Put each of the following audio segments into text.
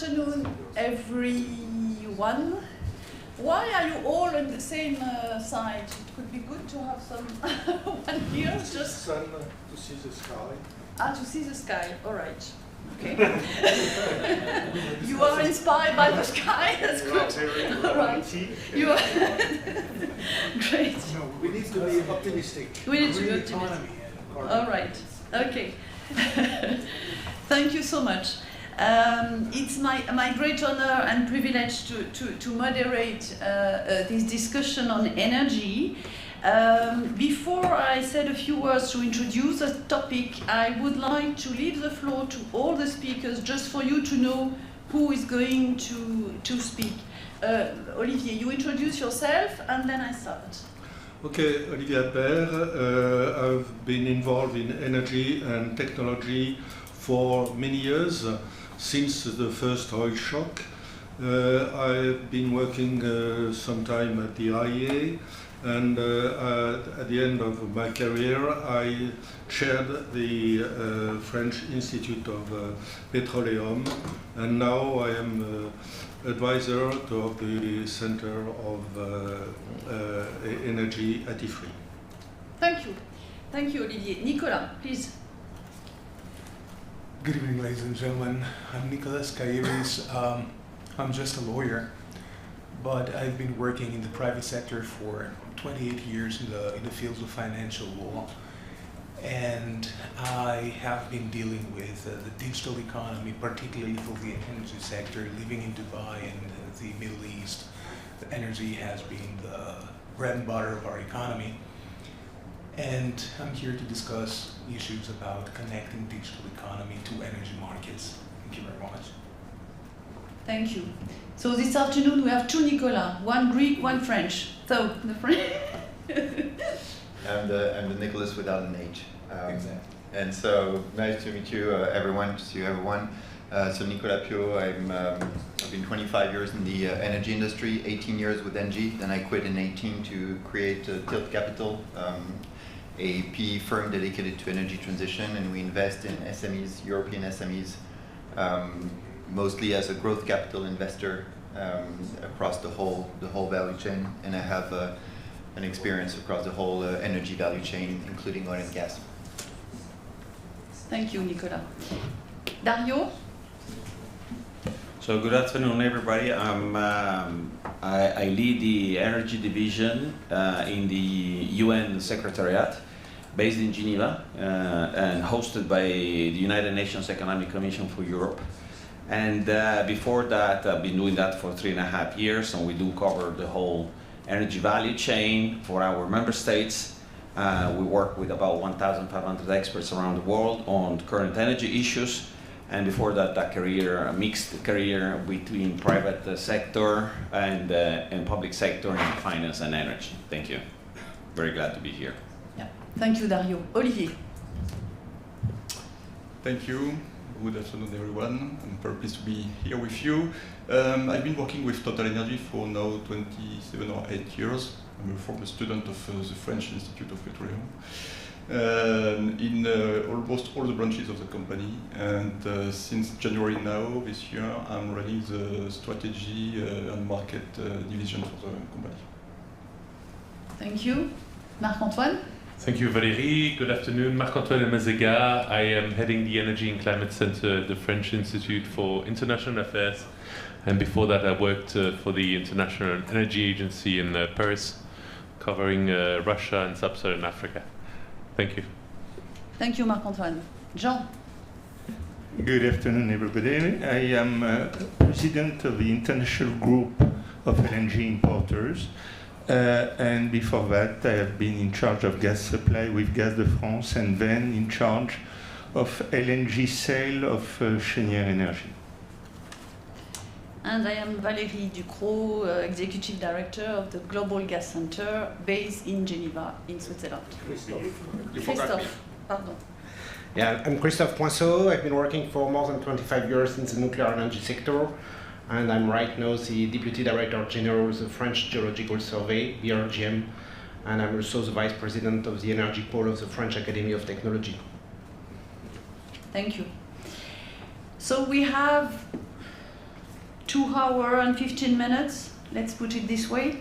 afternoon, everyone. Why are you all on the same side? It could be good to have some one here. Just sun to see the sky. Ah, to see the sky. All right. Okay. You are inspired by the sky. That's good. All right. You are great. No, we need to be optimistic. We need to be optimistic. All right. Okay. Thank you so much. It's my great honor and privilege to moderate this discussion on energy. Before I said a few words to introduce the topic, I would like to leave the floor to all the speakers just for you to know who is going to speak. Olivier, you introduce yourself and then I start. Okay, Olivier Appert. I've been involved in energy and technology for many years, since the first oil shock. I've been working some time at the IEA, and at the end of my career I chaired the French Institute of Petroleum, and now I am advisor to the Center of Energy at Ifri. Thank you. Thank you, Olivier. Nicolas, please. Good evening, ladies and gentlemen. I'm Nicolas Kairis. I'm just a lawyer, but I've been working in the private sector for 28 years in the fields of financial law. And I have been dealing with the digital economy, particularly for the energy sector. Living in Dubai and the Middle East, the energy has been the bread and butter of our economy. And I'm here to discuss issues about connecting digital economy to energy markets. Thank you very much. Thank you. So this afternoon we have two Nicolas, one Greek, one French. So the French. I'm the Nicholas without an H. Exactly. And so nice to meet you, everyone. To see you, everyone. So Nicolas Piau. I've been 25 years in the energy industry, 18 years with NG. Then I quit in 18 to create Tilt Capital, a PE firm dedicated to energy transition, and we invest in SMEs, European SMEs, mostly as a growth capital investor across the whole value chain. And I have an experience across the whole energy value chain, including oil and gas. Thank you, Nicolas. Dario? So good afternoon, everybody. I lead the energy division in the UN Secretariat, based in Geneva, and hosted by the United Nations Economic Commission for Europe. And before that, I've been doing that for 3.5 years, and we do cover the whole energy value chain for our member states. We work with about 1,500 experts around the world on current energy issues. And before that, a mixed career between private sector and public sector in finance and energy. Thank you. Very glad to be here. Yeah. Thank you, Dario. Olivier. Thank you. Good afternoon, everyone. I'm very pleased to be here with you. I've been working with TotalEnergies for now 27 or 8 years. I'm a former student of the French Institute of Petroleum. In almost all the branches of the company, and since January now this year I'm running the strategy and market division for the company. Thank you. Marc-Antoine? Thank you, Valérie. Good afternoon. Marc-Antoine Eyl-Mazzega. I am heading the Energy and Climate Center at the French Institute for International Affairs. And before that, I worked for the International Energy Agency in Paris, covering Russia and Sub-Saharan Africa. Thank you. Thank you, Marc-Antoine. Jean? Good afternoon, everybody. I am president of the International Group of LNG Importers. And before that, I have been in charge of gas supply with Gaz de France, and then in charge of LNG sale of Cheniere Energy. And I am Valérie Ducrot, Executive Director of the Global Gas Center, based in Geneva, in Switzerland. Christophe, pardon. Yeah, I'm Christophe Poinssot. I've been working for more than 25 years in the nuclear energy sector, and I'm right now the Deputy Director General of the French Geological Survey, BRGM, and I'm also the Vice President of the Energy Pole of the French Academy of Technology. Thank you. So we have 2 hours and 15 minutes, let's put it this way.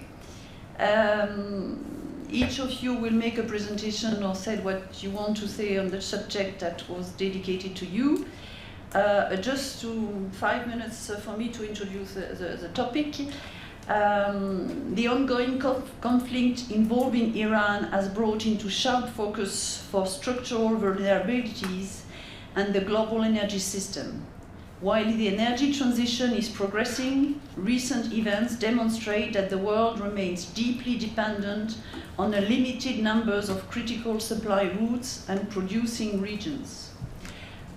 Each of you will make a presentation or say what you want to say on the subject that was dedicated to you. Just 5 minutes for me to introduce the topic. The ongoing conflict involving Iran has brought into sharp focus for structural vulnerabilities and the global energy system. While the energy transition is progressing, recent events demonstrate that the world remains deeply dependent on a limited number of critical supply routes and producing regions.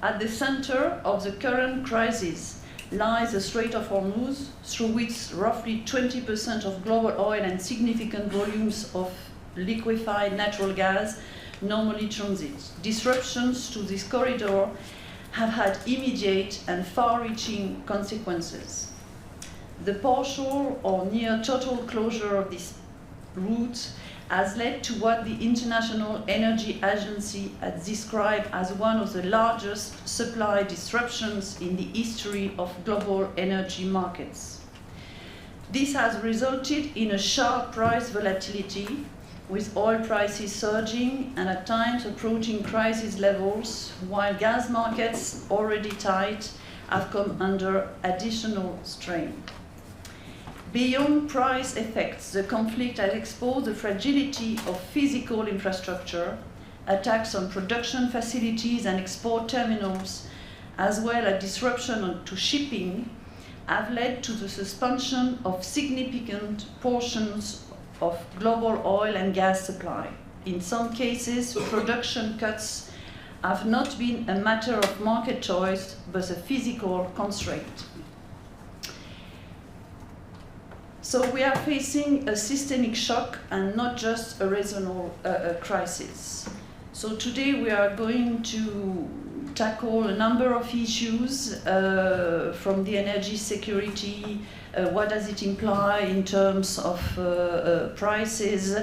At the center of the current crisis lies the Strait of Hormuz, through which roughly 20% of global oil and significant volumes of liquefied natural gas normally transit. Disruptions to this corridor have had immediate and far-reaching consequences. The partial or near total closure of this route has led to what the International Energy Agency has described as one of the largest supply disruptions in the history of global energy markets. This has resulted in a sharp price volatility, with oil prices surging and at times approaching crisis levels, while gas markets, already tight, have come under additional strain. Beyond price effects, the conflict has exposed the fragility of physical infrastructure. Attacks on production facilities and export terminals, as well as disruption to shipping, have led to the suspension of significant portions of global oil and gas supply. In some cases, production cuts have not been a matter of market choice, but a physical constraint. So we are facing a systemic shock and not just a regional crisis. So today we are going to tackle a number of issues from the energy security. What does it imply in terms of prices?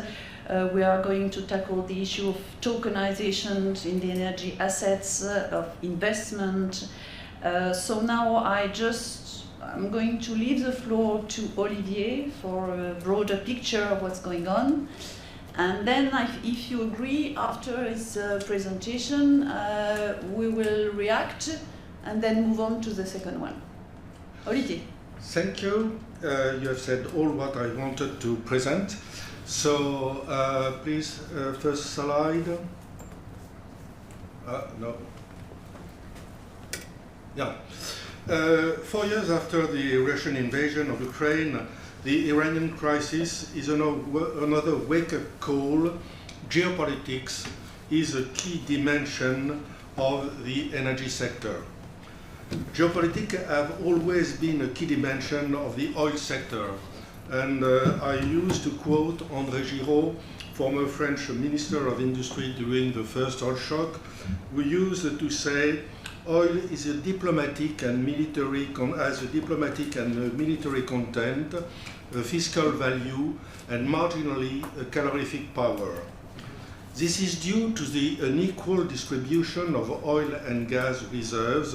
We are going to tackle the issue of tokenization in the energy assets, of investment. So now I'm going to leave the floor to Olivier for a broader picture of what's going on. And then, if you agree, after his presentation, we will react and then move on to the second one. Olivier. Thank you. You have said all what I wanted to present. So please, first slide. No. Yeah. 4 years after the Russian invasion of Ukraine, the Iranian crisis is another wake-up call. Geopolitics is a key dimension of the energy sector. Geopolitics have always been a key dimension of the oil sector. And I used to quote André Giraud, former French Minister of Industry during the first oil shock, who used to say, oil is a diplomatic and military content, a fiscal value, and marginally a calorific power. This is due to the unequal distribution of oil and gas reserves.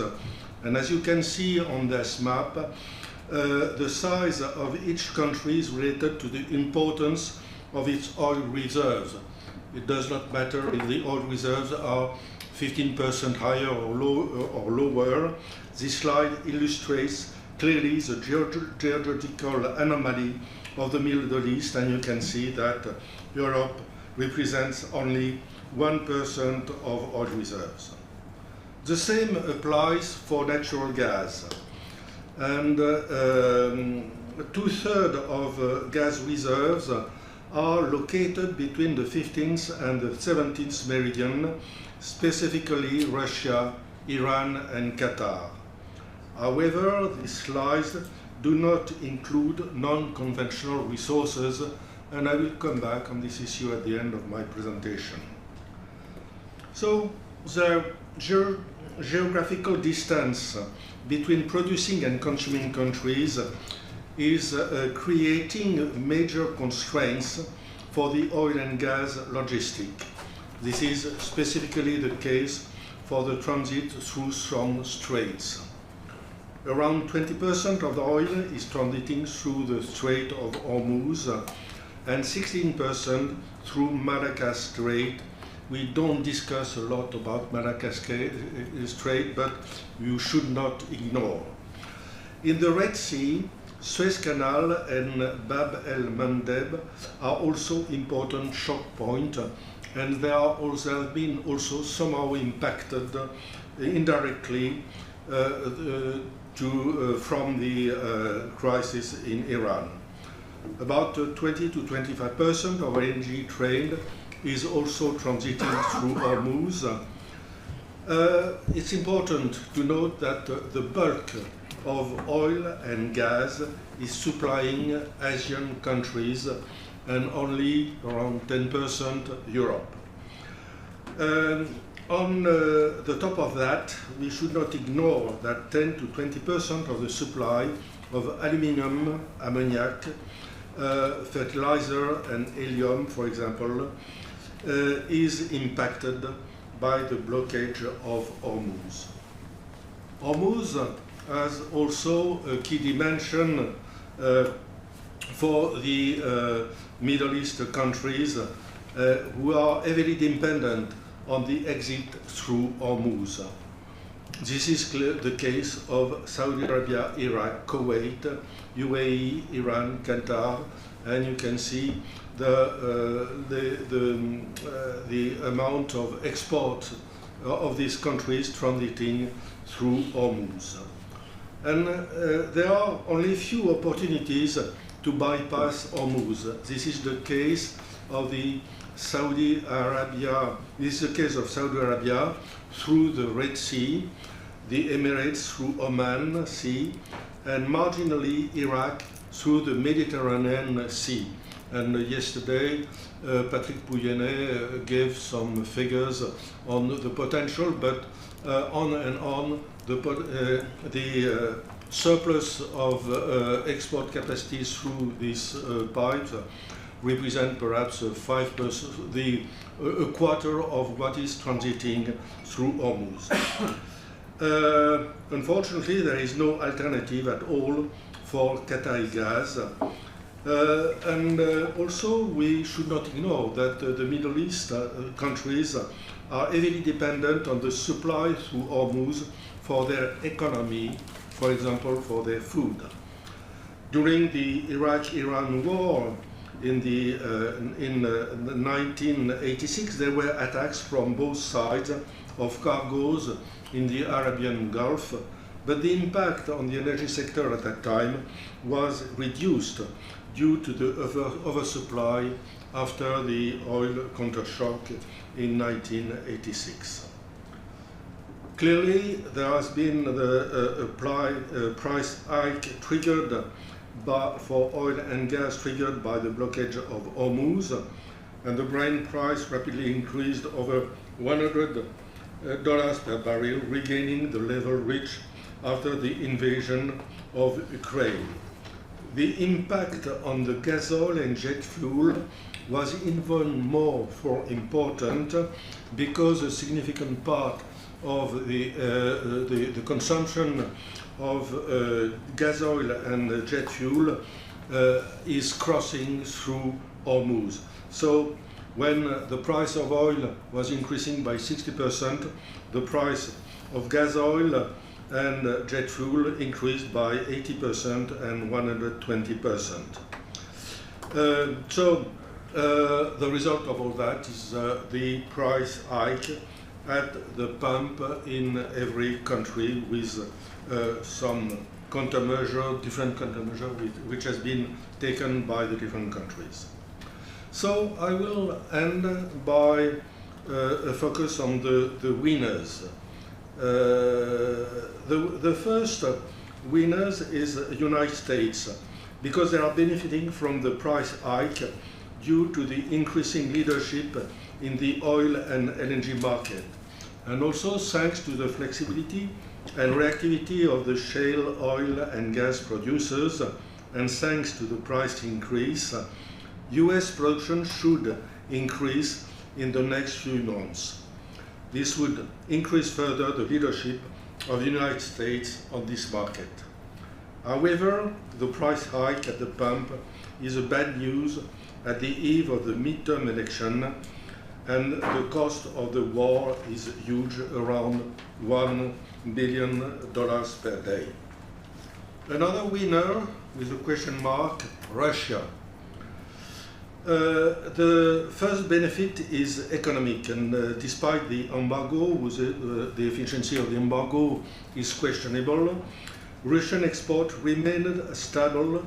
And as you can see on this map, the size of each country is related to the importance of its oil reserves. It does not matter if the oil reserves are 15% higher or lower. This slide illustrates clearly the geological anomaly of the Middle East, and you can see that Europe represents only 1% of oil reserves. The same applies for natural gas. And 2/3 of gas reserves are located between the 15th and the 17th meridian, specifically Russia, Iran, and Qatar. However, these slides do not include non-conventional resources, and I will come back on this issue at the end of my presentation. So, the geographical distance between producing and consuming countries is creating major constraints for the oil and gas logistics. This is specifically the case for the transit through some straits. Around 20% of the oil is transiting through the Strait of Hormuz and 16% through Malacca Strait. We don't discuss a lot about Malacca Strait, but you should not ignore. In the Red Sea, Suez Canal and Bab el-Mandeb are also important choke points, and they have been also somehow impacted indirectly from the crisis in Iran. About 20 to 25% of LNG trade is also transiting through Hormuz. It's important to note that the bulk of oil and gas is supplying Asian countries and only around 10% Europe. On the top of that, we should not ignore that 10 to 20% of the supply of aluminum, ammoniac, fertilizer and helium, for example, is impacted by the blockage of Hormuz. Hormuz has also a key dimension for the Middle East countries who are heavily dependent on the exit through Hormuz. This is the case of Saudi Arabia, Iraq, Kuwait, UAE, Iran, Qatar, and you can see the amount of export of these countries transiting through Hormuz. And there are only few opportunities to bypass Hormuz. This is the case of Saudi Arabia through the Red Sea, the Emirates through Oman Sea, and marginally Iraq through the Mediterranean Sea. And yesterday, Patrick Pouyanné gave some figures on the potential, but on and on, the surplus of export capacity through these pipes represent perhaps 5%, a quarter of what is transiting through Hormuz. Unfortunately, there is no alternative at all for Qatari gas. And also, we should not ignore that the Middle East countries are heavily dependent on the supply through Hormuz for their economy, for example, for their food. During the Iraq-Iran war in 1986, there were attacks from both sides of cargoes in the Arabian Gulf, but the impact on the energy sector at that time was reduced due to the oversupply after the oil countershock in 1986. Clearly, there has been a price hike triggered for oil and gas triggered by the blockage of Hormuz, and the Brent price rapidly increased over $100 per barrel, regaining the level reached after the invasion of Ukraine. The impact on the gas oil and jet fuel was even more important because a significant part of the consumption of gas oil and jet fuel is crossing through Hormuz. So when the price of oil was increasing by 60%, the price of gas oil and jet fuel increased by 80% and 120%. The result of all that is the price hike at the pump in every country with some countermeasure, different countermeasure which has been taken by the different countries. So I will end by a focus on the winners. The first winners is the United States, because they are benefiting from the price hike due to the increasing leadership in the oil and LNG market, and also thanks to the flexibility and reactivity of the shale oil and gas producers, and thanks to the price increase, US production should increase in the next few months. This would increase further the leadership of the United States on this market. However, the price hike at the pump is a bad news at the eve of the midterm election, and the cost of the war is huge, around $1 billion per day. Another winner with a question mark, Russia. The first benefit is economic, and despite the embargo, the efficiency of the embargo is questionable, Russian export remained stable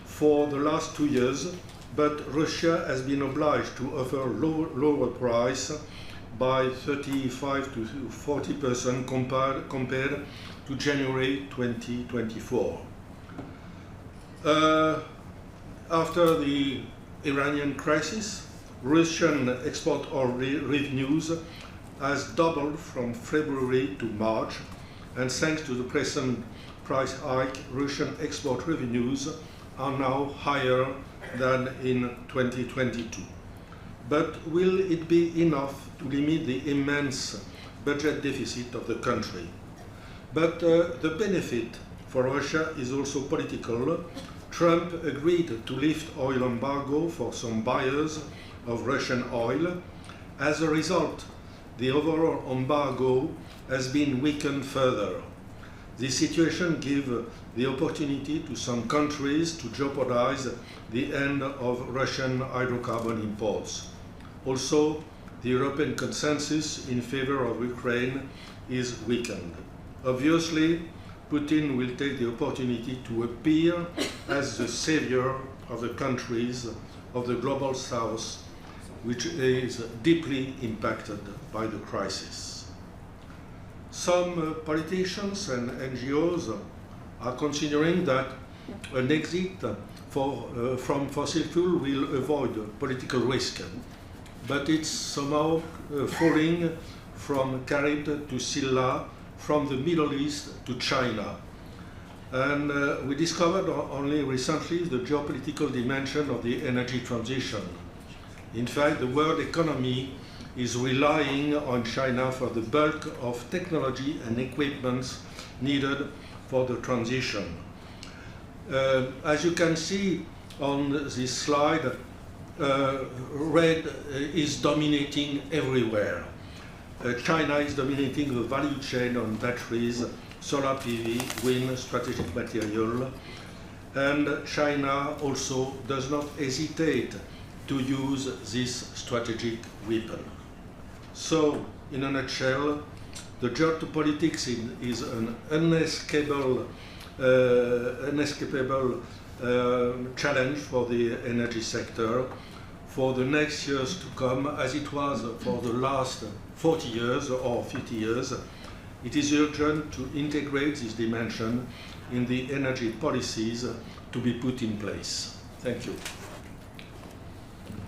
for the last 2 years, but Russia has been obliged to offer lower price by 35 to 40% compared to January 2024. After the Iranian crisis, Russian export oil revenues has doubled from February to March, and thanks to the present price hike, Russian export revenues are now higher than in 2022. But will it be enough to limit the immense budget deficit of the country? But the benefit for Russia is also political. Trump agreed to lift oil embargo for some buyers of Russian oil. As a result, the overall embargo has been weakened further. This situation gives the opportunity to some countries to jeopardize the end of Russian hydrocarbon imports. Also, the European consensus in favor of Ukraine is weakened. Obviously, Putin will take the opportunity to appear as the savior of the countries of the global south, which is deeply impacted by the crisis. Some politicians and NGOs are considering that an exit from fossil fuel will avoid political risk, but it's somehow falling from carrot to Scylla, from the Middle East to China. And we discovered only recently the geopolitical dimension of the energy transition. In fact, the world economy is relying on China for the bulk of technology and equipment needed for the transition. As you can see on this slide, red is dominating everywhere. China is dominating the value chain on batteries, solar PV, wind, strategic material, and China also does not hesitate to use this strategic weapon. So, in a nutshell, the geopolitics is an unescapable challenge for the energy sector for the next years to come, as it was for the last 40 years or 50 years. It is urgent to integrate this dimension in the energy policies to be put in place. Thank you.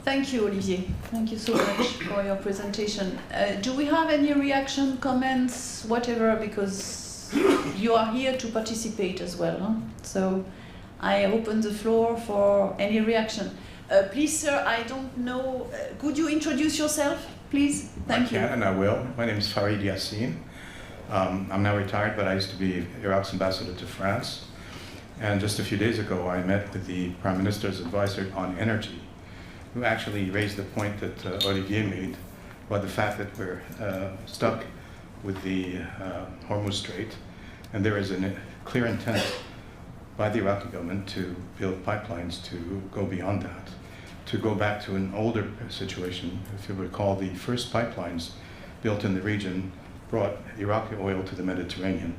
Thank you, Olivier. Thank you so much for your presentation. Do we have any reaction, comments, whatever, because you are here to participate as well, huh? So I open the floor for any reaction. Please, sir, I don't know, could you introduce yourself, please? Thank you. I can, and I will. My name is Farid Yassin. I'm now retired, but I used to be Iraq's ambassador to France. And just a few days ago, I met with the Prime Minister's advisor on energy, who actually raised the point that Olivier made about the fact that we're stuck with the Hormuz Strait, and there is a clear intent by the Iraqi government to build pipelines to go beyond that, to go back to an older situation. If you recall, the first pipelines built in the region brought Iraqi oil to the Mediterranean,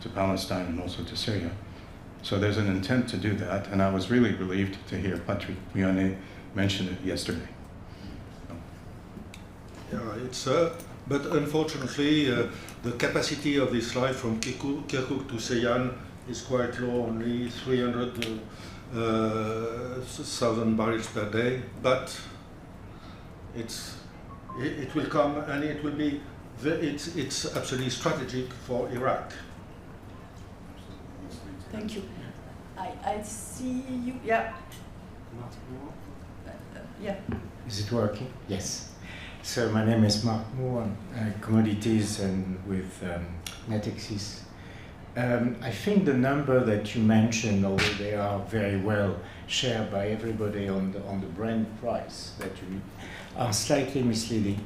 to Palestine and also to Syria. So there's an intent to do that, and I was really relieved to hear Patrick Mione mention it yesterday. Yeah, it's but unfortunately the capacity of this line from Kirkuk to Sagint is quite low, only 300,000 barrels per day. But it will come, and it will be it's absolutely strategic for Iraq. Thank you. I see you. Yeah. Yeah. Is it working? Yes. So my name is Marc Moore, commodities and with Natixis. I think the number that you mentioned, although they are very well shared by everybody on the Brent price, that you are slightly misleading.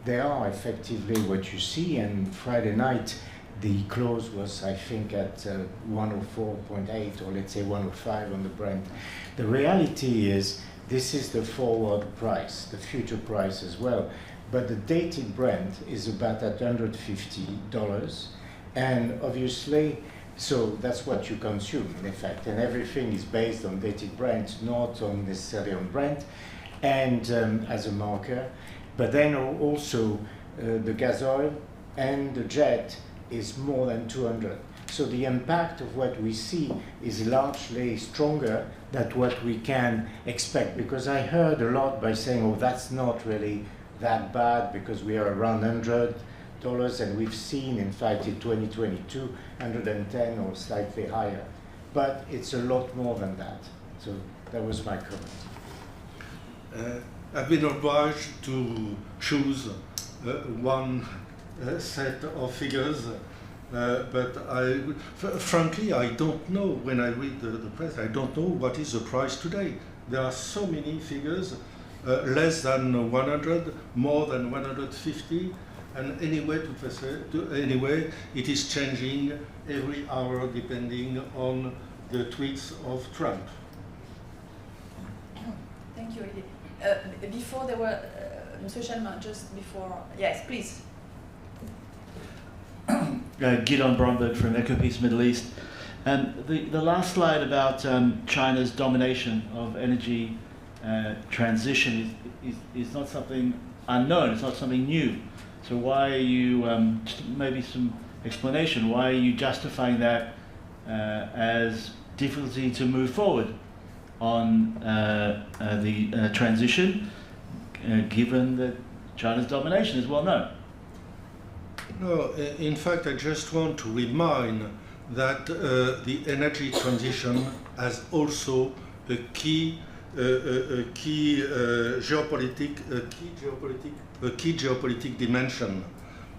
They are effectively what you see, and Friday night the close was, I think, at 104.8 or let's say 105 on the Brent. The reality is this is the forward price, the future price as well, but the dated Brent is about at $150, and obviously, so that's what you consume in effect, and everything is based on dated Brent, not on necessarily on Brent, and as a marker. But then also the gas oil and the jet is more than 200. So the impact of what we see is largely stronger than what we can expect. Because I heard a lot by saying, oh, that's not really that bad because we are around $100, and we've seen, in fact, in 2022, 110 or slightly higher. But it's a lot more than that. So that was my comment. I've been obliged to choose one set of figures, but frankly, I don't know. When I read the press, I don't know what is the price today. There are so many figures, less than 100, more than 150, and anyway, it is changing every hour depending on the tweets of Trump. Thank you, Olivier. Before there were, Mr. Chalmin, just before, yes, please. Gidon Bromberg from Ecopeace Middle East. The last slide about China's domination of energy transition is not something unknown, it's not something new. So why are you, maybe some explanation, why are you justifying that as difficulty to move forward on the transition, given that China's domination is well known? No, in fact, I just want to remind that the energy transition has also a key geopolitical dimension.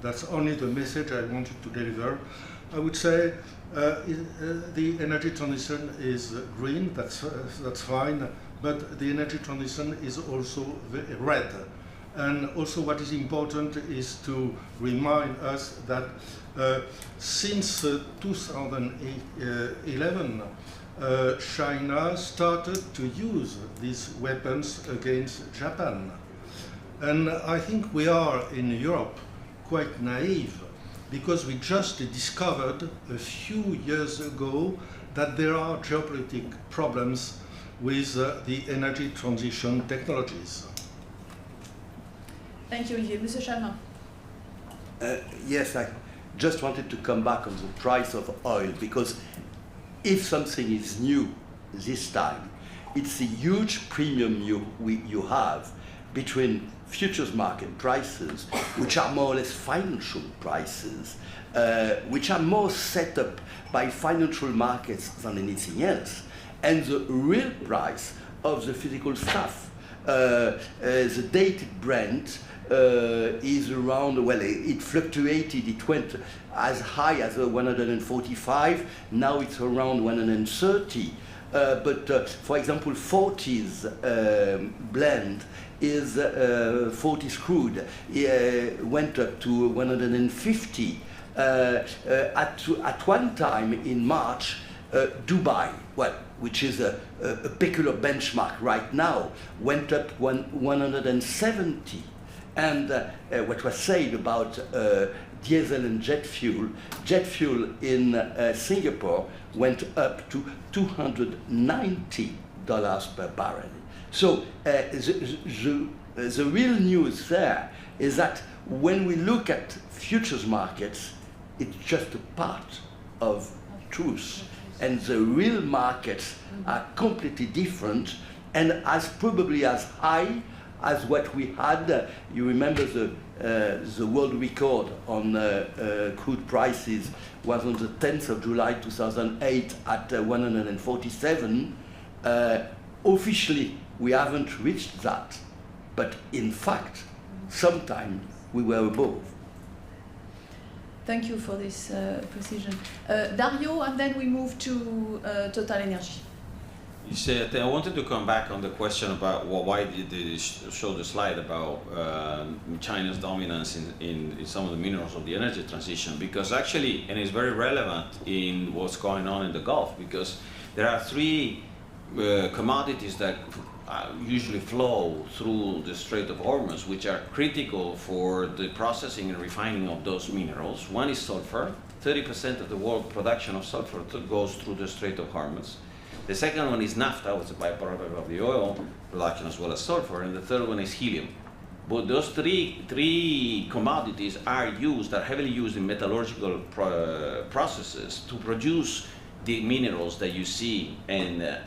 That's only the message I wanted to deliver. I would say the energy transition is green. That's fine, but the energy transition is also red. And also what is important is to remind us that since 2011, China started to use these weapons against Japan. And I think we are in Europe quite naive because we just discovered a few years ago that there are geopolitical problems with the energy transition technologies. Thank you, Olivier. Mr. Chalmin. Yes, I just wanted to come back on the price of oil, because if something is new this time, it's a huge premium you have between futures market prices, which are more or less financial prices, which are more set up by financial markets than anything else, and the real price of the physical stuff. The dated Brent is around, well, it fluctuated, it went as high as 145, now it's around 130. But for example, 40's blend is 40's crude, went up to 150. At one time in March, Dubai, well, which is a peculiar benchmark right now, went up 170. And what was said about diesel and jet fuel in Singapore went up to $290 per barrel. So the real news there is that when we look at futures markets, it's just a part of truth. And the real markets are completely different and probably as high as what we had. You remember the world record on crude prices was on the 10th of July 2008 at 147. Officially, we haven't reached that, but in fact, Sometime we were above. Thank you for this precision. Dario, and then we move to TotalEnergies. You said, I wanted to come back on the question about why did they show the slide about China's dominance in some of the minerals of the energy transition, because actually, and it's very relevant in what's going on in the Gulf, because there are three commodities that usually flow through the Strait of Hormuz, which are critical for the processing and refining of those minerals. One is sulfur. 30% of the world production of sulfur goes through the Strait of Hormuz. The second one is naphtha, which is a byproduct of the oil production as well as sulfur, and the third one is helium. But those three commodities are heavily used in metallurgical processes to produce the minerals that you see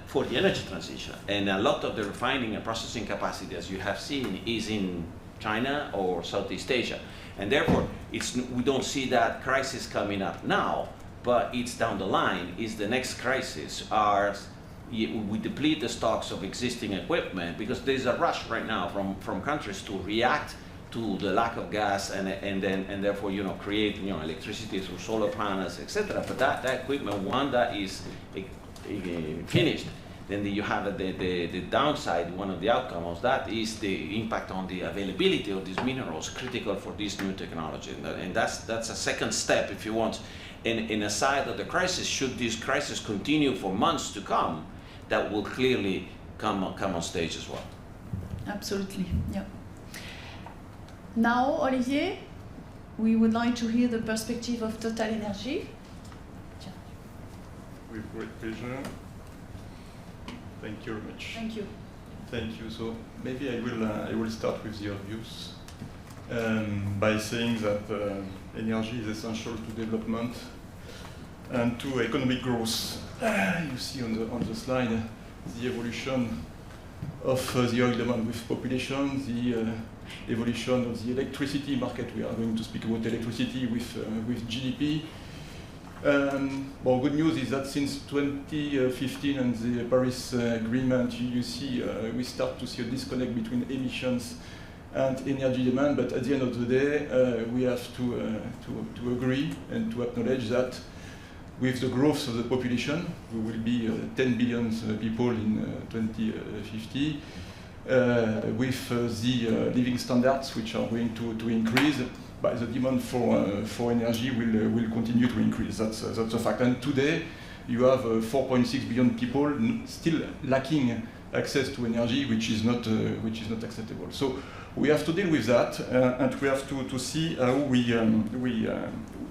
for the energy transition. And a lot of the refining and processing capacity, as you have seen, is in China or Southeast Asia. And therefore, we don't see that crisis coming up now, but it's down the line. Is the next crisis we deplete the stocks of existing equipment, because there's a rush right now from countries to react to the lack of gas and therefore create electricity through solar panels, etc. But that equipment, one that is finished, then you have the downside. One of the outcomes of that is the impact on the availability of these minerals, critical for this new technology, and that's a second step, if you want. In a side of the crisis, should this crisis continue for months to come, that will clearly come on stage as well. Absolutely, yeah. Now, Olivier, we would like to hear the perspective of TotalEnergies. With great pleasure. Thank you very much. Thank you. Thank you. So maybe I will start with the obvious by saying that energy is essential to development and to economic growth. You see on the slide the evolution of the oil demand with population, the evolution of the electricity market. We are going to speak about electricity with GDP. Well, good news is that since 2015 and the Paris Agreement, you see we start to see a disconnect between emissions and energy demand. But at the end of the day, we have to agree and to acknowledge that with the growth of the population, we will be 10 billion people in 2050. With the living standards which are going to increase, but the demand for energy will continue to increase. That's a fact. And today, you have 4.6 billion people still lacking access to energy, which is not acceptable. So we have to deal with that, and we have to see how we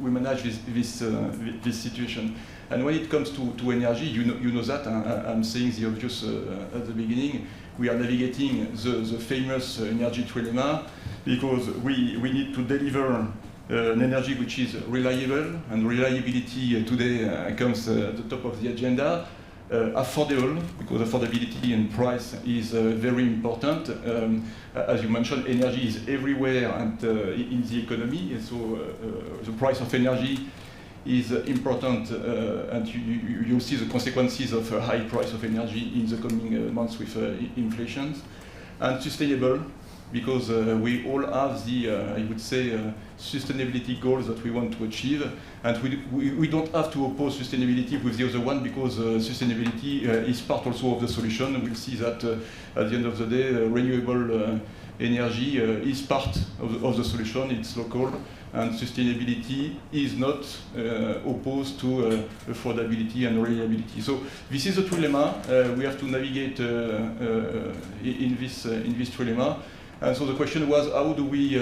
manage this situation. And when it comes to energy, you know that I'm saying the obvious at the beginning. We are navigating the famous energy trilemma because we need to deliver an energy which is reliable, and reliability today comes at the top of the agenda. Affordable, because affordability and price is very important. As you mentioned, energy is everywhere and in the economy, and so the price of energy is important, and you'll see the consequences of a high price of energy in the coming months with inflation. And sustainable, because we all have the, I would say, sustainability goals that we want to achieve, and we don't have to oppose sustainability with the other one, because sustainability is part also of the solution. We'll see that at the end of the day, renewable energy is part of the solution. It's local, and sustainability is not opposed to affordability and reliability. So this is a trilemma. We have to navigate in this trilemma. And so the question was, how do we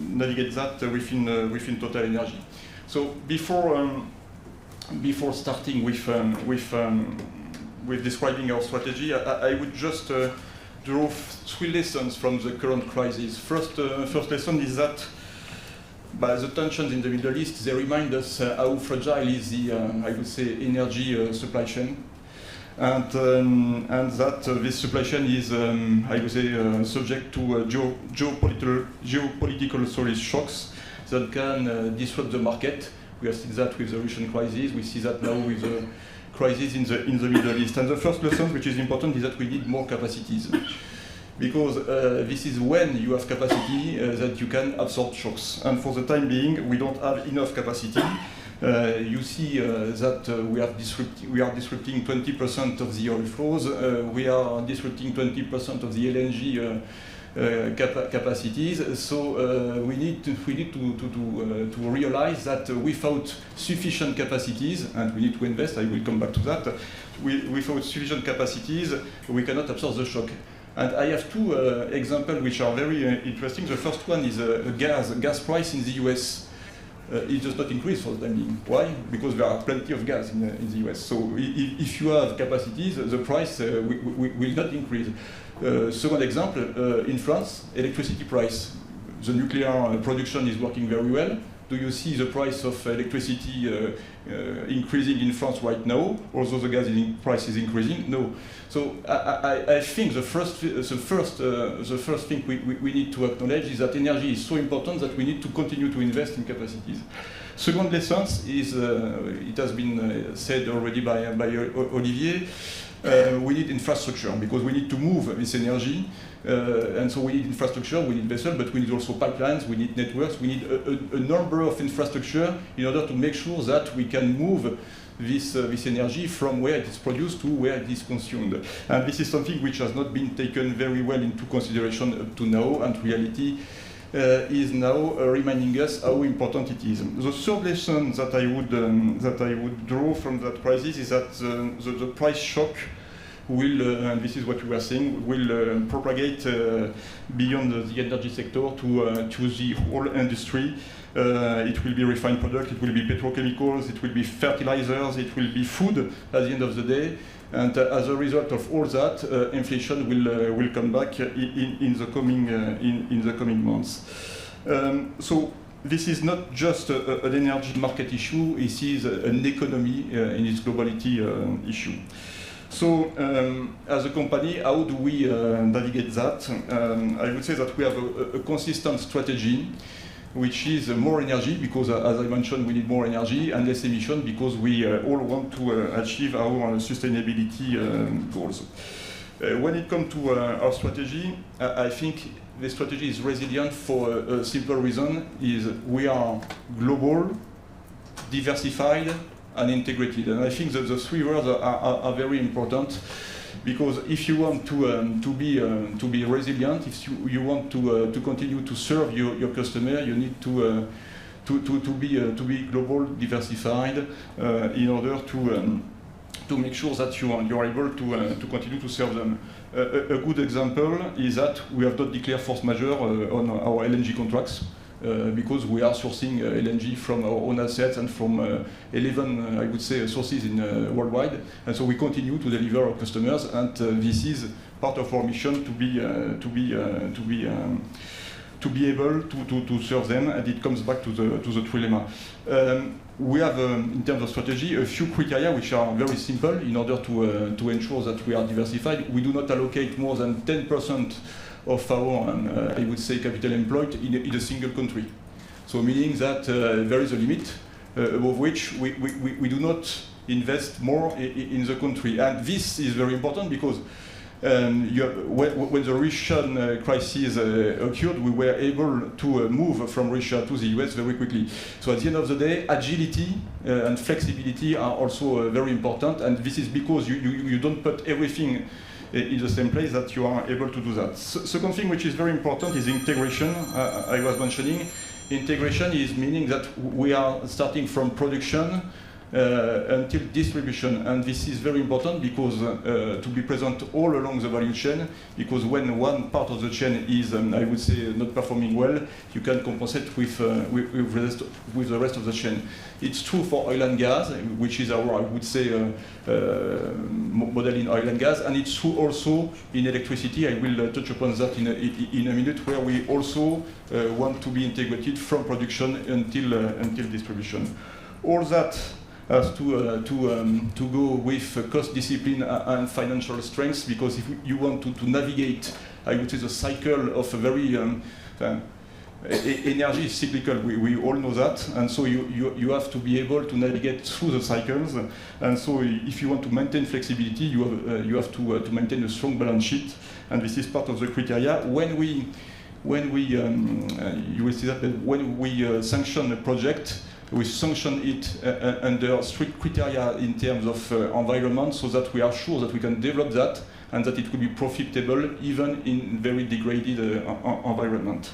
navigate that within TotalEnergies? So before starting with describing our strategy, I would just draw 3 lessons from the current crisis. First lesson is that by the tensions in the Middle East, they remind us how fragile is the, I would say, energy supply chain. And that this supply chain is, I would say, subject to geopolitical shocks that can disrupt the market. We have seen that with the Russian crisis. We see that now with the crisis in the Middle East. And the first lesson, which is important, is that we need more capacities. because this is when you have capacity that you can absorb shocks. And for the time being, we don't have enough capacity. You see that we are disrupting 20% of the oil flows. We are disrupting 20% of the LNG capacities. So we need to realize that without sufficient capacities, and we need to invest, I will come back to that, without sufficient capacities, we cannot absorb the shock. And I have two examples which are very interesting. The first one is gas price in the US. It does not increase for the time being. Why? Because there are plenty of gas in the US. So if you have capacities, the price will not increase. Second example, in France, electricity price. The nuclear production is working very well. Do you see the price of electricity increasing in France right now, although the gas price is increasing? No. So I think the first thing we need to acknowledge is that energy is so important that we need to continue to invest in capacities. Second lesson is, it has been said already by Olivier, we need infrastructure because we need to move this energy. And so we need infrastructure, we need vessels, but we need also pipelines, we need networks, we need a number of infrastructure in order to make sure that we can move this energy from where it is produced to where it is consumed. And this is something which has not been taken very well into consideration up to now, and reality is now reminding us how important it is. The third lesson that I would draw from that crisis is that the price shock will, and this is what we are saying, will propagate beyond the energy sector to the whole industry. It will be refined product, it will be petrochemicals, it will be fertilizers, it will be food at the end of the day. And as a result of all that, inflation will come back in the coming months. So this is not just an energy market issue, it is an economy in its globality issue. So, as a company, how do we navigate that? I would say that we have a consistent strategy, which is more energy, because as I mentioned, we need more energy, and less emission, because we all want to achieve our sustainability goals. When it comes to our strategy, I think the strategy is resilient for a simple reason, is we are global, diversified, and integrated. And I think that the three words are very important, because if you want to be resilient, if you want to continue to serve your customer, you need to be global, diversified, in order to make sure that you are able to continue to serve them. A good example is that we have not declared force majeure on our LNG contracts. Because we are sourcing LNG from our own assets and from 11, I would say, sources worldwide, and so we continue to deliver our customers, and this is part of our mission to be able to serve them, and it comes back to the trilemma. We have, in terms of strategy, a few criteria which are very simple in order to ensure that we are diversified. We do not allocate more than 10% of our, I would say, capital employed in a single country. So meaning that there is a limit above which we do not invest more in the country. And this is very important because when the Russian crisis occurred, we were able to move from Russia to the US very quickly. So at the end of the day, agility and flexibility are also very important, and this is because you don't put everything in the same place that you are able to do that. Second thing which is very important is integration. I was mentioning integration is meaning that we are starting from production until distribution, and this is very important because to be present all along the value chain, because when one part of the chain is, I would say, not performing well, you can compensate with the rest of the chain. It's true for oil and gas, which is our, I would say, model in oil and gas, and it's true also in electricity. I will touch upon that in a minute, where we also want to be integrated from production until distribution. All that has to go with cost discipline and financial strength, because if you want to navigate, I would say, the cycle of a very energy is cyclical. We all know that, and so you have to be able to navigate through the cycles. And so, if you want to maintain flexibility, you have to maintain a strong balance sheet, and this is part of the criteria. When we you will see that when we sanction a project, we sanction it under strict criteria in terms of environment, so that we are sure that we can develop that and that it will be profitable even in very degraded environment.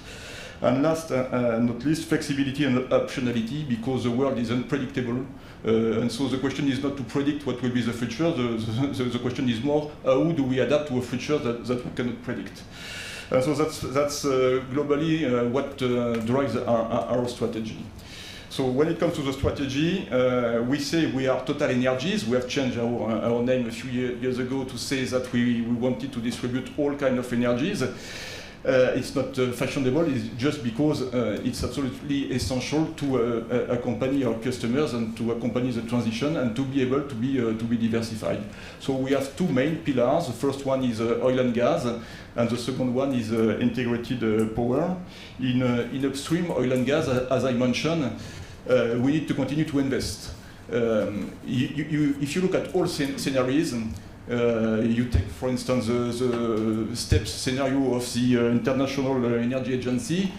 And last not least, flexibility and optionality, because the world is unpredictable. And so the question is not to predict what will be the future, the question is more how do we adapt to a future that we cannot predict. So that's globally what drives our strategy. So when it comes to the strategy, we say we are TotalEnergies. We have changed our name a few years ago to say that we wanted to distribute all kinds of energies. It's not fashionable, it's just because it's absolutely essential to accompany our customers and to accompany the transition and to be able to be diversified. So we have two main pillars. The first one is oil and gas, and the second one is integrated power. In upstream oil and gas, as I mentioned, we need to continue to invest. If you look at all scenarios, you take, for instance, the STEPS scenario of the International Energy Agency.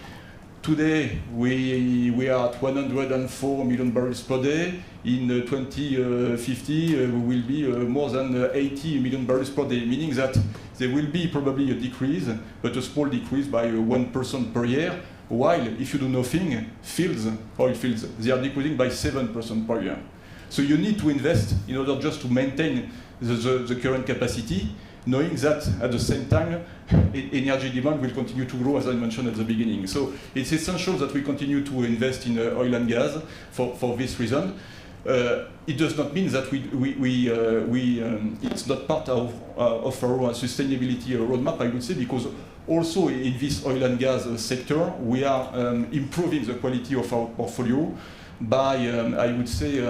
Today, we are at 104 million barrels per day. In 2050, we will be more than 80 million barrels per day, meaning that there will be probably a decrease, but a small decrease by 1% per year, while if you do nothing, oil fields, they are decreasing by 7% per year. So you need to invest in order just to maintain the current capacity, knowing that at the same time energy demand will continue to grow, as I mentioned at the beginning. So it's essential that we continue to invest in oil and gas for this reason. It does not mean that it's not part of our sustainability roadmap, I would say, because also in this oil and gas sector, we are improving the quality of our portfolio by, I would say,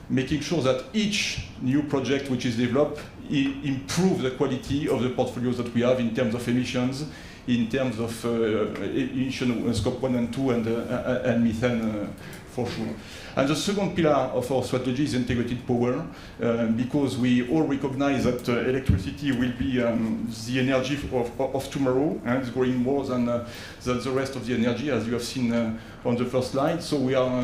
making sure that each new project which is developed improves the quality of the portfolios that we have in terms of emissions, in terms of emission scope 1 and 2 and methane for sure. And the second pillar of our strategy is integrated power, because we all recognize that electricity will be the energy of tomorrow, and it's growing more than the rest of the energy, as you have seen on the first slide. So we are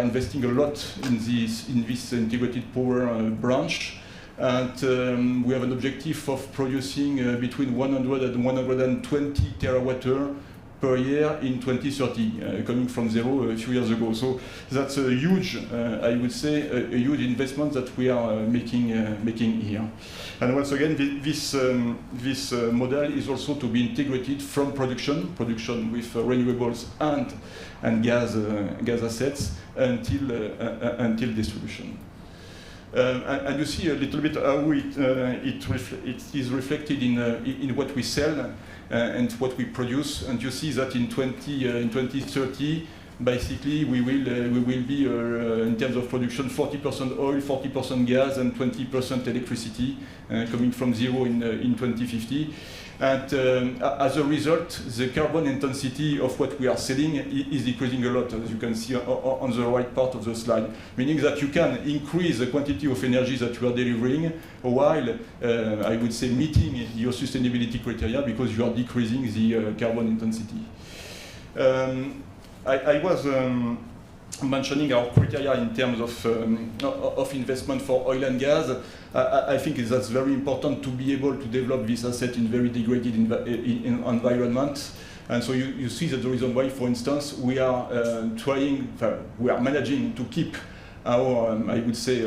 investing a lot in this integrated power branch, and we have an objective of producing between 100 and 120 terawatt-hour per year in 2030, coming from zero a few years ago. So that's a huge, I would say, a huge investment that we are making here. And once again, this model is also to be integrated from production with renewables and gas assets until distribution. And you see a little bit how it is reflected in what we sell and what we produce, and you see that in 2030, basically we will be in terms of production 40% oil, 40% gas, and 20% electricity, coming from zero in 2050. And as a result, the carbon intensity of what we are selling is decreasing a lot, as you can see on the right part of the slide, meaning that you can increase the quantity of energy that you are delivering while, I would say, meeting your sustainability criteria, because you are decreasing the carbon intensity. I was mentioning our criteria in terms of investment for oil and gas. I think that's very important to be able to develop this asset in very degraded environment. And so you see that the reason why, for instance, we are managing to keep our, I would say,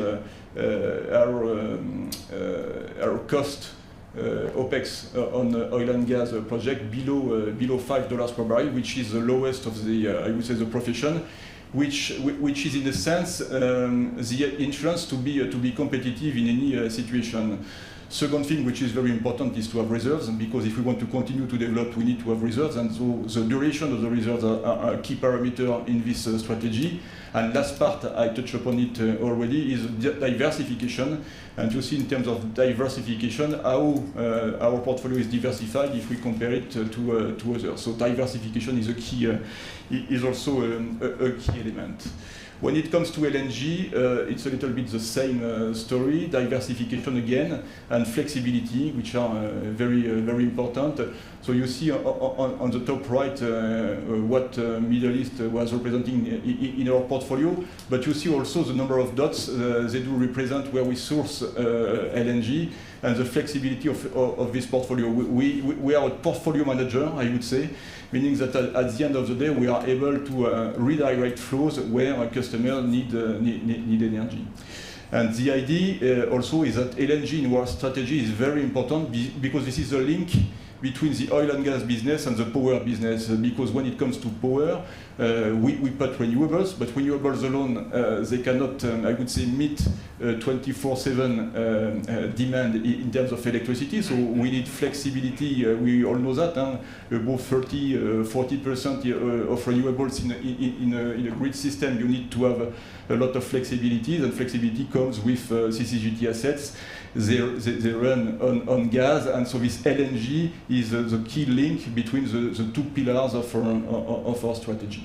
our cost OPEX on oil and gas project below $5 per barrel, which is the lowest of the, I would say, the profession. Which is in a sense the insurance to be competitive in any situation. Second thing, which is very important, is to have reserves, because if we want to continue to develop, we need to have reserves, and so the duration of the reserves are a key parameter in this strategy. And last part, I touched upon it already, is diversification. And you see in terms of diversification how our portfolio is diversified if we compare it to others. So diversification is a key, is also a key element. When it comes to LNG, it's a little bit the same story, diversification again, and flexibility, which are very important. So you see on the top right what Middle East was representing in our portfolio, but you see also the number of dots they do represent where we source LNG, and the flexibility of this portfolio. We are a portfolio manager, I would say, meaning that at the end of the day we are able to redirect flows where a customer need energy. And the idea also is that LNG in our strategy is very important because this is a link between the oil and gas business and the power business, because when it comes to power, we put renewables, but renewables alone, they cannot, I would say, meet 24/7 demand in terms of electricity, so we need flexibility. We all know that, above 40% of renewables in a grid system, you need to have a lot of flexibility, and flexibility comes with CCGT assets. They run on gas, and so this LNG is the key link between the two pillars of our strategy.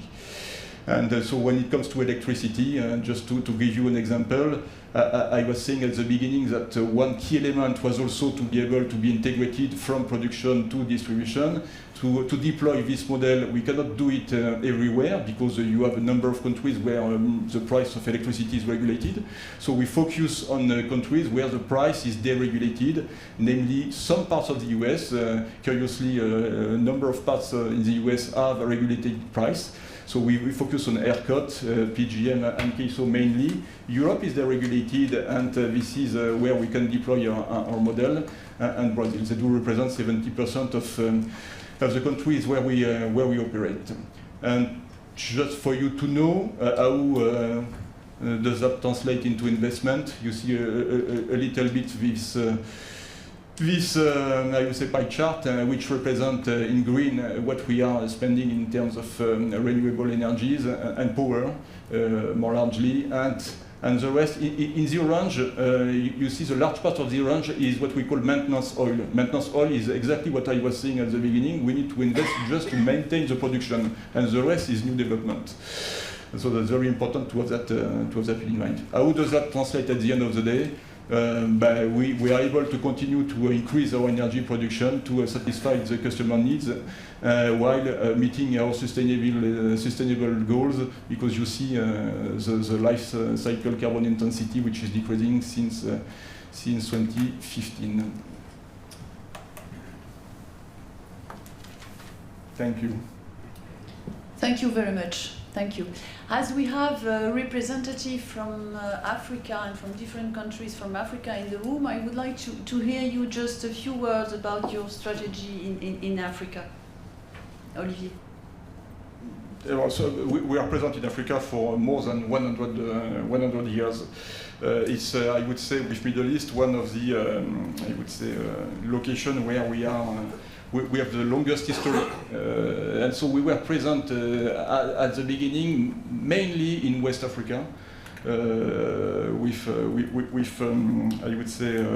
And so when it comes to electricity, just to give you an example, I was saying at the beginning that one key element was also to be able to be integrated from production to distribution. To deploy this model, we cannot do it everywhere because you have a number of countries where the price of electricity is regulated. So we focus on countries where the price is deregulated, namely some parts of the US. Curiously, a number of parts in the US have a regulated price. So we focus on ERCOT, PGM and KSO mainly. Europe is deregulated, and this is where we can deploy our model. And Brazil, they do represent 70% of the countries where we operate. And just for you to know how does that translate into investment, you see a little bit this I would say pie chart, which represent in green what we are spending in terms of renewable energies and power, more largely, and the rest in the orange. You see the large part of the orange is what we call maintenance oil. Maintenance oil is exactly what I was saying at the beginning. We need to invest just to maintain the production, and the rest is new development. And so that's very important to have that in mind. How does that translate at the end of the day? We are able to continue to increase our energy production to satisfy the customer needs while meeting our sustainable goals, because you see the life cycle carbon intensity, which is decreasing since 2015. Thank you. Thank you very much. Thank you. As we have a representative from Africa and from different countries from Africa in the room, I would like to hear you just a few words about your strategy in Africa. Olivier. Also, we are present in Africa for more than 100 years. It's, I would say, with Middle East, one of the, I would say, location where we are. We have the longest history, and so we were present at the beginning mainly in West Africa, with I would say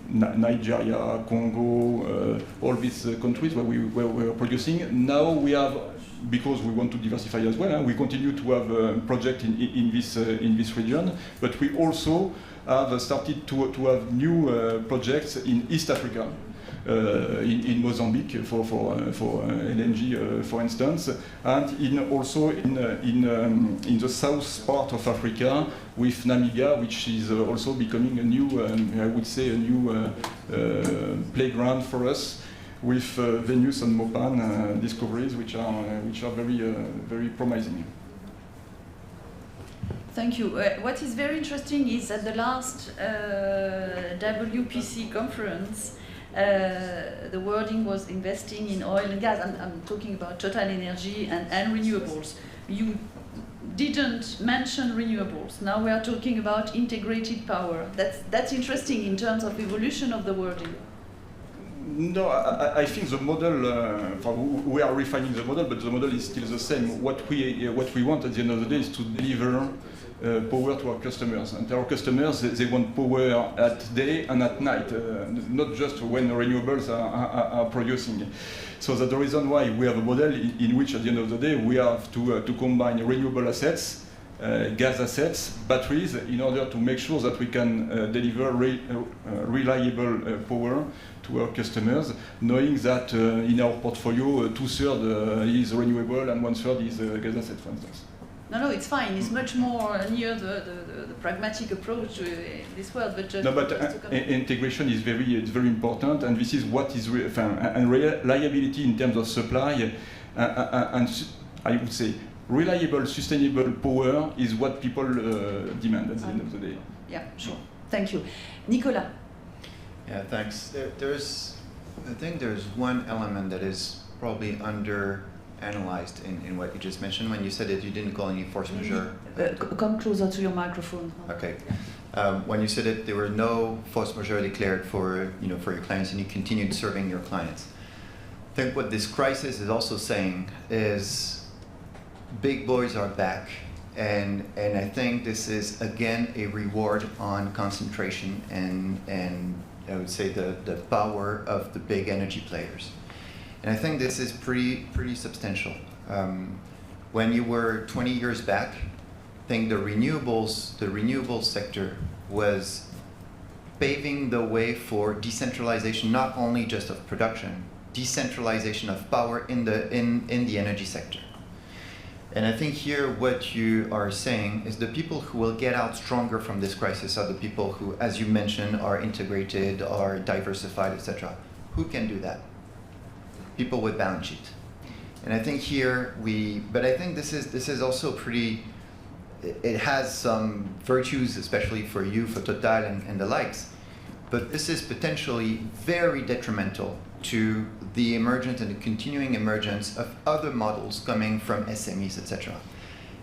Nigeria, Congo, all these countries where we were producing. Now we have, because we want to diversify as well, we continue to have a project in this region, but we also have started to have new projects in East Africa. In Mozambique for LNG, for instance, and also in the south part of Africa with Namibia, which is also becoming a new, I would say, a new playground for us, with Venus and Mopan discoveries, which are very promising. Thank you. What is very interesting is at the last WPC conference, the wording was investing in oil and gas. I'm talking about TotalEnergies and renewables. You didn't mention renewables. Now we are talking about integrated power. That's interesting in terms of evolution of the wording. No, I think the model, we are refining the model, but the model is still the same. What we want at the end of the day is to deliver power to our customers. And our customers, they want power at day and at night, not just when renewables are producing. So that's the reason why we have a model in which at the end of the day we have to combine renewable assets, gas assets, batteries, in order to make sure that we can deliver reliable power to our customers, knowing that in our portfolio 2/3 is renewable and 1/3 is gas asset, for instance. No, it's fine. It's much more near the pragmatic approach to this world. But just integration is very important, and this is what is and reliability in terms of supply, and I would say reliable, sustainable power is what people demand at the end of the day. Yeah, sure. Thank you, Nicolas. Yeah, thanks. I think there's one element that is probably analyzed in what you just mentioned when you said that you didn't call any force majeure. Come closer to your microphone. Okay. When you said that there were no force majeure declared for your clients and you continued serving your clients. I think what this crisis is also saying is big boys are back, and I think this is again a reward on concentration and I would say the power of the big energy players. And I think this is pretty substantial. When you were 20 years back, I think the renewables sector was paving the way for decentralization, not only just of production, decentralization of power in the energy sector. And I think here what you are saying is the people who will get out stronger from this crisis are the people who, as you mentioned, are integrated, are diversified, etc. Who can do that? People with balance sheet. And I think here but I think this is also pretty, it has some virtues, especially for you, for Total and the likes, but this is potentially very detrimental to the emergence and the continuing emergence of other models coming from SMEs, etc.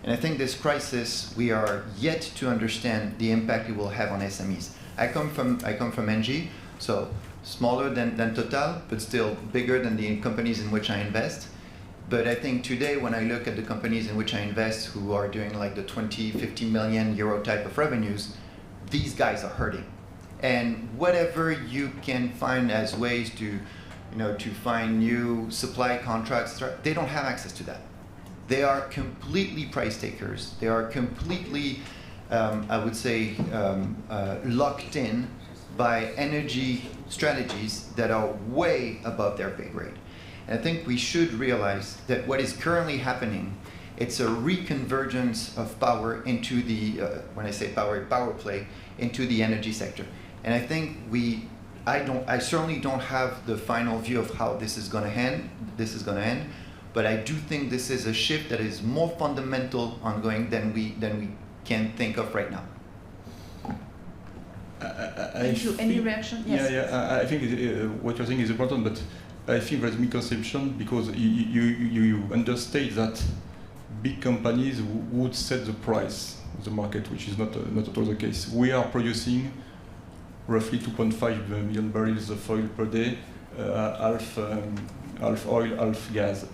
And I think this crisis, we are yet to understand the impact it will have on SMEs. I come from NG, so smaller than Total, but still bigger than the companies in which I invest. But I think today, when I look at the companies in which I invest who are doing like the 20, 50 million euro type of revenues, these guys are hurting. And whatever you can find as ways to find new supply contracts, they don't have access to that. They are completely price takers. They are completely, I would say, locked in by energy strategies that are way above their pay grade. And I think we should realize that what is currently happening, it's a reconvergence of power into the, when I say power play, into the energy sector. And I think I certainly don't have the final view of how this is going to end. But I do think this is a shift that is more fundamental ongoing than we can think of right now. Thank you. Any reaction? Yes. Yeah. I think what you're saying is important, but I think there's misconception because you understate that big companies would set the price of the market, which is not at all the case. We are producing roughly 2.5 million barrels of oil per day, half oil, half gas.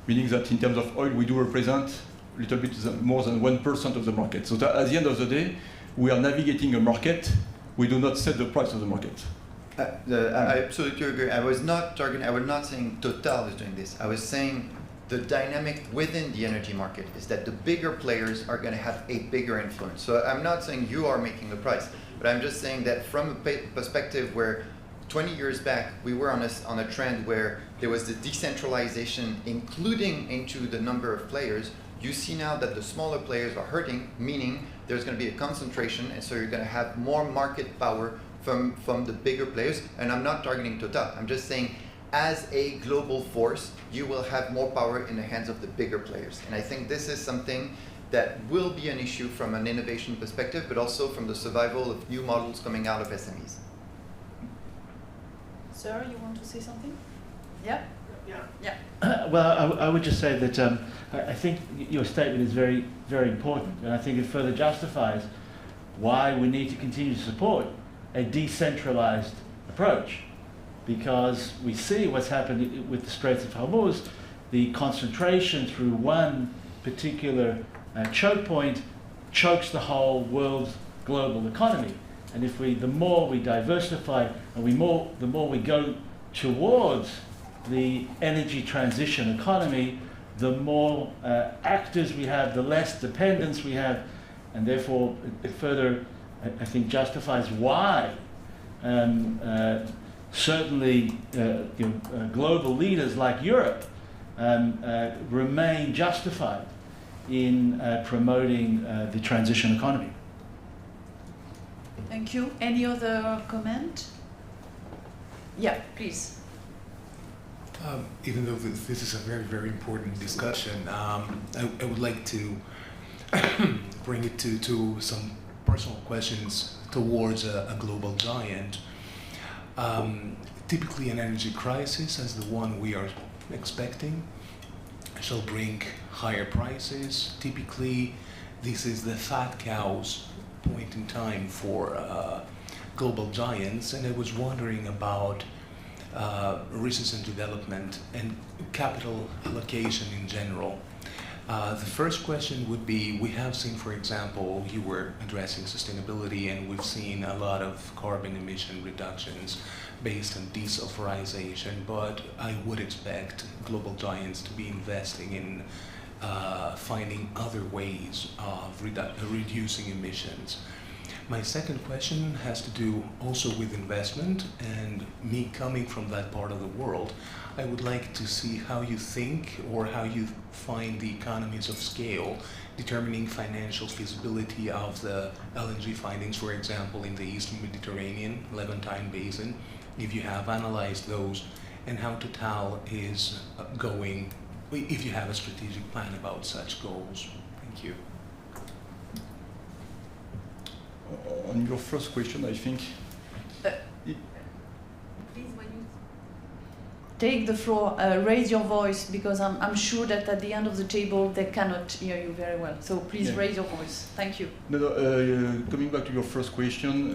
Meaning that in terms of oil, we do represent a little bit more than 1% of the market. So that at the end of the day, we are navigating a market. We do not set the price of the market. I absolutely agree. I was not saying Total is doing this. I was saying the dynamic within the energy market is that the bigger players are going to have a bigger influence. So I'm not saying you are making the price, but I'm just saying that from a perspective where 20 years back we were on a trend where there was the decentralization, including into the number of players, you see now that the smaller players are hurting, meaning there's going to be a concentration, and so you're going to have more market power from the bigger players. And I'm not targeting Total. I'm just saying as a global force, you will have more power in the hands of the bigger players. And I think this is something that will be an issue from an innovation perspective, but also from the survival of new models coming out of SMEs. Sir, you want to say something? Yeah? Yeah. Well, I would just say that I think your statement is very, very important, and I think it further justifies why we need to continue to support a decentralized approach, because we see what's happened with the Straits of Hormuz. The concentration through one particular choke point chokes the whole world's global economy. And if the more we diversify and the more we go towards the energy transition economy, the more actors we have, the less dependence we have, and therefore it further, I think, justifies why certainly global leaders like Europe remain justified in promoting the transition economy. Thank you. Any other comment? Yeah, please. Even though this is a very, very important discussion, I would like to bring it to some personal questions towards a global giant. Typically an energy crisis, as the one we are expecting, shall bring higher prices. Typically, this is the fat cow's point in time for global giants, and I was wondering about research and development and capital allocation in general. The first question would be, we have seen, for example, you were addressing sustainability, and we've seen a lot of carbon emission reductions based on desulfurization, but I would expect global giants to be investing in finding other ways of reducing emissions. My second question has to do also with investment, and me coming from that part of the world, I would like to see how you think or how you find the economies of scale determining financial feasibility of the LNG findings, for example, in the Eastern Mediterranean, Levantine Basin, if you have analyzed those, and how Total is going, if you have a strategic plan about such goals. Thank you. On your first question, I think... Please, when you take the floor, raise your voice, because I'm sure that at the end of the table they cannot hear you very well. So please raise your voice. Thank you. Coming back to your first question,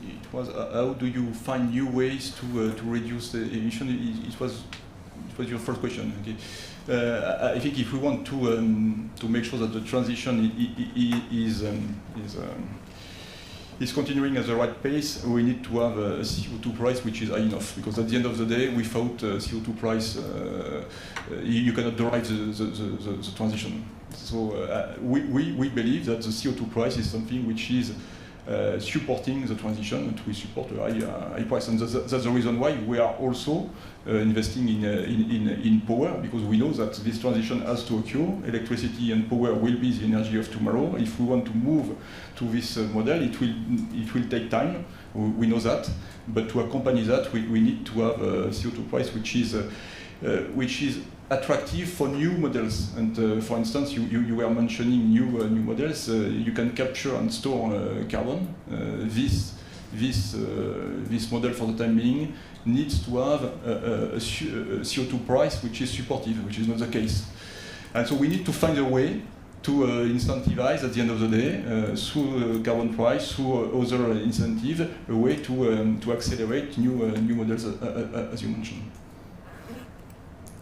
it was how do you find new ways to reduce the emission? It was your first question. Okay. I think if we want to make sure that the transition is continuing at the right pace, we need to have a CO2 price which is high enough, because at the end of the day, without CO2 price, you cannot drive the transition. So we believe that the CO2 price is something which is supporting the transition, and we support a high price. And that's the reason why we are also investing in power, because we know that this transition has to occur. Electricity and power will be the energy of tomorrow. If we want to move to this model, it will take time. We know that, but to accompany that, we need to have a CO2 price which is attractive for new models. And for instance, you were mentioning new models. You can capture and store carbon. This model, for the time being, needs to have a CO2 price which is supportive, which is not the case. And so we need to find a way to incentivize, at the end of the day, through carbon price, through other incentives, a way to accelerate new models, as you mentioned.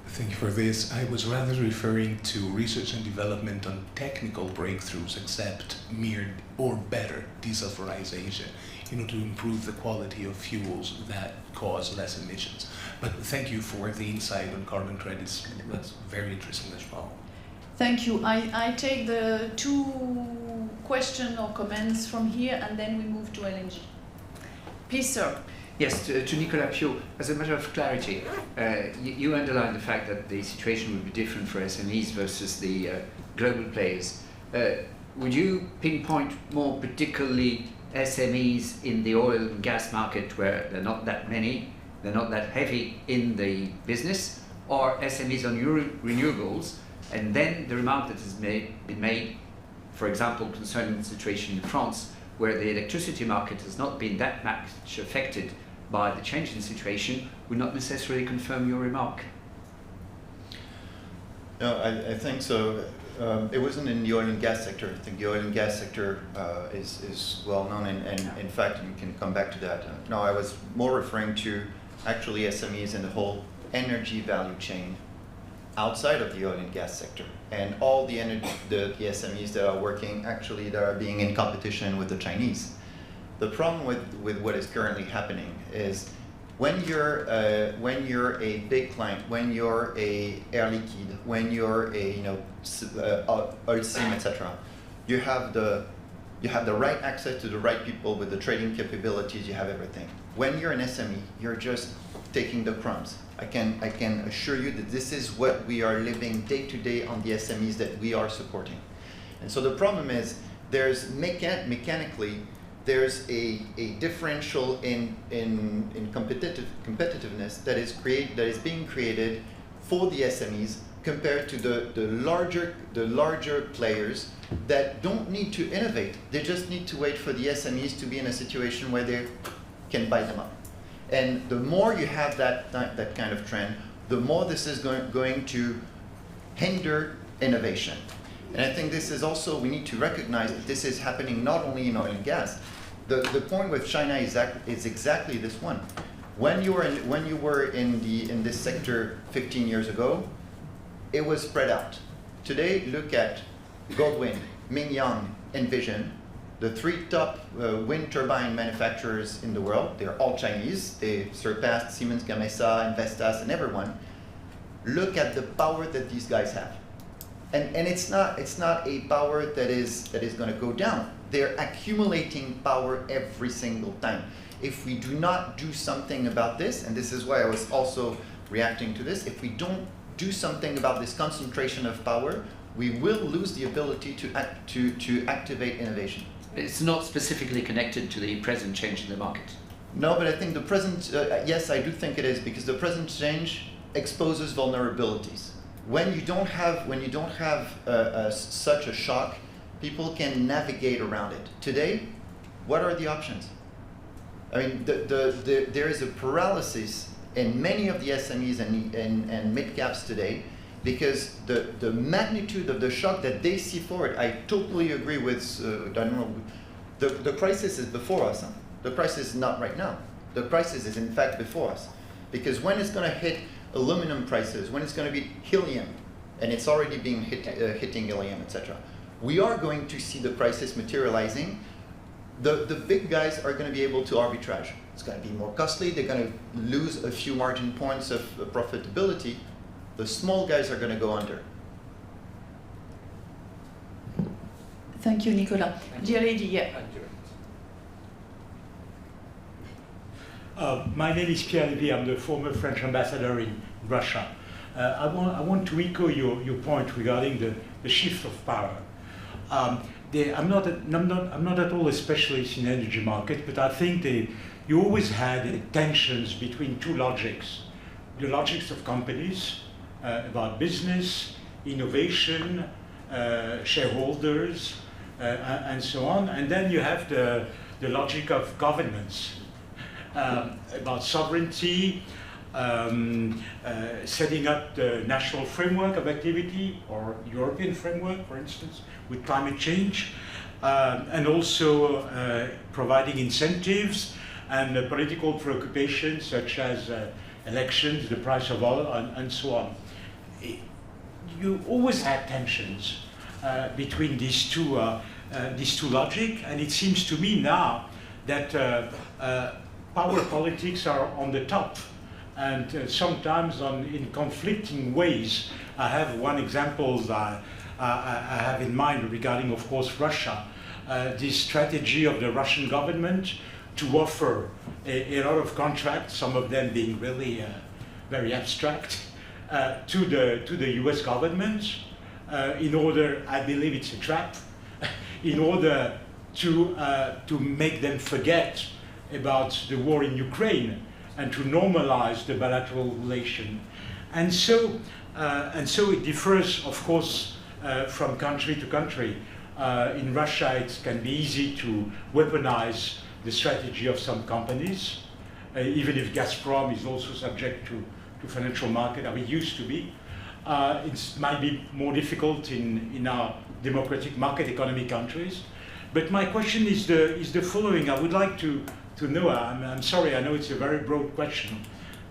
Thank you for this. I was rather referring to research and development on technical breakthroughs, except mere or better desulfurization, to improve the quality of fuels that cause less emissions. But thank you for the insight on carbon credits. That's very interesting as well. Thank you. I take the two questions or comments from here, and then we move to LNG. Please, sir. Yes, to Nicolas Piau. As a matter of clarity, you underlined the fact that the situation would be different for SMEs versus the global players. Would you pinpoint more particularly SMEs in the oil and gas market, where there are not that many, they're not that heavy in the business, or SMEs on renewables? And then the remark that has been made, for example, concerning the situation in France, where the electricity market has not been that much affected by the change in situation would not necessarily confirm your remark. No, I think so. It wasn't in the oil and gas sector. I think the oil and gas sector is well known, and in fact, you can come back to that. No, I was more referring to actually SMEs and the whole energy value chain outside of the oil and gas sector, and all the SMEs that are working, actually that are being in competition with the Chinese. The problem with what is currently happening is when you're a big client, when you're a Air Liquide, when you're a oil sim, etc., you have the right access to the right people with the trading capabilities. You have everything. When you're an SME, you're just taking the crumbs. I can assure you that this is what we are living day to day on the SMEs that we are supporting. And so the problem is there's mechanically there's a differential in competitiveness that is being created for the SMEs compared to the larger players that don't need to innovate. They just need to wait for the SMEs to be in a situation where they can buy them up. And the more you have that kind of trend, the more this is going to hinder innovation. And I think this is also, we need to recognize that this is happening not only in oil and gas. The point with China is exactly this one. When you were in this sector 15 years ago, it was spread out. Today, look at Goldwind, Mingyang, Envision, the 3 top wind turbine manufacturers in the world. They're all Chinese. They surpassed Siemens Gamesa, Vestas, and everyone. Look at the power that these guys have, and it's not a power that is going to go down. They're accumulating power every single time. If we do not do something about this, and this is why I was also reacting to this, if we don't do something about this concentration of power, we will lose the ability to activate innovation. It's not specifically connected to the present change in the market. No, but I think the present, yes, I do think it is, because the present change exposes vulnerabilities. When you don't have such a shock, people can navigate around it. Today, what are the options? I mean, there is a paralysis in many of the SMEs and mid-caps today, because the magnitude of the shock that they see forward, I totally agree with, I don't know, the crisis is before us. Huh? The crisis is not right now. The crisis is in fact before us. Because when it's going to hit aluminum prices, when it's going to be helium, and it's already being hitting helium, etc., we are going to see the crisis materializing. The big guys are going to be able to arbitrage. It's going to be more costly. They're going to lose a few margin points of profitability. The small guys are going to go under. Thank you, Nicolas. Dear lady, yeah. My name is Pierre-Olivier. I'm the former French ambassador in Russia. I want to echo your point regarding the shift of power. I'm not at all a specialist in energy market, but I think you always had tensions between 2 logics. The logics of companies, about business, innovation, shareholders, and so on. And then you have the logic of governments, about sovereignty, setting up the national framework of activity, or European framework, for instance, with climate change, and also providing incentives and political preoccupations such as elections, the price of oil, and so on. You always had tensions between these two logic, and it seems to me now that power politics are on the top, and sometimes in conflicting ways. I have one example that I have in mind regarding, of course, Russia. This strategy of the Russian government to offer a lot of contracts, some of them being really very abstract, to the US government, in order, I believe it's a trap, in order to make them forget about the war in Ukraine and to normalize the bilateral relation. And so it differs, of course, from country to country. In Russia, it can be easy to weaponize the strategy of some companies. even if Gazprom is also subject to financial market, or it used to be. It might be more difficult in our democratic market economy countries. But my question is the following. I would like to know, I'm sorry, I know it's a very broad question,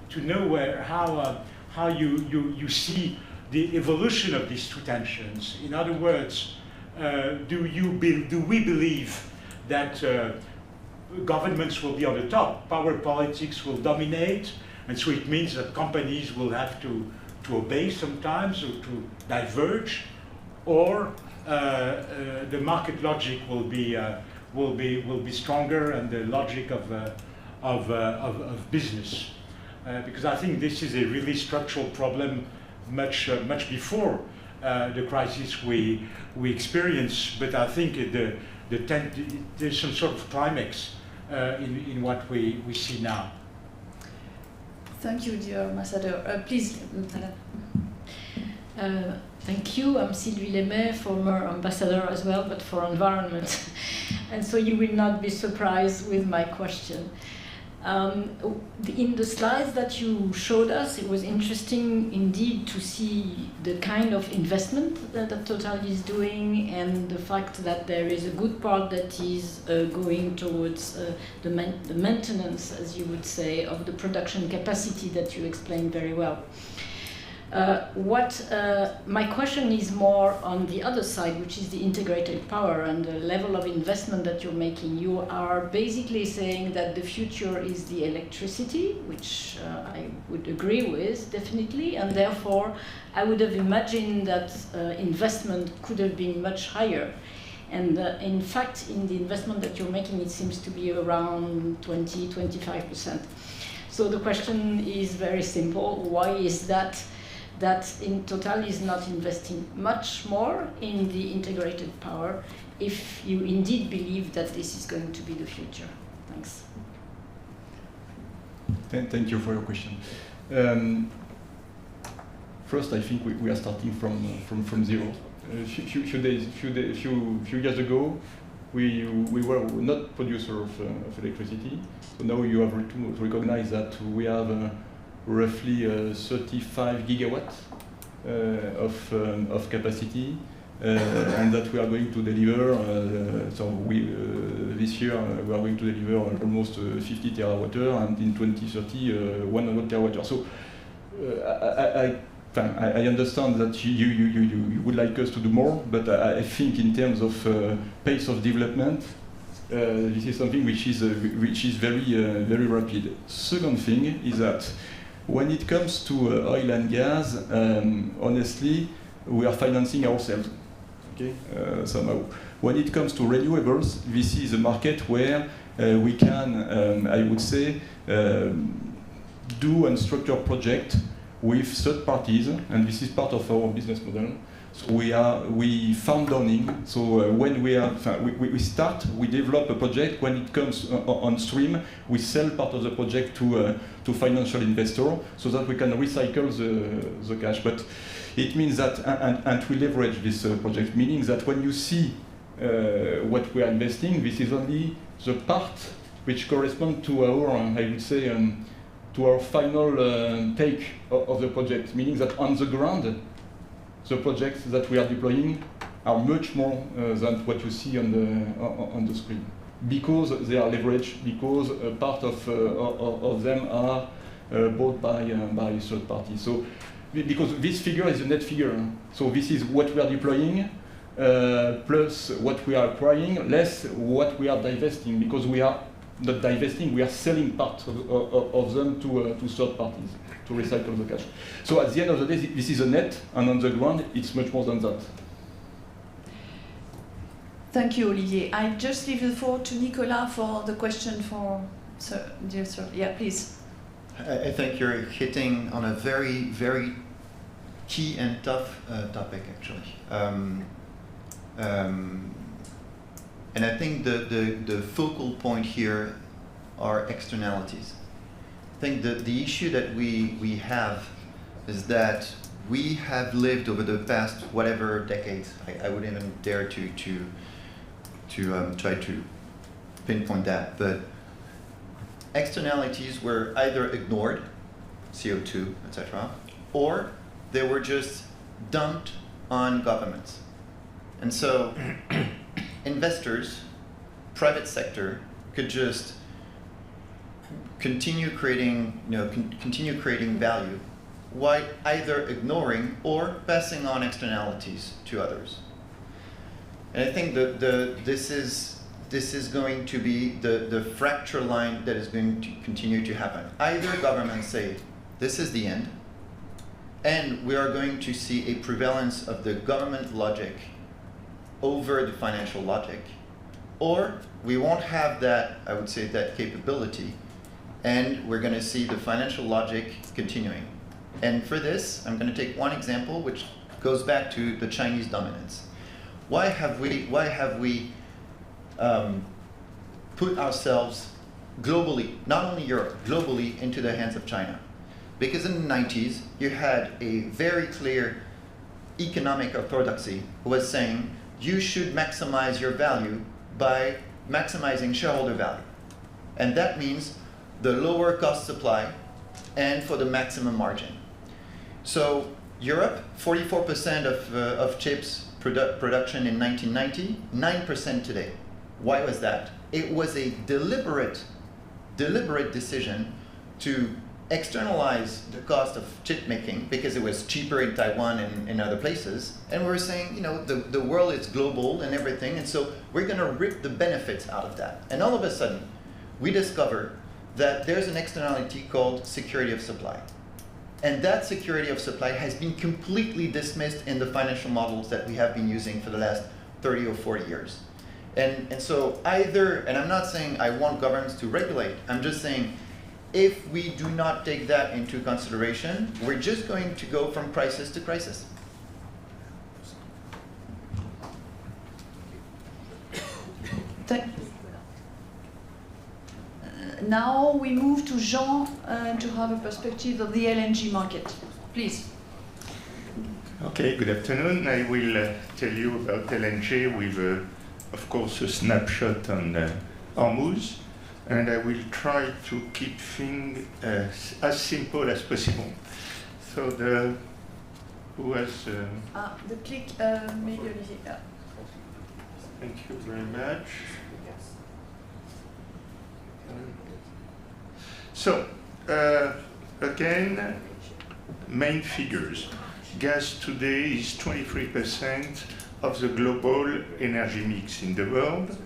to know how you see the evolution of these two tensions. In other words, do we believe that governments will be on the top, power politics will dominate, and so it means that companies will have to obey sometimes or to diverge, or the market logic will be stronger, and the logic of business, because I think this is a really structural problem, much before the crisis we experienced. But I think there's some sort of climax in what we see now. Thank you, dear Ambassador. Please, Madam. Thank you. I'm Sylvie Lemay, former ambassador as well, but for environment. And so you will not be surprised with my question. In the slides that you showed us, it was interesting indeed to see the kind of investment that Total is doing, and the fact that there is a good part that is going towards the maintenance, as you would say, of the production capacity that you explained very well. My question is more on the other side, which is the integrated power and the level of investment that you're making. You are basically saying that the future is the electricity, which I would agree with, definitely, and therefore I would have imagined that investment could have been much higher. And in fact, in the investment that you're making, it seems to be around 20–25%. So the question is very simple. Why is that in Total is not investing much more in the integrated power, if you indeed believe that this is going to be the future? Thanks. Thank you for your question. First, I think we are starting from zero. A few years ago, we were not producer of electricity. So now you have to recognize that we have roughly 35 gigawatts of capacity, and that we are going to deliver. This year we are going to deliver almost 50 terawatt-hour, and in 2030 100 terawatt-hour. So I understand that you would like us to do more, but I think in terms of pace of development, this is something which is very rapid. Second thing is that when it comes to oil and gas, honestly, we are financing ourselves. Okay, somehow. When it comes to renewables, this is a market where we can, I would say, do and structure projects with third parties, and this is part of our business model. So we farm downing. So when we develop a project. When it comes on stream, we sell part of the project to financial investor, so that we can recycle the cash. But it means that, and we leverage this project, meaning that when you see what we are investing, this is only the part which corresponds to our, I would say, to our final take of the project, meaning that on the ground, the projects that we are deploying are much more than what you see on the screen, because they are leveraged, because part of them are bought by third parties. So, because this figure is a net figure, so this is what we are deploying plus what we are acquiring, less what we are divesting, because we are not divesting, we are selling part of them to third parties to recycle the cash. So at the end of the day, this is a net, and on the ground, it's much more than that. Thank you, Olivier. I just leave the floor to Nicolas for the question for dear sir. Yeah, please. I think you're hitting on a very, very key and tough topic, actually. And I think the focal point here are externalities. I think the issue that we have is that we have lived over the past whatever decades. I wouldn't even dare to try to pinpoint that, but externalities were either ignored, CO2, etc., or they were just dumped on governments. And so investors, private sector, could just continue creating, continue creating value while either ignoring or passing on externalities to others. And I think this is going to be the fracture line that is going to continue to happen. Either governments say, this is the end, and we are going to see a prevalence of the government logic over the financial logic, or we won't have that, I would say, that capability, and we're going to see the financial logic continuing. And for this, I'm going to take one example, which goes back to the Chinese dominance. Why have we put ourselves globally, not only Europe, globally into the hands of China? Because in the 90s, you had a very clear economic orthodoxy who was saying, you should maximize your value by maximizing shareholder value. And that means the lower cost supply and for the maximum margin. So Europe, 44% of chips production in 1990, 9% today. Why was that? It was a deliberate decision to externalize the cost of chip making because it was cheaper in Taiwan and in other places. And we were saying, the world is global and everything, and so we're going to reap the benefits out of that. And all of a sudden, we discover that there's an externality called security of supply. And that security of supply has been completely dismissed in the financial models that we have been using for the last 30 or 40 years. And so either, and I'm not saying I want governments to regulate, I'm just saying if we do not take that into consideration, we're just going to go from crisis to crisis. Now we move to Jean to have a perspective of the LNG market. Please. Okay, good afternoon. I will tell you about LNG with, of course, a snapshot on Hormuz, and I will try to keep things as simple as possible. So who has... the click, maybe Olivier. Yeah. Thank you very much. So, again, main figures. Gas today is 23% of the global energy mix in the world,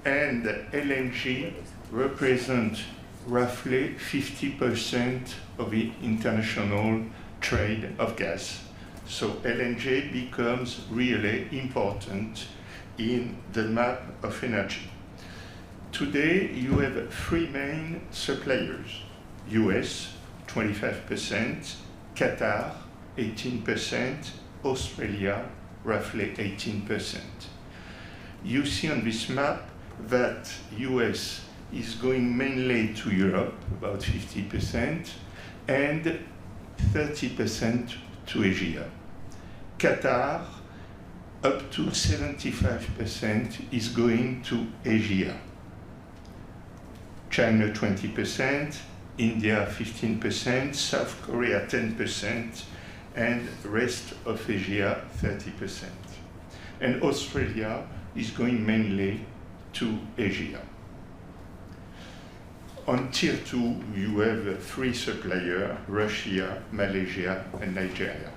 and LNG represents roughly 50% of the international trade of gas. So LNG becomes really important in the map of energy. Today, you have three main suppliers: US, 25%, Qatar, 18%, Australia, roughly 18%. You see on this map that US is going mainly to Europe, about 50%, and 30% to Asia. Qatar, up to 75%, is going to Asia. China 20%, India 15%, South Korea 10%, and the rest of Asia 30%. And Australia is going mainly to Asia. On tier 2, you have three suppliers: Russia, Malaysia, and Nigeria.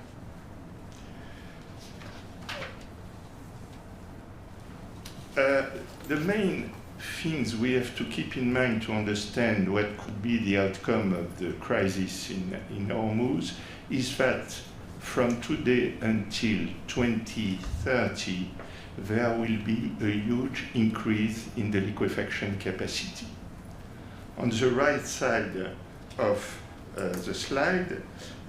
The main things we have to keep in mind to understand what could be the outcome of the crisis in Hormuz is that from today until 2030, there will be a huge increase in the liquefaction capacity. On the right side of the slide,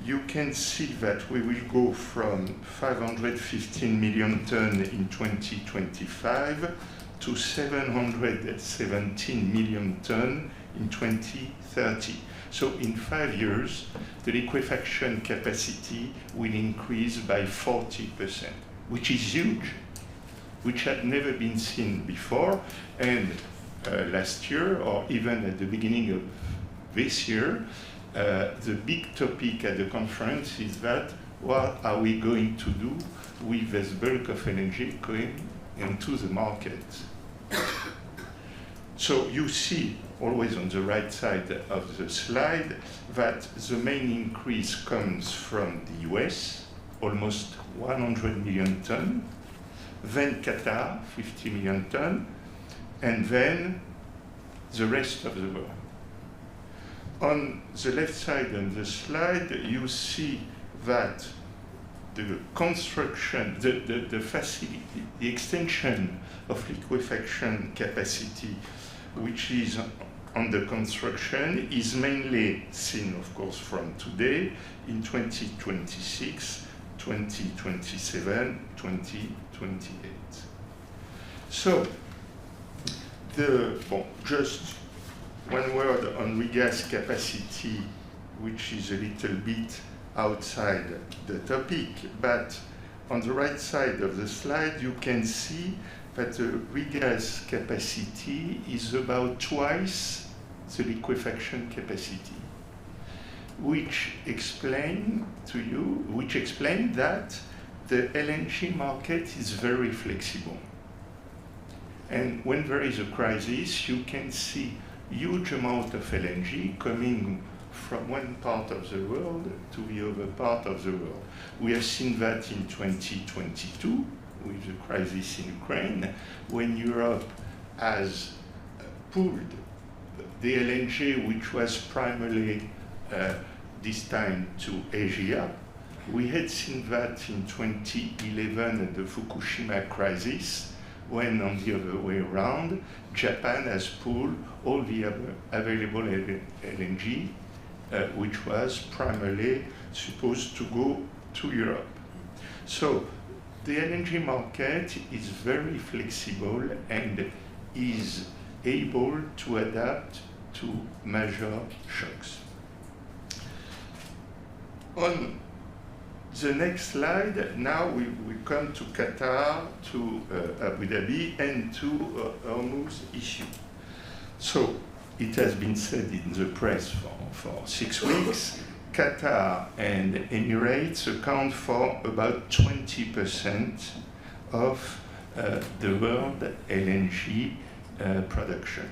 you can see that we will go from 515 million tons in 2025 to 717 million tons in 2030. So in 5 years, the liquefaction capacity will increase by 40%, which is huge, which had never been seen before. And last year, or even at the beginning of this year, the big topic at the conference is that what are we going to do with this bulk of energy going into the market? So you see, always on the right side of the slide, that the main increase comes from the US, almost 100 million tons, then Qatar, 50 million tons, and then the rest of the world. On the left side of the slide, you see that the construction, the facility, the extension of liquefaction capacity, which is under construction, is mainly seen, of course, from today in 2026, 2027, 2028. So, just one word on regas capacity, which is a little bit outside the topic, but on the right side of the slide, you can see that the regas capacity is about twice the liquefaction capacity, which explain that the LNG market is very flexible. And when there is a crisis, you can see huge amount of LNG coming from one part of the world to the other part of the world. We have seen that in 2022 with the crisis in Ukraine, when Europe has pulled the LNG, which was primarily destined to Asia. We had seen that in 2011 at the Fukushima crisis, when on the other way around, Japan has pulled all the available LNG, which was primarily supposed to go to Europe. So the LNG market is very flexible and is able to adapt to major shocks. On the next slide, now we come to Qatar, to Abu Dhabi, and to Hormuz issue. So it has been said in the press for 6 weeks, Qatar and Emirates account for about 20% of the world LNG production.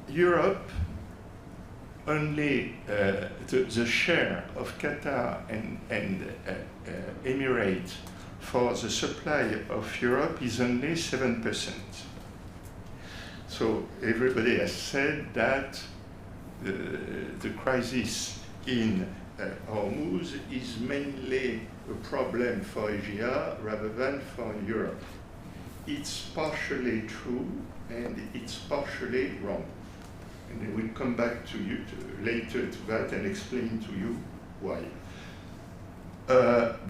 Europe, only the share of Qatar and Emirates for the supply of Europe is only 7%. So everybody has said that the crisis in Hormuz is mainly a problem for Asia rather than for Europe. It's partially true and it's partially wrong. And I will come back to you later to that and explain to you why.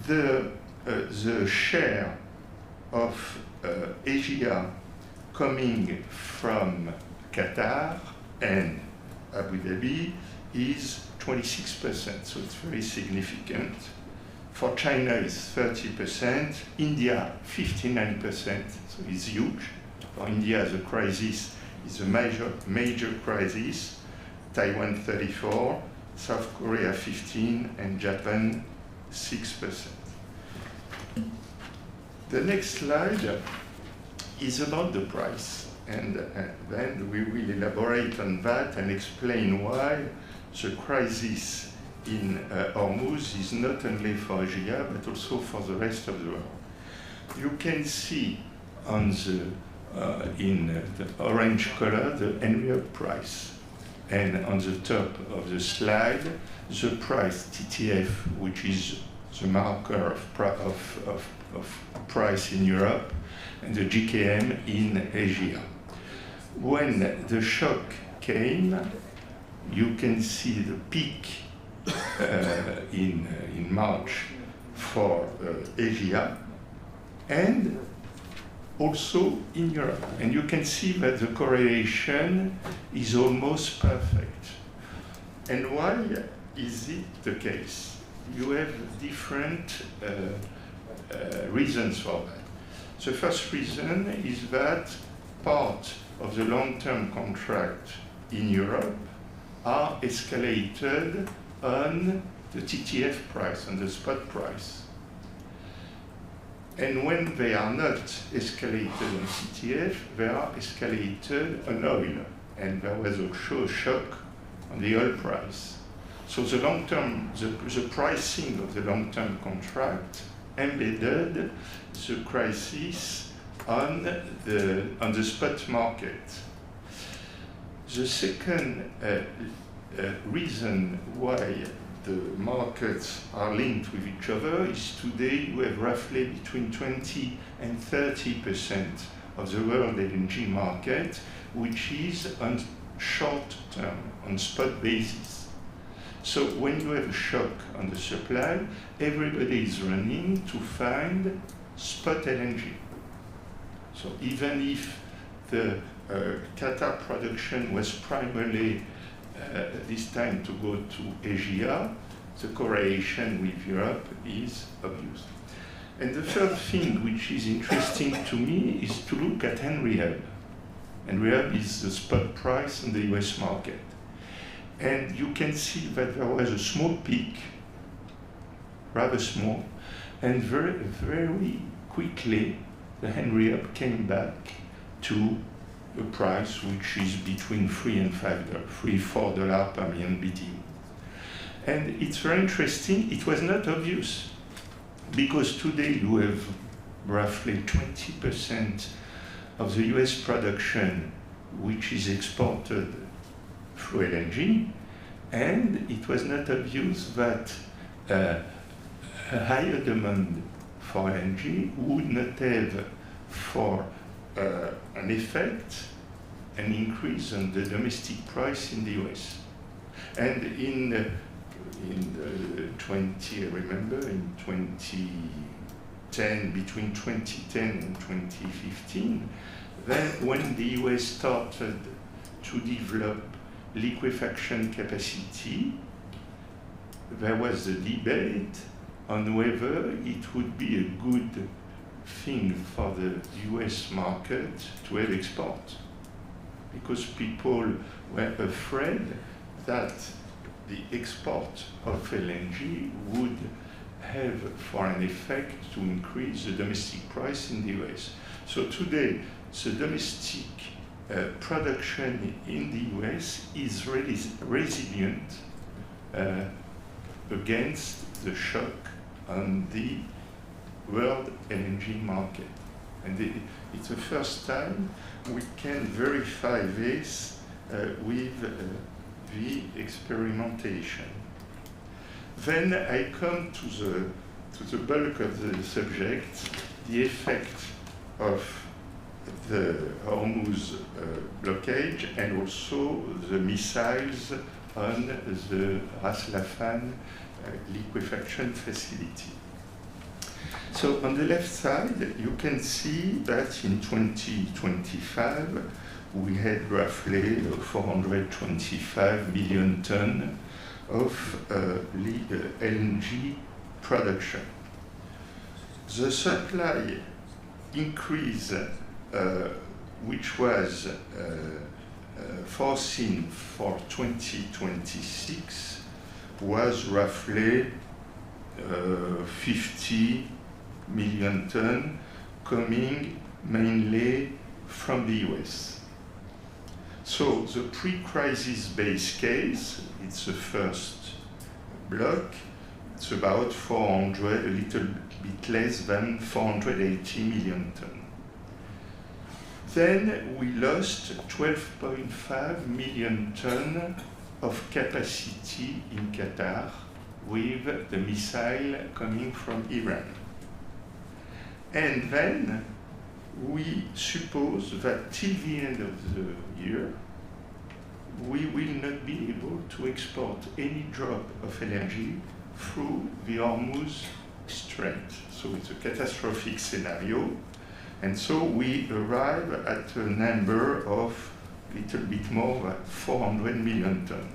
The share of Asia coming from Qatar and Abu Dhabi is 26%, so it's very significant. For China, it's 30%. India, 59%, so it's huge. For India, the crisis is a major crisis. Taiwan, 34%, South Korea, 15%, and Japan, 6%. The next slide is about the price. And then we will elaborate on that and explain why the crisis in Hormuz is not only for Asia, but also for the rest of the world. You can see on in the orange color the Henry Hub price. And on the top of the slide, the price TTF, which is the marker of price in Europe, and the GKM in Asia. When the shock came, you can see the peak in March for Asia and also in Europe. And you can see that the correlation is almost perfect. And why is it the case? You have different reasons for that. The first reason is that part of the long-term contract in Europe are escalated on the TTF price, on the spot price. And when they are not escalated on TTF, they are escalated on oil. And there was also a shock on the oil price. So the long-term, the pricing of the long-term contract embedded the crisis on the spot market. The second reason why the markets are linked with each other is today we have roughly between 20 and 30% of the world LNG market, which is on short term, on spot basis. So when you have a shock on the supply, everybody is running to find spot LNG. So even if the Qatar production was primarily this time to go to Asia, the correlation with Europe is obvious. And the third thing which is interesting to me is to look at Henry Hub. Henry Hub is the spot price in the US market. And you can see that there was a small peak, rather small, and very, very quickly the Henry Hub came back to a price which is between $3 and $5, $4 per million BTU. And it's very interesting, it was not obvious, because today you have roughly 20% of the US production which is exported through LNG, and it was not obvious that a higher demand for LNG would not have for an effect, an increase in the domestic price in the US. And in 20, I remember, in 2010, between 2010 and 2015, then when the US started to develop liquefaction capacity, there was a debate on whether it would be a good thing for the US market to have export, because people were afraid that the export of LNG would have for an effect to increase the domestic price in the US. So today, the domestic production in the US is really resilient against the shock on the world LNG market. And it's the first time we can verify this with the experimentation. Then I come to the bulk of the subject, the effect of the Hormuz blockage and also the missiles on the Ras Laffan liquefaction facility. So on the left side, you can see that in 2025, we had roughly 425 million tons of LNG production. The supply increase, which was foreseen for 2026, was roughly 50 million tons, coming mainly from the US. So the pre-crisis base case, it's the first block, it's about 400, a little bit less than 480 million tons. Then we lost 12.5 million tons of capacity in Qatar with the missile coming from Iran. And then we suppose that till the end of the year, we will not be able to export any drop of LNG through the Hormuz Strait. So it's a catastrophic scenario. And so we arrive at a number of a little bit more than 400 million tons,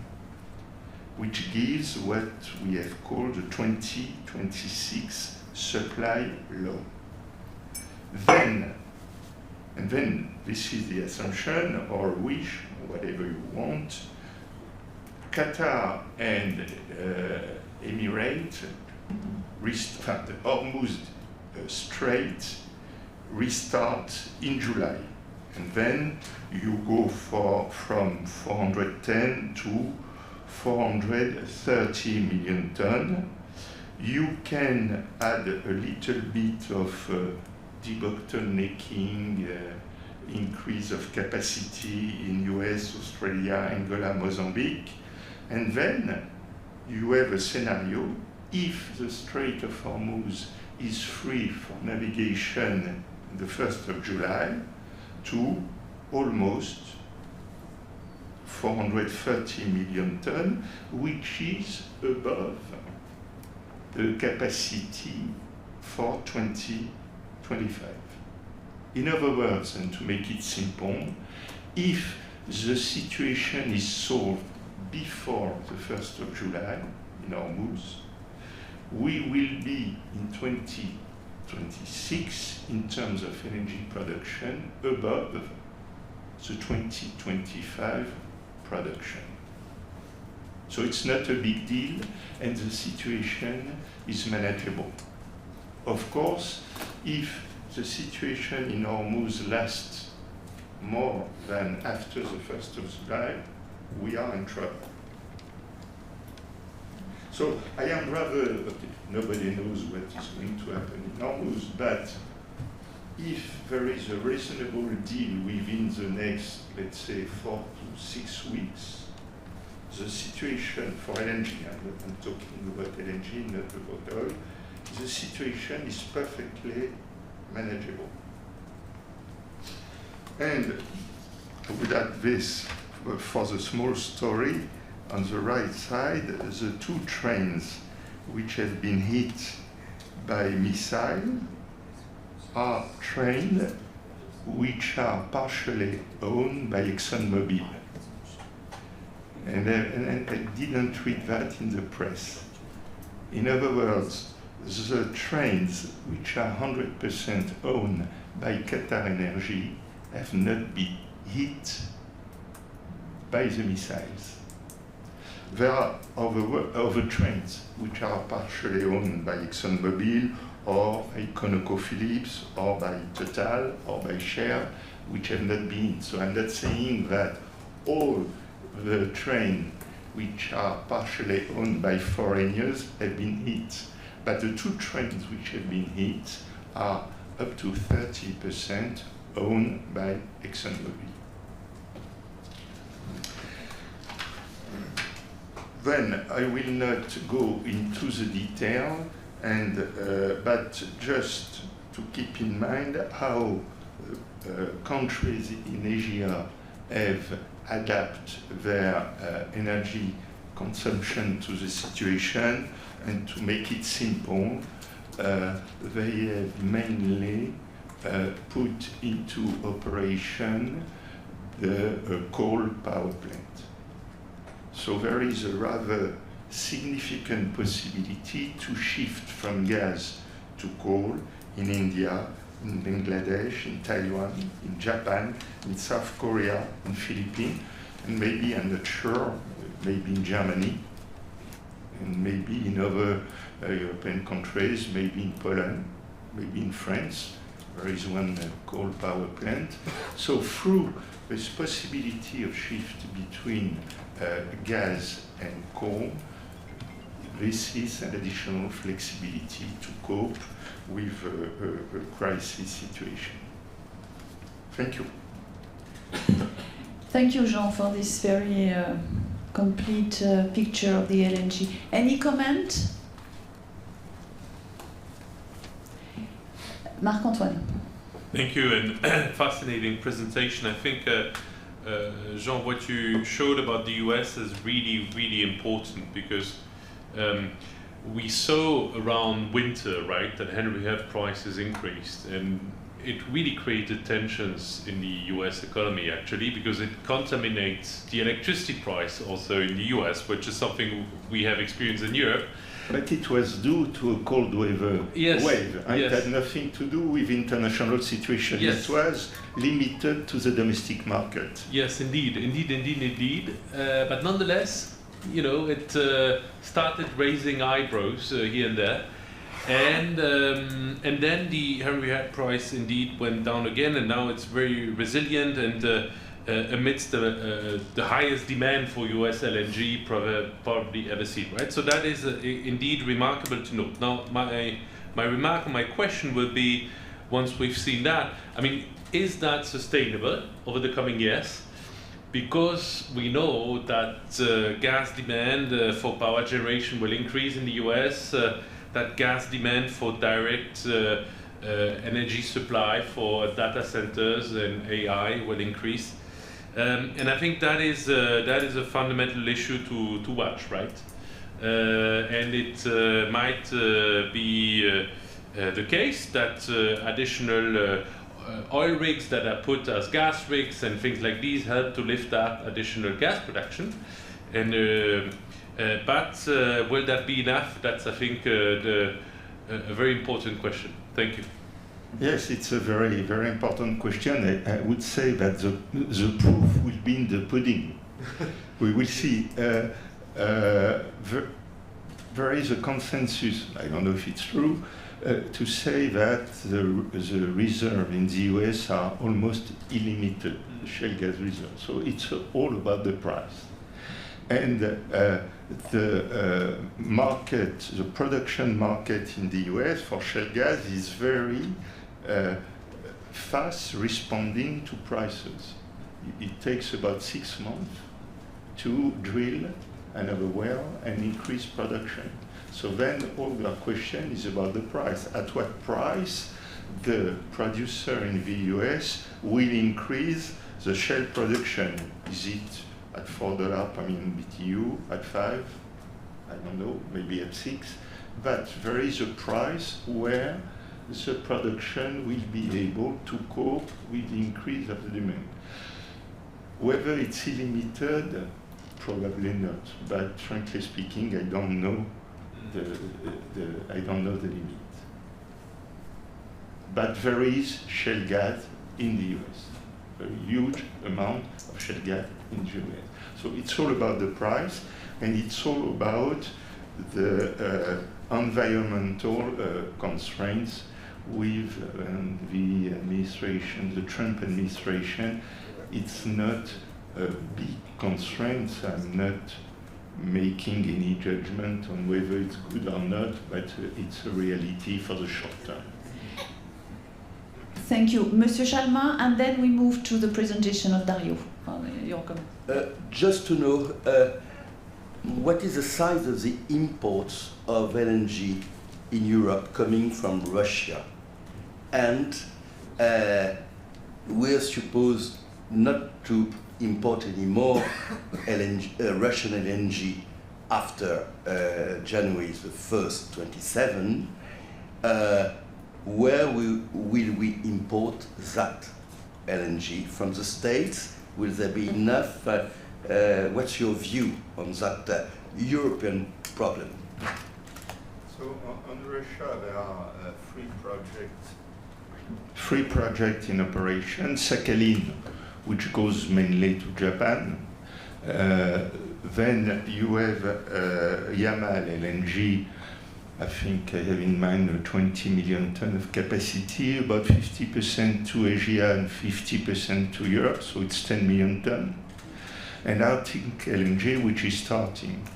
which gives what we have called the 2026 supply law. Then this is the assumption or wish, whatever you want. Qatar and Emirates, the Hormuz Strait restart in July. And then you go from 410 to 430 million tons. You can add a little bit of debottlenecking, increase of capacity in US, Australia, Angola, Mozambique. And then you have a scenario, if the Strait of Hormuz is free for navigation the 1st of July, to almost 430 million tons, which is above the capacity for 2025. In other words, and to make it simple, if the situation is solved before the 1st of July in Hormuz, we will be in 2026 in terms of energy production above the 2025 production. So it's not a big deal, and the situation is manageable. Of course, if the situation in Hormuz lasts more than after the 1st of July, we are in trouble. So I am rather, nobody knows what is going to happen in Hormuz, but if there is a reasonable deal within the next, let's say, 4 to 6 weeks, the situation for LNG, I'm talking about LNG, not about oil, the situation is perfectly manageable. And with that, this, for the small story, on the right side, the 2 trains which have been hit by missile are trains which are partially owned by ExxonMobil. And I didn't read that in the press. In other words, the trains which are 100% owned by TotalEnergies have not been hit by the missiles. There are other trains which are partially owned by ExxonMobil or by ConocoPhillips or by Total or by Shell, which have not been. So I'm not saying that all the trains which are partially owned by foreigners have been hit, but the 2 trains which have been hit are up to 30% owned by ExxonMobil. Then I will not go into the detail, but just to keep in mind how countries in Asia have adapted their energy consumption to the situation, and to make it simple, they have mainly put into operation the coal power plant. So there is a rather significant possibility to shift from gas to coal in India, in Bangladesh, in Taiwan, in Japan, in South Korea, in Philippines, and maybe, I'm not sure, maybe in Germany, and maybe in other European countries, maybe in Poland, maybe in France. There is one coal power plant. So through this possibility of shift between gas and coal, this is an additional flexibility to cope with a crisis situation. Thank you. Thank you, Jean, for this very complete picture of the LNG. Any comment? Marc-Antoine. Thank you, and fascinating presentation. I think, Jean, what you showed about the US is really, really important, because we saw around winter, right, that Henry Hub prices increased, and it really created tensions in the US economy, actually, because it contaminates the electricity price also in the US, which is something we have experienced in Europe. But it was due to a cold weather Yes. wave. Yes. It had nothing to do with international situation. Yes. It was limited to the domestic market. Yes, indeed. But nonetheless, you know, it started raising eyebrows here and there, and then the Henry Hub price indeed went down again, and now it's very resilient and. Amidst the highest demand for US LNG probably ever seen, right? So that is indeed remarkable to note. Now, my remark and my question will be, once we've seen that, I mean, is that sustainable over the coming years? Because we know that gas demand for power generation will increase in the US, that gas demand for direct energy supply for data centers and AI will increase. And I think that is a fundamental issue to watch, right? And it might be the case that additional oil rigs that are put as gas rigs and things like these help to lift up additional gas production. And but will that be enough? That's, I think, a very important question. Thank you. Yes, it's a very, very important question. I would say that the proof will be in the pudding. We will see. There is a consensus, I don't know if it's true, to say that the reserves in the US are almost unlimited, the shale gas reserves. So it's all about the price. And the market, the production market in the US for shale gas is very fast responding to prices. It takes about 6 months to drill another well and increase production. So then all the question is about the price. At what price the producer in the US will increase the shale production? Is it at $4 per million BTU, at 5? I don't know, maybe at 6. But there is a price where the production will be able to cope with the increase of the demand. Whether it's unlimited, probably not. But frankly speaking, I don't know the limit. But there is shale gas in the US, a huge amount of shale gas in the US. So it's all about the price, and it's all about the environmental constraints with the administration, the Trump administration. It's not a big constraint. I'm not making any judgment on whether it's good or not, but it's a reality for the short term. Thank you. Monsieur Chalmin, and then we move to the presentation of Dario. Your comment. Just to know, what is the size of the imports of LNG in Europe coming from Russia? And we're supposed not to import any more Russian LNG after January the 1st, 27. Where will we import that LNG? From the States? Will there be enough? What's your view on that European problem? So on Russia, there are three projects in operation. Sakhalin, which goes mainly to Japan. Then you have Yamal LNG. I think I have in mind 20 million tons of capacity, about 50% to Asia and 50% to Europe, so it's 10 million tons. And Arctic LNG, which is starting.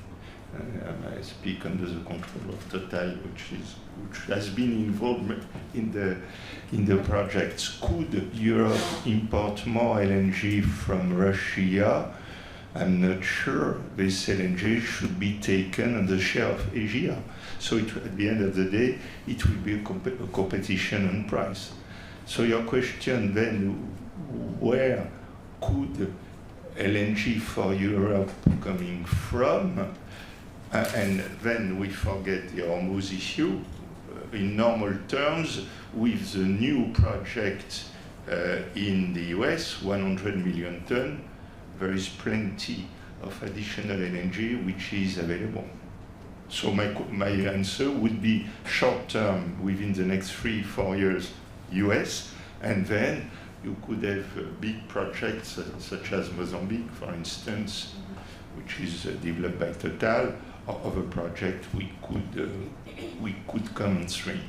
I speak under the control of Total, which has been involved in the projects. Could Europe import more LNG from Russia? I'm not sure. This LNG should be taken on the share of Asia. So at the end of the day, it will be a competition on price. So your question then, where could LNG for Europe coming from? And then we forget the Hormuz issue. In normal terms, with the new project in the US, 100 million tons, there is plenty of additional LNG which is available. So my answer would be short term, within the next 3-4 years, US, and then you could have big projects such as Mozambique, for instance, which is developed by Total, or other project we could come on stream.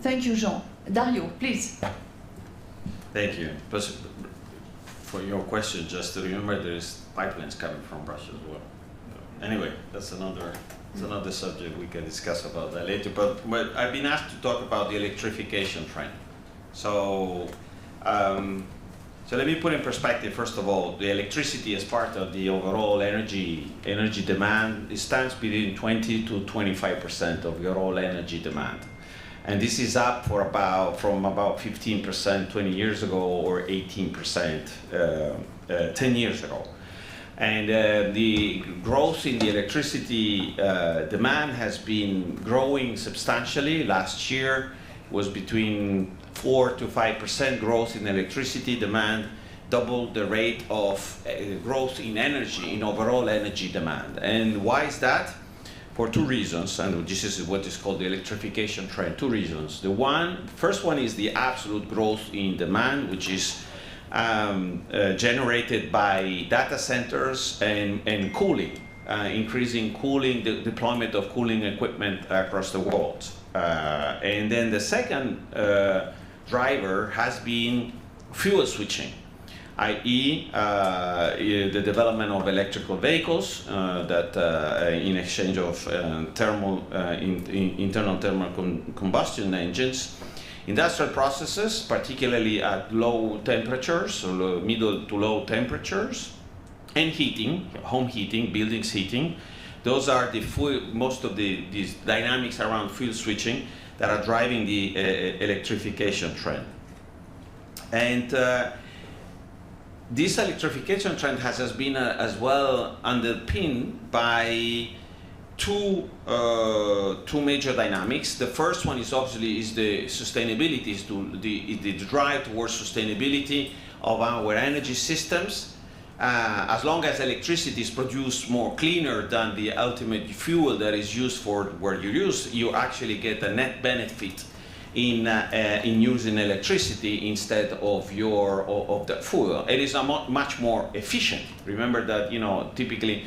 Thank you, Jean. Dario, please. Thank you. Plus, for your question, just to remember, there's pipelines coming from Russia as well. Anyway, that's another subject we can discuss about that later. But I've been asked to talk about the electrification trend. So, so let me put in perspective. First of all, the electricity as part of the overall energy demand, it stands between 20 to 25% of your all energy demand. And this is up from about 15% 20 years ago or 18% 10 years ago. And the growth in the electricity demand has been growing substantially. Last year was between 4 to 5% growth in electricity demand, double the rate of growth in energy, in overall energy demand. And why is that? For two reasons, and this is what is called the electrification trend. Two reasons. The first one is the absolute growth in demand, which is generated by data centers and cooling, increasing cooling, the deployment of cooling equipment across the world. And then the second driver has been fuel switching, i.e. The development of electrical vehicles that in exchange of internal thermal combustion engines, industrial processes, particularly at low temperatures, or middle to low temperatures, and heating, home heating, buildings heating. Those are most of these dynamics around fuel switching that are driving the electrification trend. And this electrification trend has been as well underpinned by two major dynamics. The first one is obviously the sustainability, is the drive towards sustainability of our energy systems. As long as electricity is produced more cleaner than the ultimate fuel that is used for where you actually get a net benefit in using electricity instead of the fuel. It is much more efficient. Remember that typically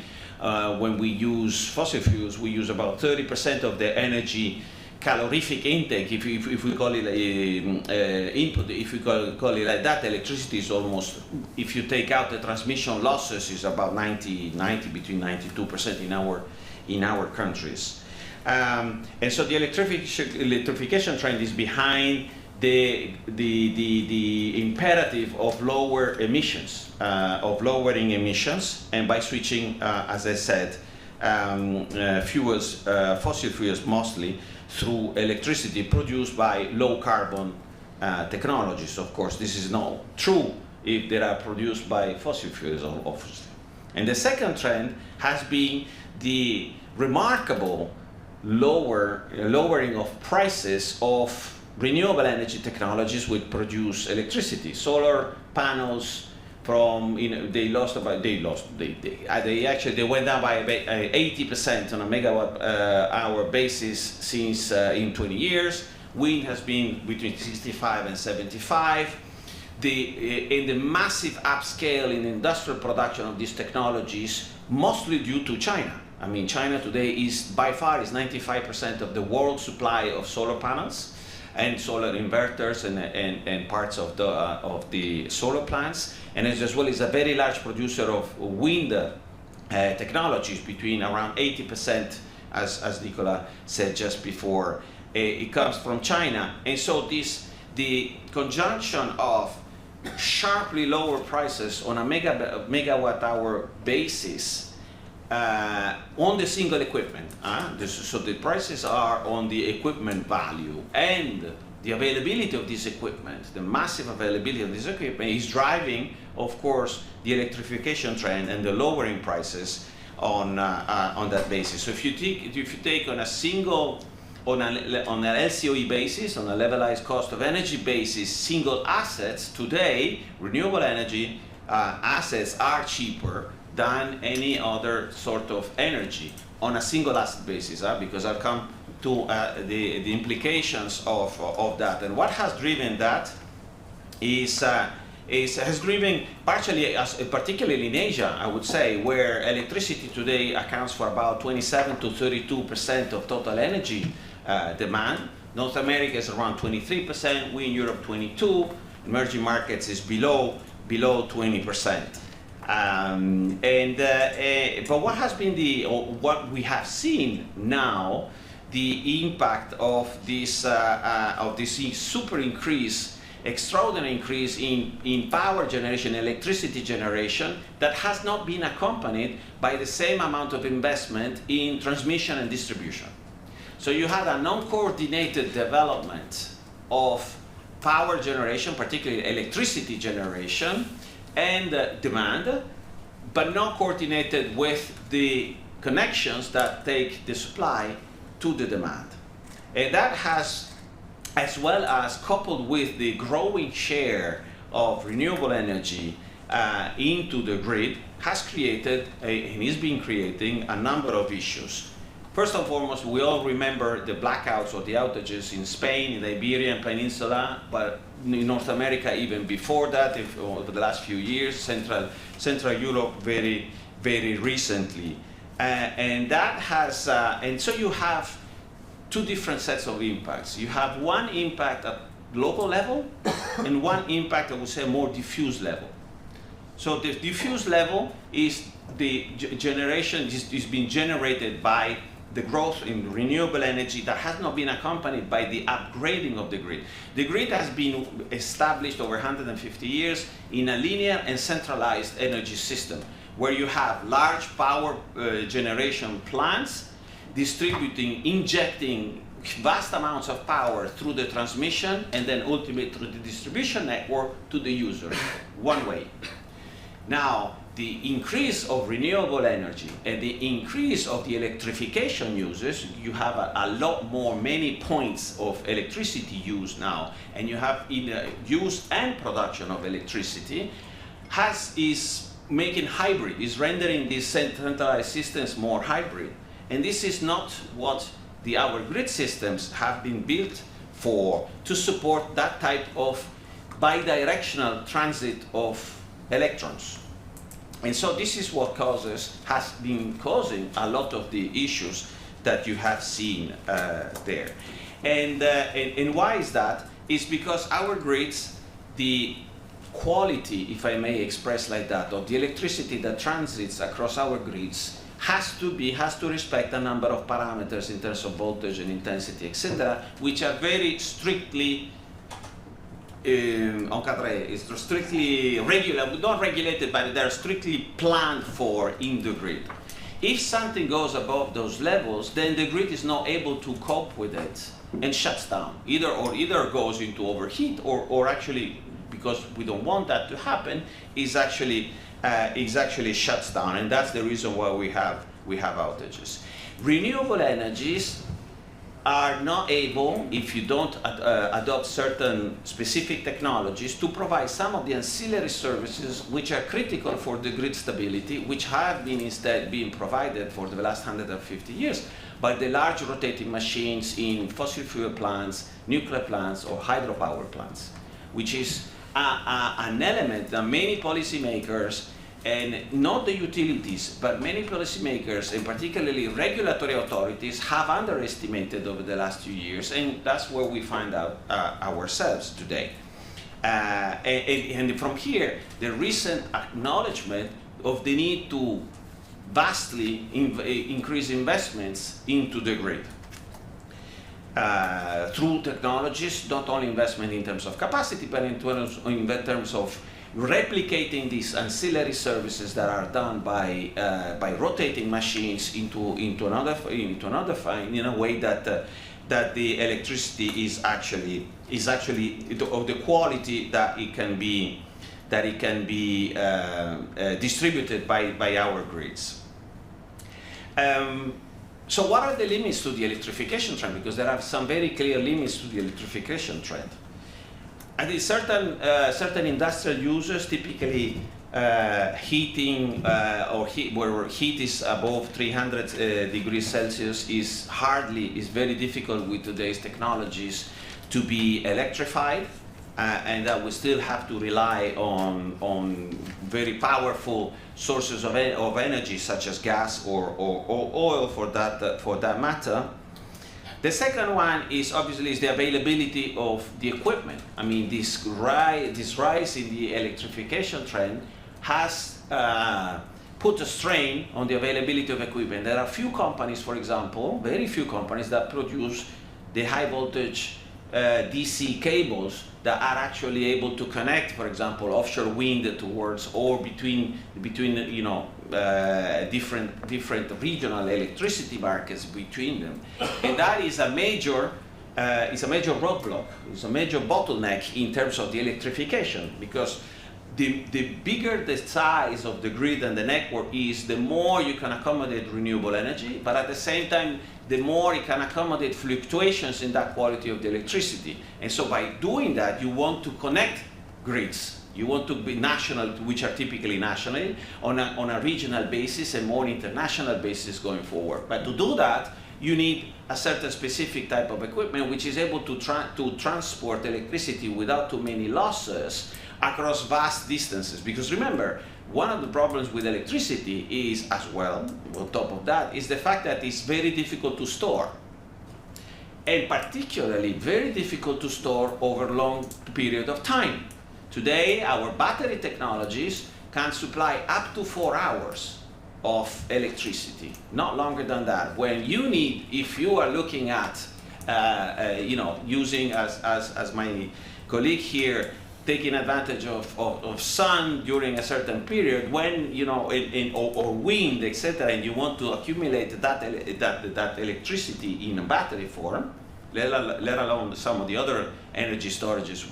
when we use fossil fuels, we use about 30% of the energy calorific intake. If we call it input, if we call it like that, electricity is almost, if you take out the transmission losses, is about between 92% in our countries. And so the electrification trend is behind the imperative of lower emissions, of lowering emissions, and by switching, as I said, fossil fuels mostly, through electricity produced by low carbon technologies. Of course, this is not true if they are produced by fossil fuels, obviously. And the second trend has been the remarkable lowering of prices of renewable energy technologies which produce electricity. Solar panels they went down by 80% on a megawatt hour basis since in 20 years. Wind has been between 65 and 75. In the massive upscale in industrial production of these technologies, mostly due to China. I mean, China today is by far 95% of the world supply of solar panels and solar inverters and parts of the solar plants, and as well as a very large producer of wind technologies, between around 80%, as Nicolas said just before. It comes from China, and so the conjunction of sharply lower prices on a megawatt hour basis on the single equipment. So the prices are on the equipment value, and the availability of this equipment, the massive availability of this equipment, is driving, of course, the electrification trend and the lowering prices on that basis. So if you take on an LCOE basis, on a levelized cost of energy basis, single assets, today renewable energy assets are cheaper than any other sort of energy on a single asset basis, because I'll come to the implications of that. And what has driven that has driven partially, particularly in Asia, I would say, where electricity today accounts for about 27 to 32% of total energy demand. North America is around 23%, we in Europe 22%, emerging markets is below 20%. But what has been what we have seen now, the impact of this super increase, extraordinary increase in power generation, electricity generation, that has not been accompanied by the same amount of investment in transmission and distribution. So you had a non-coordinated development of power generation, particularly electricity generation, and demand, but not coordinated with the connections that take the supply to the demand. And that has, as well as coupled with the growing share of renewable energy into the grid, has created, and is being creating, a number of issues. First and foremost, we all remember the blackouts or the outages in Spain, in the Iberian Peninsula, but in North America even before that, over the last few years, Central Europe very, very recently. And that has, and so you have two different sets of impacts. You have one impact at local level and one impact, I would say, more diffuse level. So the diffuse level is the generation is being generated by the growth in renewable energy that has not been accompanied by the upgrading of the grid. The grid has been established over 150 years in a linear and centralized energy system, where you have large power generation plants distributing, injecting vast amounts of power through the transmission and then ultimately through the distribution network to the user, one way. Now, the increase of renewable energy and the increase of the electrification uses, you have a lot more, many points of electricity used now, and you have use and production of electricity, is making hybrid, is rendering these centralized systems more hybrid. And this is not what our grid systems have been built for, to support that type of bidirectional transit of electrons. And so this is what has been causing a lot of the issues that you have seen there. And why is that? It's because our grids, the quality, if I may express like that, of the electricity that transits across our grids has to respect a number of parameters in terms of voltage and intensity, etc., which are very strictly is strictly not regulated, but they're strictly planned for in the grid. If something goes above those levels, then the grid is not able to cope with it and shuts down. Either goes into overheat, or actually, because we don't want that to happen, is actually shuts down, and that's the reason why we have outages. Renewable energies are not able, if you don't adopt certain specific technologies, to provide some of the ancillary services which are critical for the grid stability, which have been instead being provided for the last 150 years by the large rotating machines in fossil fuel plants, nuclear plants, or hydropower plants, which is an element that many policymakers, and not the utilities, but many policymakers, and particularly regulatory authorities, have underestimated over the last few years, and that's where we find out ourselves today. And from here, the recent acknowledgement of the need to vastly increase investments into the grid. Through technologies, not only investment in terms of capacity, but in terms of replicating these ancillary services that are done by rotating machines into another fine, in a way that the electricity is actually of the quality that it can be distributed by our grids. So what are the limits to the electrification trend? Because there are some very clear limits to the electrification trend. And certain industrial users typically heating where heat is above 300 degrees Celsius is very difficult with today's technologies to be electrified, and that we still have to rely on very powerful sources of energy such as gas or oil for that matter. The second one is obviously the availability of the equipment. I mean, this rise in the electrification trend has put a strain on the availability of equipment. There are few companies, for example, very few companies that produce the high voltage DC cables that are actually able to connect, for example, offshore wind towards or between different regional electricity markets between them, and that is a major roadblock. It's a major bottleneck in terms of the electrification, because the bigger the size of the grid and the network is, the more you can accommodate renewable energy, but at the same time, the more it can accommodate fluctuations in that quality of the electricity. And so by doing that, you want to connect grids. You want to be national, which are typically national, on a regional basis and more international basis going forward. But to do that, you need a certain specific type of equipment which is able to transport electricity without too many losses across vast distances. Because remember, one of the problems with electricity is, as well, on top of that, is the fact that it's very difficult to store. And particularly very difficult to store over a long period of time. Today, our battery technologies can supply up to 4 hours of electricity, not longer than that. When you need, if you are looking at, using, as my colleague here, taking advantage of sun during a certain period, when or wind, etc., and you want to accumulate that electricity in a battery form, let alone some of the other energy storages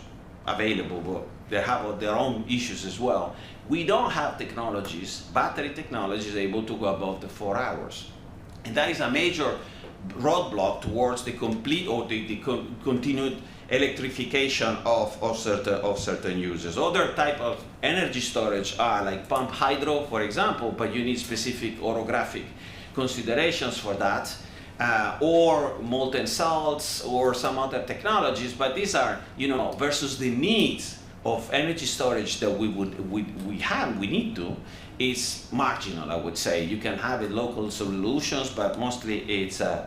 available, but they have their own issues as well. We don't have technologies, battery technologies, able to go above the 4 hours, and that is a major roadblock towards the complete or the continued electrification of certain uses. Other type of energy storage are like pump hydro, for example, but you need specific orographic considerations for that, or molten salts or some other technologies. But these are, versus the needs of energy storage that we need to, is marginal, I would say. You can have it local solutions, but mostly there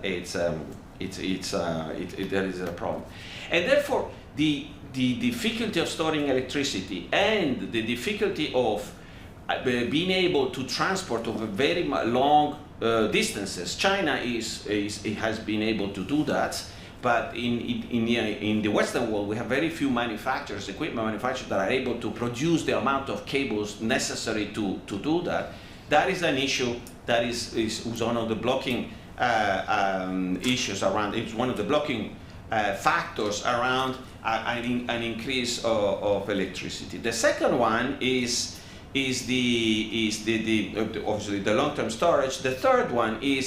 is a problem. And therefore, the difficulty of storing electricity and the difficulty of being able to transport over very long distances. China has been able to do that, but in the Western world, we have very few manufacturers, equipment manufacturers, that are able to produce the amount of cables necessary to do that. That is an issue that is one of the blocking issues around. It's one of the blocking factors around an increase of electricity. The second one is obviously the long-term storage. The third one is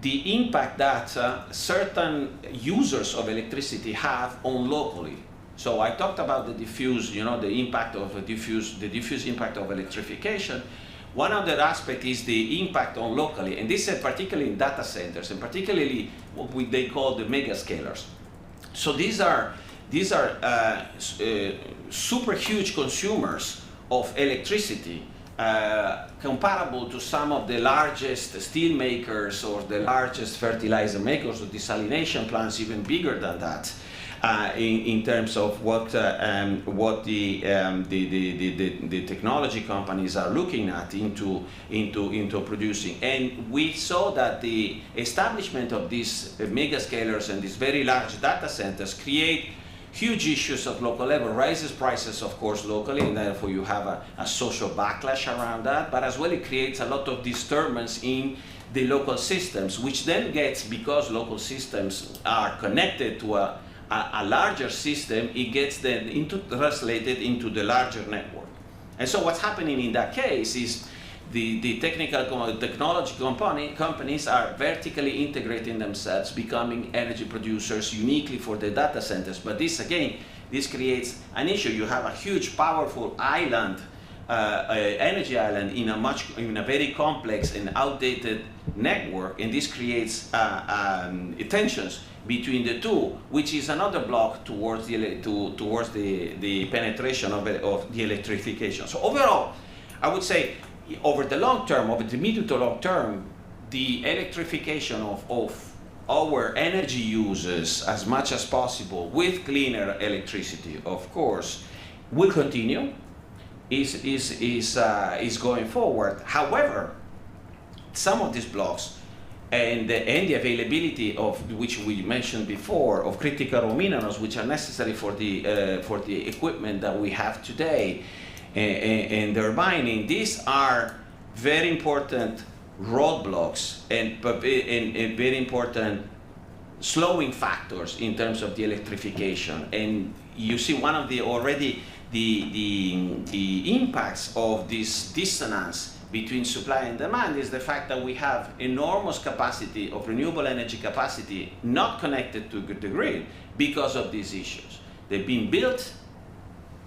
the impact that certain users of electricity have on locally. So I talked about the diffuse, the impact of the diffuse impact of electrification. One other aspect is the impact on locally, and this is particularly in data centers, and particularly what they call the megascalers. So these are super huge consumers of electricity, comparable to some of the largest steel makers or the largest fertilizer makers or desalination plants, even bigger than that. In terms of what the technology companies are looking at into producing. And we saw that the establishment of these megascalers and these very large data centers create huge issues of local level, raises prices, of course, locally, and therefore you have a social backlash around that, but as well it creates a lot of disturbance in the local systems, which then gets, because local systems are connected to a larger system, it gets then translated into the larger network. And so what's happening in that case is the technology companies are vertically integrating themselves, becoming energy producers uniquely for the data centers. But this creates an issue. You have a huge, powerful island energy island in a very complex and outdated network, and this creates tensions between the two, which is another block towards the penetration of the electrification. So overall, I would say over the long term, over the medium to long term, the electrification of our energy uses as much as possible with cleaner electricity, of course, will continue, is going forward. However, some of these blocks and the availability of, which we mentioned before, of critical raw minerals, which are necessary for the equipment that we have today, and their mining, these are very important roadblocks and very important slowing factors in terms of the electrification. And you see one of the already the impacts of this dissonance between supply and demand is the fact that we have enormous capacity of renewable energy capacity not connected to the grid because of these issues. They've been built,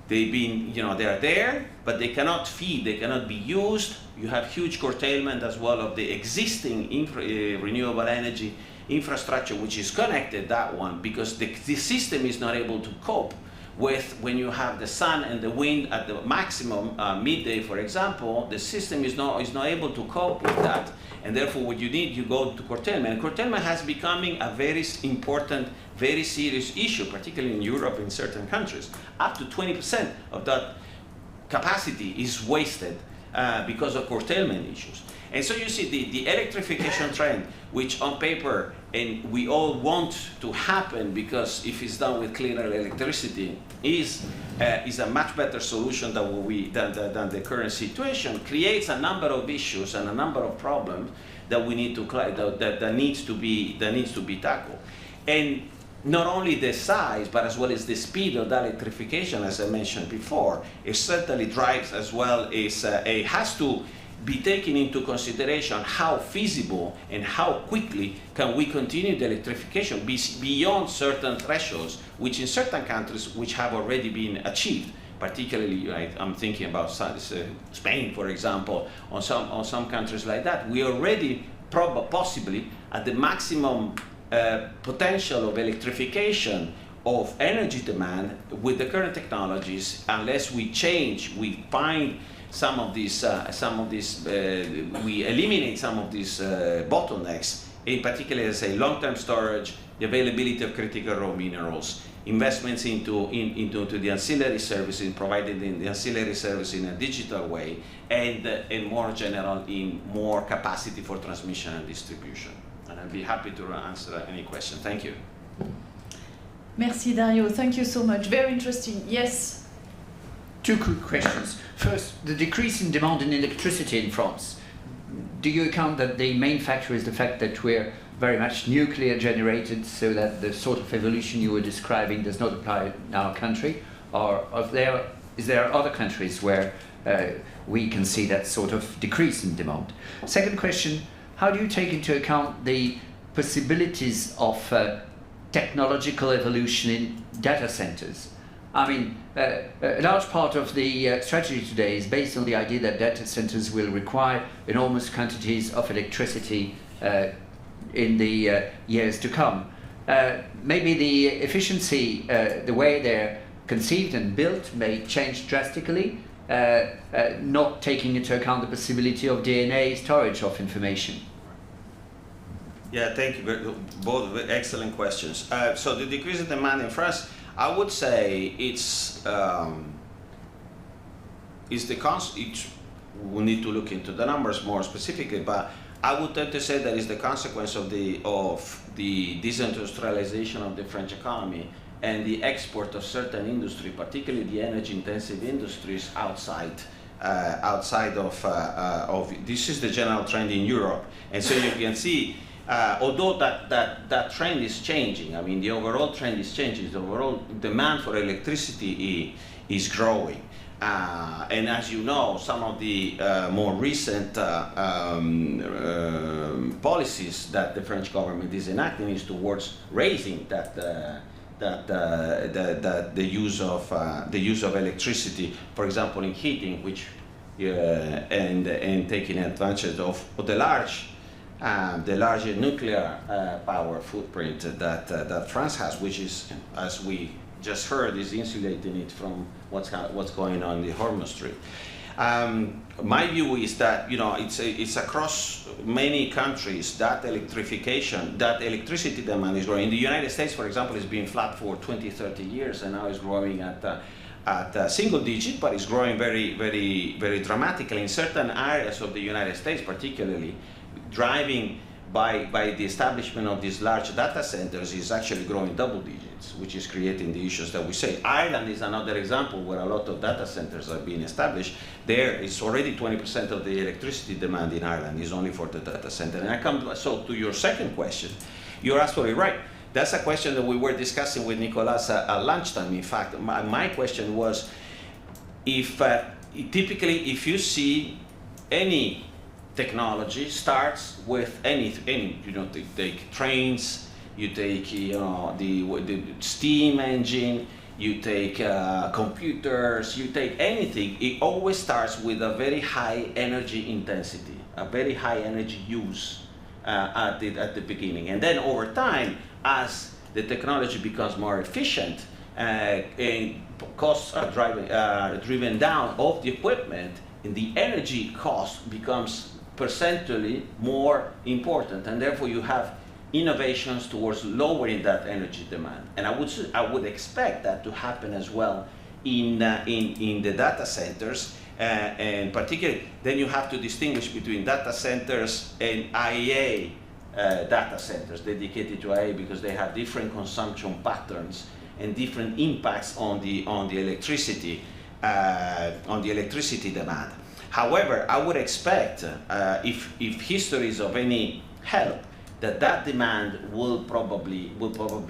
they've been, they're there, but they cannot feed, they cannot be used. You have huge curtailment as well of the existing renewable energy infrastructure, which is connected, that one, because the system is not able to cope with when you have the sun and the wind at the maximum midday, for example. The system is not able to cope with that, and therefore what you need, you go to curtailment. And curtailment has becoming a very important, very serious issue, particularly in Europe, in certain countries. Up to 20% of that capacity is wasted because of curtailment issues. And so you see the electrification trend, which on paper, and we all want to happen, because if it's done with cleaner electricity, is a much better solution than the current situation, creates a number of issues and a number of problems that we need to that needs to be tackled. And not only the size, but as well as the speed of that electrification, as I mentioned before, it certainly drives as well as it has to be taken into consideration how feasible and how quickly can we continue the electrification beyond certain thresholds, which in certain countries which have already been achieved. Particularly, I'm thinking about Spain, for example, on some countries like that. We already possibly at the maximum potential of electrification of energy demand with the current technologies, unless we find some of these, we eliminate some of these bottlenecks, in particular, as a long-term storage, the availability of critical raw minerals, investments into the ancillary services, provided in the ancillary service in a digital way, and more general, in more capacity for transmission and distribution. And I'd be happy to answer any question. Thank you. Merci, Dario. Thank you so much. Very interesting. Yes? Two quick questions. First, the decrease in demand in electricity in France. Do you account that the main factor is the fact that we're very much nuclear generated, so that the sort of evolution you were describing does not apply in our country? Or is there other countries where we can see that sort of decrease in demand? Second question, how do you take into account the possibilities of technological evolution in data centers? I mean, a large part of the strategy today is based on the idea that data centers will require enormous quantities of electricity in the years to come. Maybe the efficiency, the way they're conceived and built, may change drastically, not taking into account the possibility of DNA storage of information. Yeah, thank you. Both excellent questions. So the decrease in demand in France, I would say it's we need to look into the numbers more specifically, but I would tend to say that is the consequence of the disindustrialization of the French economy and the export of certain industry, particularly the energy-intensive industries outside of this is the general trend in Europe, and so you can see. Although that trend is changing, I mean the overall trend is changing, the overall demand for electricity is growing. And as you know, some of the more recent policies that the French government is enacting is towards raising the use of electricity, for example in heating, which and taking advantage of the large nuclear power footprint that France has, which is, as we just heard, is insulating it from what's going on in the Hormuz Strait. My view is that it's across many countries that electricity demand is growing. In the United States, for example, it's been flat for 20, 30 years, and now it's growing at single digit, but it's growing very, very, very dramatically in certain areas of the United States, particularly driving by the establishment of these large data centers is actually growing double digits, which is creating the issues that we say. Ireland is another example where a lot of data centers are being established. There is already 20% of the electricity demand in Ireland is only for the data center. And so to your second question, you're absolutely right. That's a question that we were discussing with Nicolas at lunchtime. In fact, my question was, typically if you see any technology starts with any you take trains, you take the steam engine, you take computers, you take anything, it always starts with a very high energy intensity, a very high energy use at the beginning. And then over time, as the technology becomes more efficient and costs are driven down of the equipment, and the energy cost becomes percentually more important, and therefore you have innovations towards lowering that energy demand. And I would expect that to happen as well in the data centers, and particularly then you have to distinguish between data centers and IEA data centers dedicated to IEA, because they have different consumption patterns and different impacts on the electricity demand. However, I would expect, if history is of any help, that demand will probably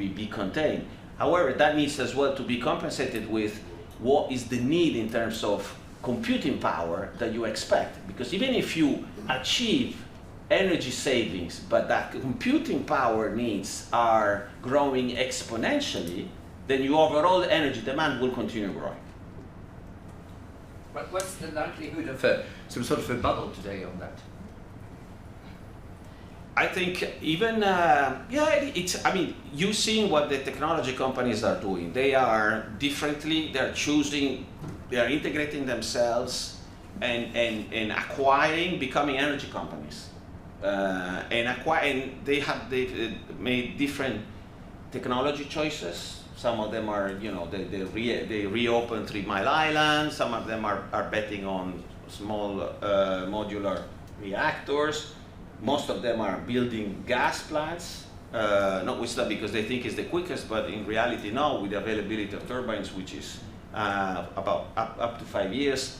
be contained. However, that needs as well to be compensated with what is the need in terms of computing power that you expect. Because even if you achieve energy savings, but that computing power needs are growing exponentially, then your overall energy demand will continue growing. What's the likelihood of some sort of a bubble today on that? I think even, you've seen what the technology companies are doing. They are they're integrating themselves and acquiring, becoming energy companies. And they've made different technology choices. Some of them are, they reopened 3 Mile Island. Some of them are betting on small modular reactors. Most of them are building gas plants, not with that because they think it's the quickest, but in reality, no, with the availability of turbines, which is about up to 5 years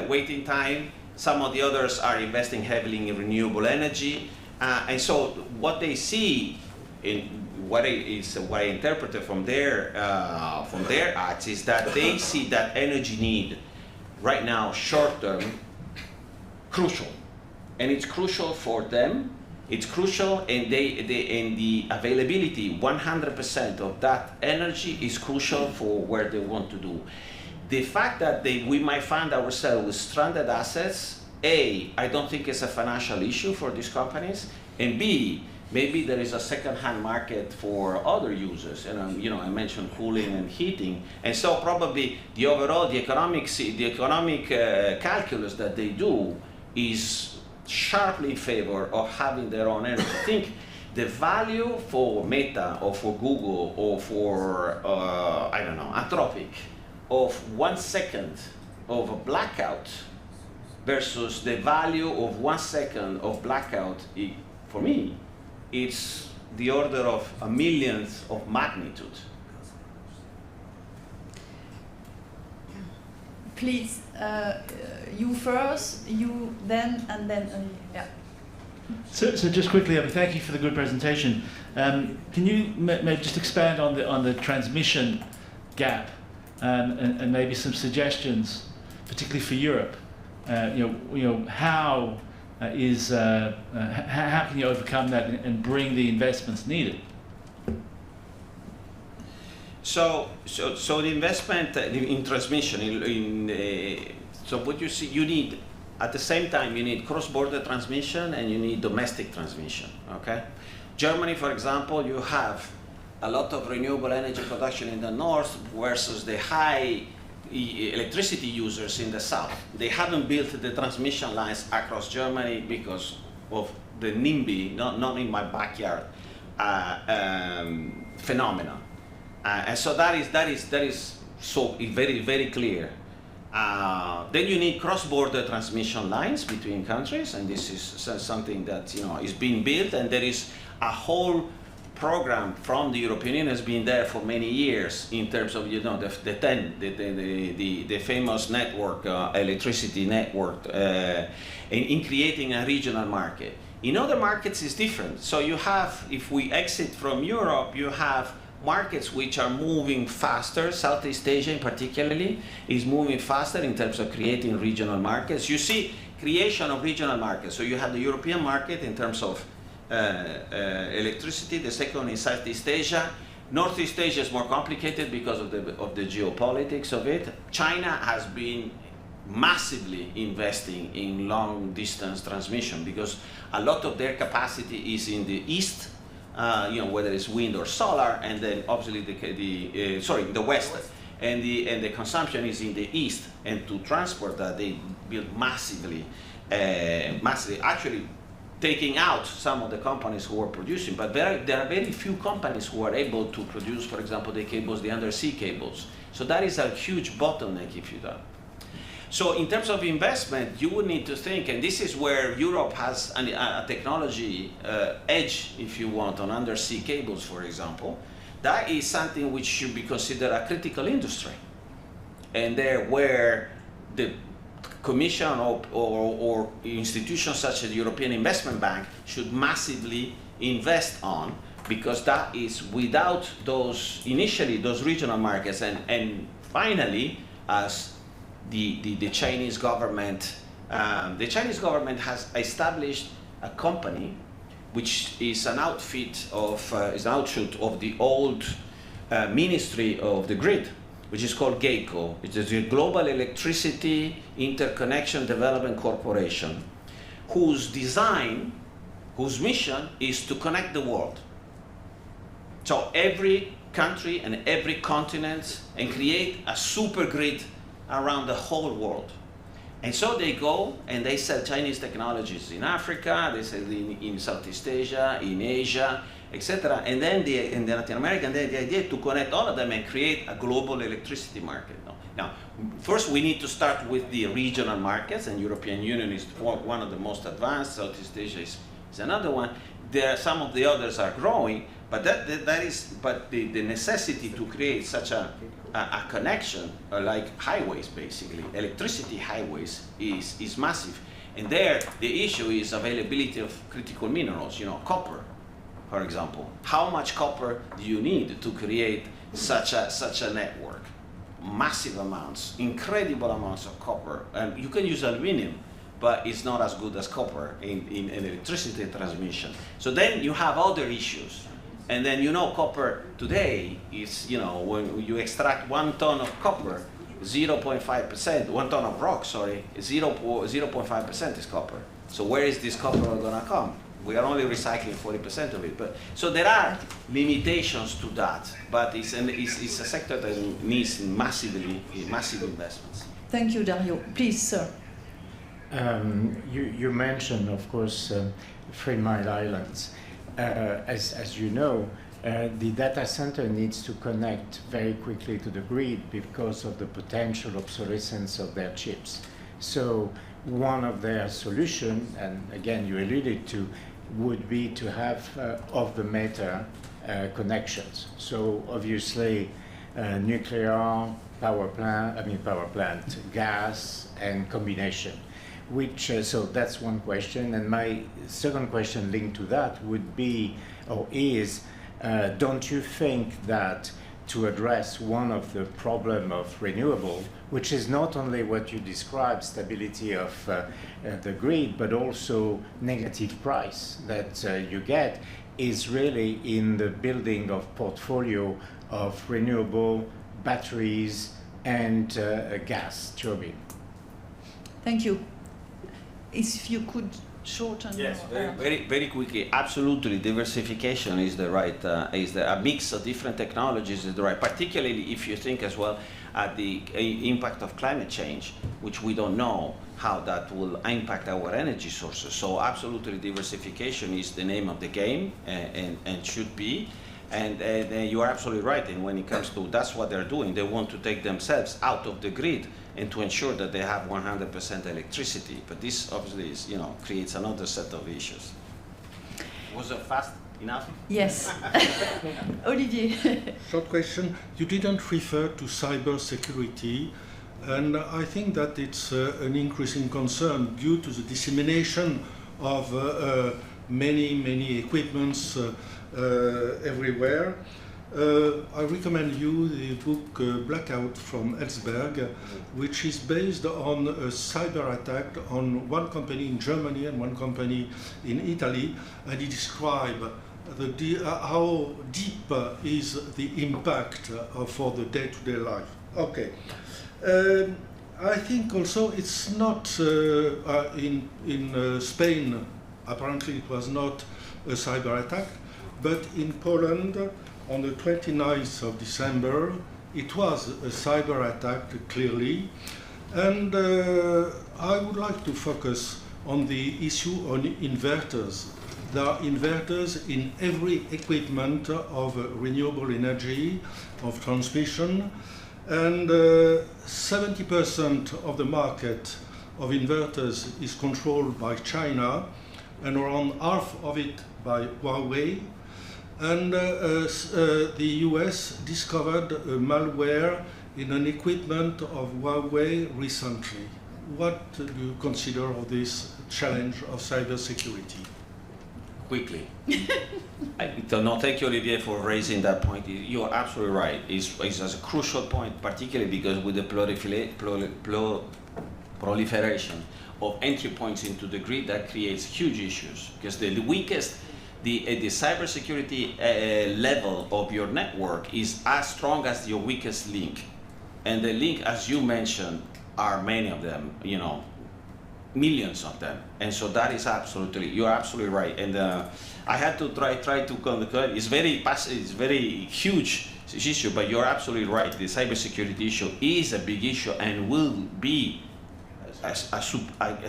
waiting time. Some of the others are investing heavily in renewable energy. And so what they see what I interpreted from their acts is that they see that energy need right now, short term, crucial, and it's crucial for them. It's crucial, and the availability, 100% of that energy is crucial for where they want to do. The fact that we might find ourselves with stranded assets, A, I don't think it's a financial issue for these companies, and B, maybe there is a second-hand market for other users, and I mentioned cooling and heating, and so probably the economic calculus that they do is sharply in favor of having their own energy. I think the value for Meta or for Google or for Anthropic of 1 second of a blackout versus the value of 1 second of blackout, for me, it's the order of a millionth of magnitude. Please, you first, you then, and then, yeah. So just quickly, thank you for the good presentation. Can you maybe just expand on the transmission gap and maybe some suggestions, particularly for Europe? How can you overcome that and bring the investments needed? So the investment in transmission, so what you see, you need At the same time, you need cross-border transmission and you need domestic transmission, okay? Germany, for example, you have a lot of renewable energy production in the north versus the high electricity users in the south. They haven't built the transmission lines across Germany because of the NIMBY, not in my backyard, phenomenon. And so that is so very, very clear. Then you need cross-border transmission lines between countries, and this is something that is being built, and there is a whole program from the European Union has been there for many years in terms of the famous network, electricity network, in creating a regional market. In other markets it's different. So you have, if we exit from Europe, you have markets which are moving faster. Southeast Asia in particularly is moving faster in terms of creating regional markets. You see creation of regional markets. So you have the European market in terms of electricity, the second is Southeast Asia. Northeast Asia is more complicated because of the geopolitics of it. China has been massively investing in long distance transmission because a lot of their capacity is in the east, whether it's wind or solar, and then obviously the west, and the consumption is in the east. And to transport that, they build massively, actually taking out some of the companies who are producing, but there are very few companies who are able to produce, for example, the cables, the undersea cables. So that is a huge bottleneck if you do. So in terms of investment, you would need to think, and this is where Europe has a technology edge, if you want, on undersea cables, for example. That is something which should be considered a critical industry. And there where the Commission or institutions such as the European Investment Bank should massively invest on, because that is without initially those regional markets, and finally, as the Chinese government has established a company which is an outfit of is an outshoot of the old Ministry of the Grid, which is called GEICO, which is the Global Electricity Interconnection Development Corporation, whose mission is to connect the world. So every country and every continent, and create a super grid around the whole world. And so they go and they sell Chinese technologies in Africa, they sell in Southeast Asia, in Asia, etc. And then in Latin America, and then the idea to connect all of them and create a global electricity market. Now, first we need to start with the regional markets, and European Union is one of the most advanced. Southeast Asia is another one. Some of the others are growing, but the necessity to create such a connection, like highways, basically electricity highways, is massive. And there the issue is availability of critical minerals. Copper, for example. How much copper do you need to create such a network? Massive amounts, incredible amounts of copper. And you can use aluminum, but it's not as good as copper in electricity transmission. So then you have other issues. And then copper today is, when you extract 1 ton of copper, 0.5%, 1 ton of rock, 0.5% is copper. So where is this copper going to come? We are only recycling 40% of it. So there are limitations to that, but it's a sector that needs massive investments. Thank you, Dario. Please, sir. You mentioned, of course, 3 Mile Islands. As you know, the data center needs to connect very quickly to the grid because of the potential obsolescence of their chips. So one of their solutions, and again you alluded to, would be to have of-the-matter connections. So obviously nuclear, power plant, gas, and combination. So that's one question. And my second question linked to that would be, don't you think that to address one of the problem of renewable, which is not only what you described, stability of the grid, but also negative price that you get, is really in the building of portfolio of renewable batteries and gas turbine? Thank you. if you could shorten. Yes, your, very quickly. Absolutely, diversification is the right. A mix of different technologies is the right. Particularly if you think as well at the impact of climate change, which we don't know how that will impact our energy sources. So absolutely, diversification is the name of the game, and should be. And you are absolutely right. And when it comes to, that's what they're doing. They want to take themselves out of the grid and to ensure that they have 100% electricity. But this obviously is, creates another set of issues. Was it fast enough? Yes. Olivier. Short question. You didn't refer to cyber security, and I think that it's an increasing concern due to the dissemination of many equipments everywhere. I recommend you the book Blackout from Ellsberg, which is based on a cyber attack on one company in Germany and one company in Italy, and he describes how deep is the impact for the day-to-day life. Okay. I think also it's not in Spain, apparently it was not a cyber attack, but in Poland on the 29th of December it was a cyber attack clearly, and I would like to focus on the issue on inverters. There are inverters in every equipment of renewable energy, of transmission, and 70% of the market of inverters is controlled by China, and around half of it by Huawei. And the US discovered a malware in an equipment of Huawei recently. What do you consider of this challenge of cybersecurity? Quickly. No, thank you, Olivier, for raising that point. You are absolutely right. It's a crucial point, particularly because with the proliferation of entry points into the grid, that creates huge issues. Because the weakest, the cybersecurity level of your network is as strong as your weakest link. And the link, as you mentioned, are many of them, millions of them, and so that is you're absolutely right. And I had to try to concur. It's very huge issue, but you're absolutely right. The cybersecurity issue is a big issue and will be a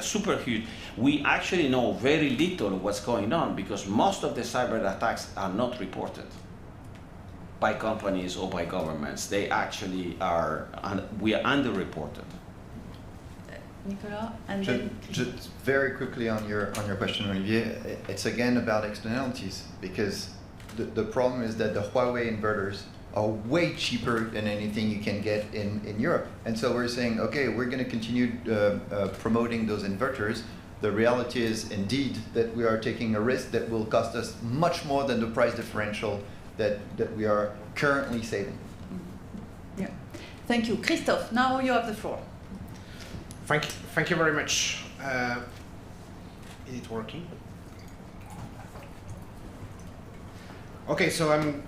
super huge. We actually know very little of what's going on because most of the cyber attacks are not reported by companies or by governments. They actually are. We are underreported. Nicolas, and just very quickly on your question, Olivier, it's again about externalities, because the problem is that the Huawei inverters are way cheaper than anything you can get in Europe. And so we're saying, okay, we're going to continue promoting those inverters. The reality is indeed that we are taking a risk that will cost us much more than the price differential that we are currently saving. Yeah. Thank you. Christophe, now you have the floor. Thank you very much. Is it working? Okay, so I'm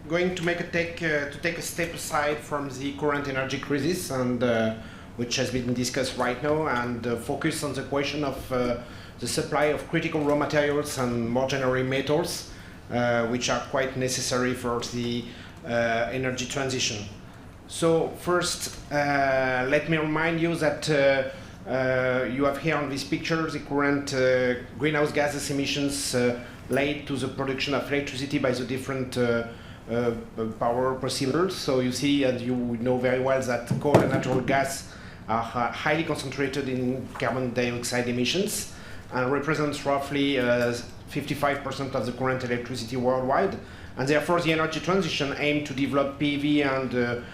going to take a step aside from the current energy crisis, and which has been discussed right now, and focus on the question of the supply of critical raw materials and more generally metals, which are quite necessary for the energy transition. So first, let me remind you that you have here on this picture the current greenhouse gases emissions related to the production of electricity by the different power procedures. So you see, and you know very well, that coal and natural gas are highly concentrated in carbon dioxide emissions and represents roughly 55% of the current electricity worldwide. And therefore, the energy transition aims to develop PV and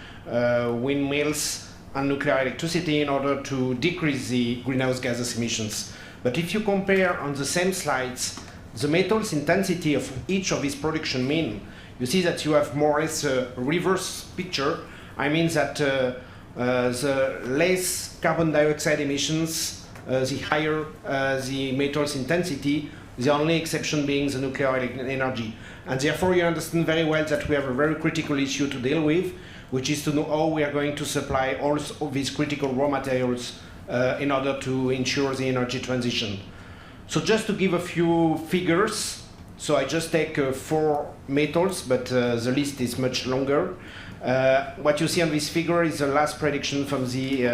windmills and nuclear electricity in order to decrease the greenhouse gases emissions. But if you compare on the same slides the metals intensity of each of these production mean, you see that you have more or less a reverse picture. I mean that the less carbon dioxide emissions, the higher the metals intensity, the only exception being the nuclear energy. And therefore you understand very well that we have a very critical issue to deal with, which is to know how we are going to supply all of these critical raw materials in order to ensure the energy transition. So just to give a few figures, so I just take 4 metals, but the list is much longer. What you see on this figure is the last prediction from the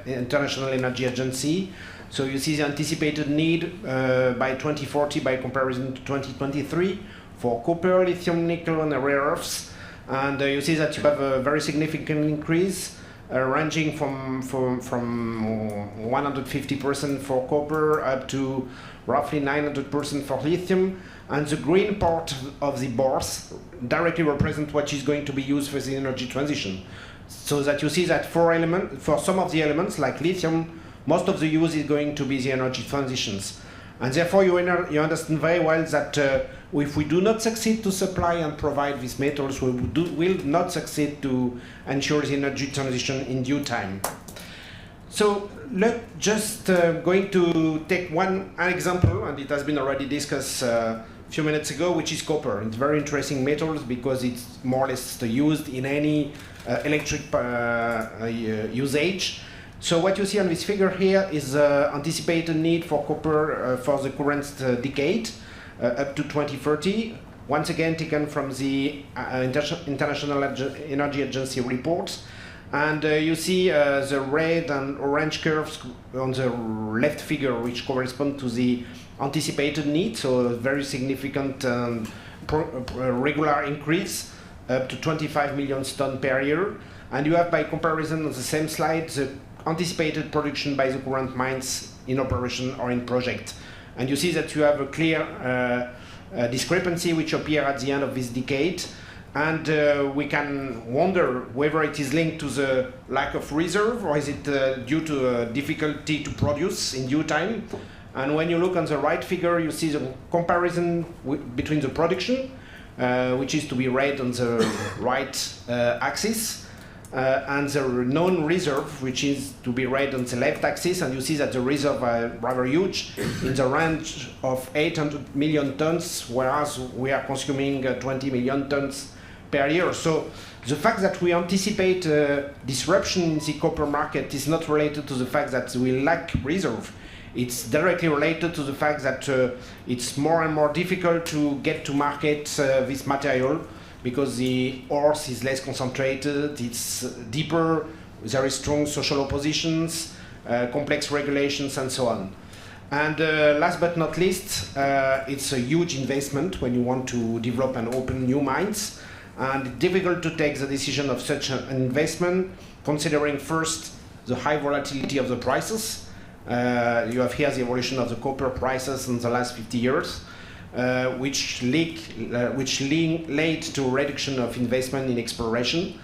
International Energy Agency. So you see the anticipated need by 2040 by comparison to 2023 for copper, lithium, nickel, and rare earths. And you see that you have a very significant increase ranging from 150% for copper up to roughly 900% for lithium. And the green part of the bars directly represent what is going to be used for the energy transition. So that you see that for some of the elements like lithium, most of the use is going to be the energy transitions. And therefore you understand very well that if we do not succeed to supply and provide these metals, we will not succeed to ensure the energy transition in due time. So let's just going to take one example, and it has been already discussed a few minutes ago, which is copper. It's very interesting metals because it's more or less used in any electric usage. So what you see on this figure here is anticipated need for copper for the current decade up to 2030. Once again taken from the International Energy Agency reports. And you see the red and orange curves on the left figure, which correspond to the anticipated need, so a very significant regular increase up to 25 million tons per year. And you have, by comparison on the same slide, the anticipated production by the current mines in operation or in project. And you see that you have a clear discrepancy which appear at the end of this decade. And we can wonder whether it is linked to the lack of reserve or is it due to difficulty to produce in due time. And when you look on the right figure, you see the comparison between the production, which is to be read on the right axis, and the known reserve, which is to be read on the left axis. And you see that the reserve are rather huge, in the range of 800 million tons, whereas we are consuming 20 million tons per year. So the fact that we anticipate disruption in the copper market is not related to the fact that we lack reserve. It's directly related to the fact that it's more and more difficult to get to market this material because the ore is less concentrated, it's deeper, there is strong social oppositions, complex regulations, and so on. And last but not least, it's a huge investment when you want to develop and open new mines. And it's difficult to take the decision of such an investment, considering first the high volatility of the prices. You have here the evolution of the copper prices in the last 50 years, which led to a reduction of investment in exploration,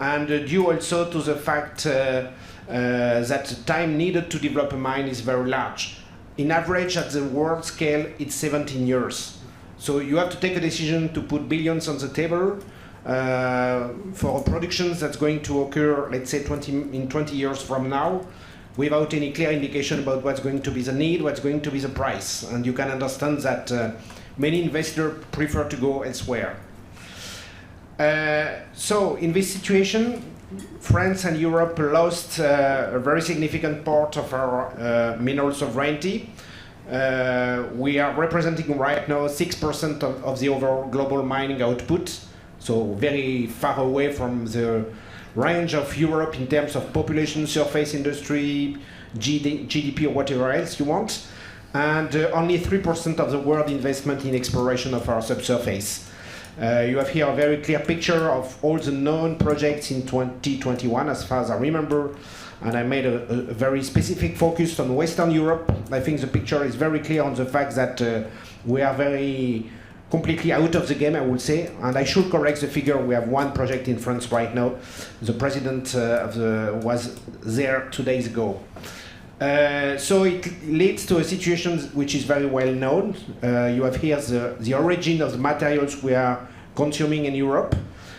and due also to the fact that the time needed to develop a mine is very large. In average, at the world scale, it's 17 years. So you have to take a decision to put billions on the table for a production that's going to occur, let's say, in 20 years from now, without any clear indication about what's going to be the need, what's going to be the price. And you can understand that many investors prefer to go elsewhere. So in this situation, France and Europe lost a very significant part of our mineral sovereignty. We are representing right now 6% of the overall global mining output, so very far away from the range of Europe in terms of population, surface industry, GDP, or whatever else you want, and only 3% of the world investment in exploration of our subsurface. You have here a very clear picture of all the known projects in 2021, as far as I remember, and I made a very specific focus on Western Europe. I think the picture is very clear on the fact that we are very completely out of the game, I would say, and I should correct the figure. We have one project in France right now. The president was there 2 days ago. So it leads to a situation which is very well known. You have here the origin of the materials we are consuming in Europe.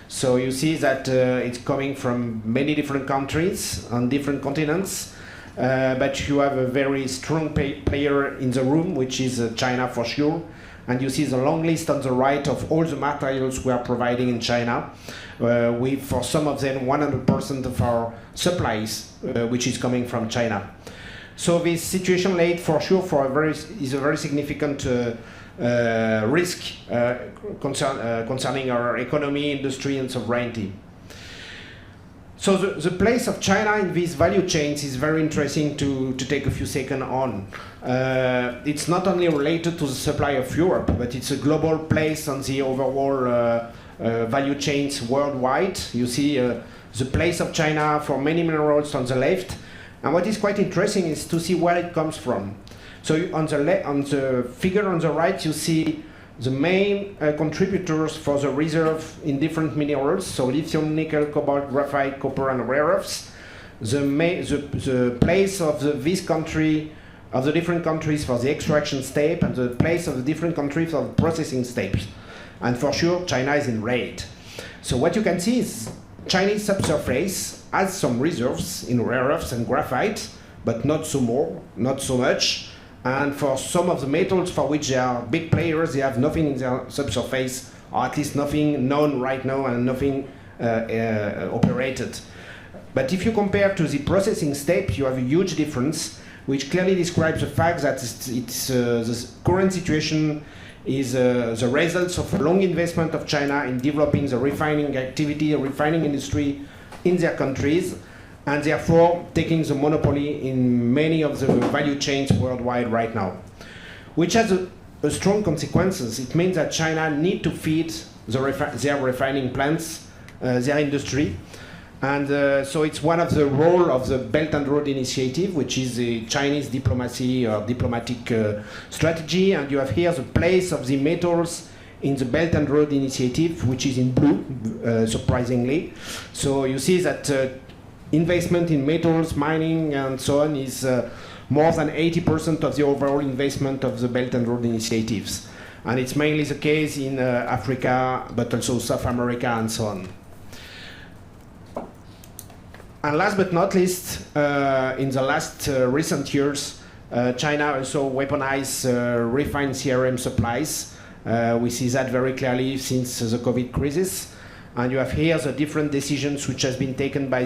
So you see that it's coming from many different countries on different continents, but you have a very strong player in the room, which is China for sure. And you see the long list on the right of all the materials we are providing in China, with, for some of them, 100% of our supplies, which is coming from China. So this situation laid for sure for is a very significant risk concerning our economy, industry, and sovereignty. So the place of China in these value chains is very interesting to take a few seconds on. It's not only related to the supply of Europe, but it's a global place on the overall value chains worldwide. You see the place of China for many minerals on the left. And what is quite interesting is to see where it comes from. So on the figure on the right, you see the main contributors for the reserve in different minerals, so lithium, nickel, cobalt, graphite, copper, and rare earths. The place of this country, of the different countries for the extraction step, and the place of the different countries for the processing steps. And for sure, China is in red. So what you can see is Chinese subsurface has some reserves in rare earths and graphite, but not so much. And for some of the metals for which they are big players, they have nothing in their subsurface, or at least nothing known right now and nothing operated. But if you compare to the processing step, you have a huge difference, which clearly describes the fact that the current situation is the results of a long investment of China in developing the refining activity, the refining industry in their countries, and therefore taking the monopoly in many of the value chains worldwide right now, which has a strong consequences. It means that China need to feed their refining plants, their industry, and so it's one of the role of the Belt and Road Initiative, which is the Chinese diplomacy or diplomatic strategy, and you have here the place of the metals in the Belt and Road Initiative, which is in blue, surprisingly. So you see that investment in metals, mining, and so on is more than 80% of the overall investment of the Belt and Road Initiatives. And it's mainly the case in Africa, but also South America and so on. And last but not least, in the last recent years, China also weaponized refined CRM supplies. We see that very clearly since the COVID crisis. And you have here the different decisions which has been taken by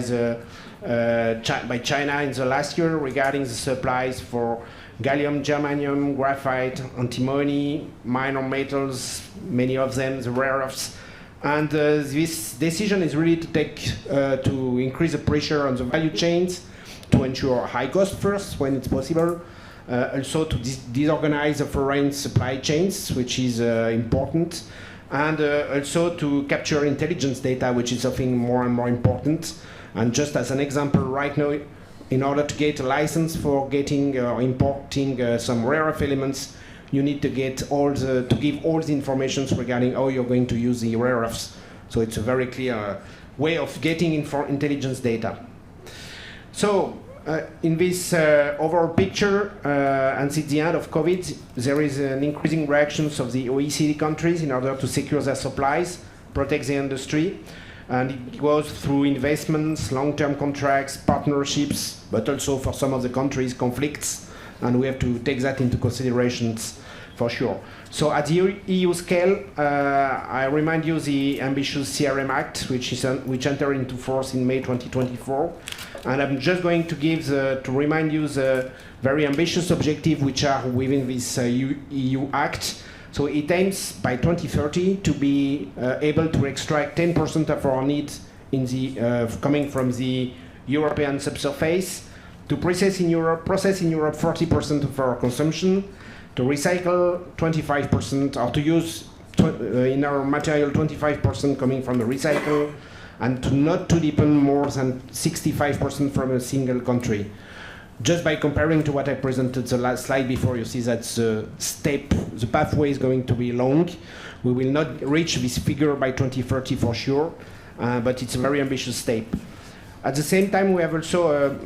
by China in the last year regarding the supplies for gallium, germanium, graphite, antimony, minor metals, many of them, the rare earths. And this decision is really to take to increase the pressure on the value chains, to ensure high cost first when it's possible, also to disorganize the foreign supply chains, which is important, and also to capture intelligence data, which is something more and more important. And just as an example, right now, in order to get a license for getting or importing some rare earth elements, you need to give all the information regarding how you're going to use the rare earths. So it's a very clear way of getting intelligence data. So in this overall picture, and since the end of COVID, there is an increasing reactions of the OECD countries in order to secure their supplies, protect the industry. And it goes through investments, long-term contracts, partnerships, but also for some of the countries, conflicts. And we have to take that into considerations for sure. So at the EU scale, I remind you the ambitious CRM Act, which entered into force in May 2024. And I'm just going to remind you the very ambitious objectives which are within this EU Act. So it aims by 2030 to be able to extract 10% of our needs coming from the European subsurface, to process in Europe 40% of our consumption, to recycle 25%, or to use in our material 25% coming from the recycle, and to not to depend more than 65% from a single country. Just by comparing to what I presented the last slide before, you see that the pathway is going to be long. We will not reach this figure by 2030 for sure, but it's a very ambitious step. At the same time, we have also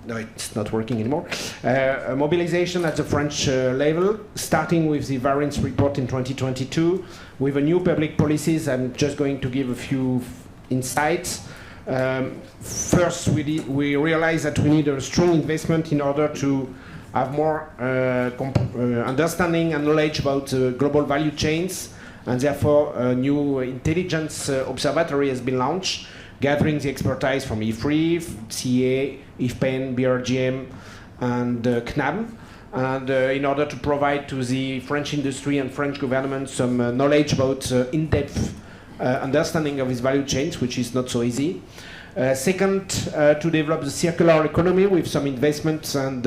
no, it's not working anymore. A mobilization at the French level, starting with the variance report in 2022, with a new public policies. I'm just going to give a few insights. First, we realized that we need a strong investment in order to have more understanding and knowledge about global value chains, and therefore a new intelligence observatory has been launched, gathering the expertise from Ifri, CA, IFPEN, BRGM, and CNAM, and in order to provide to the French industry and French government some knowledge about in-depth understanding of these value chains, which is not so easy. Second, to develop the circular economy with some investments and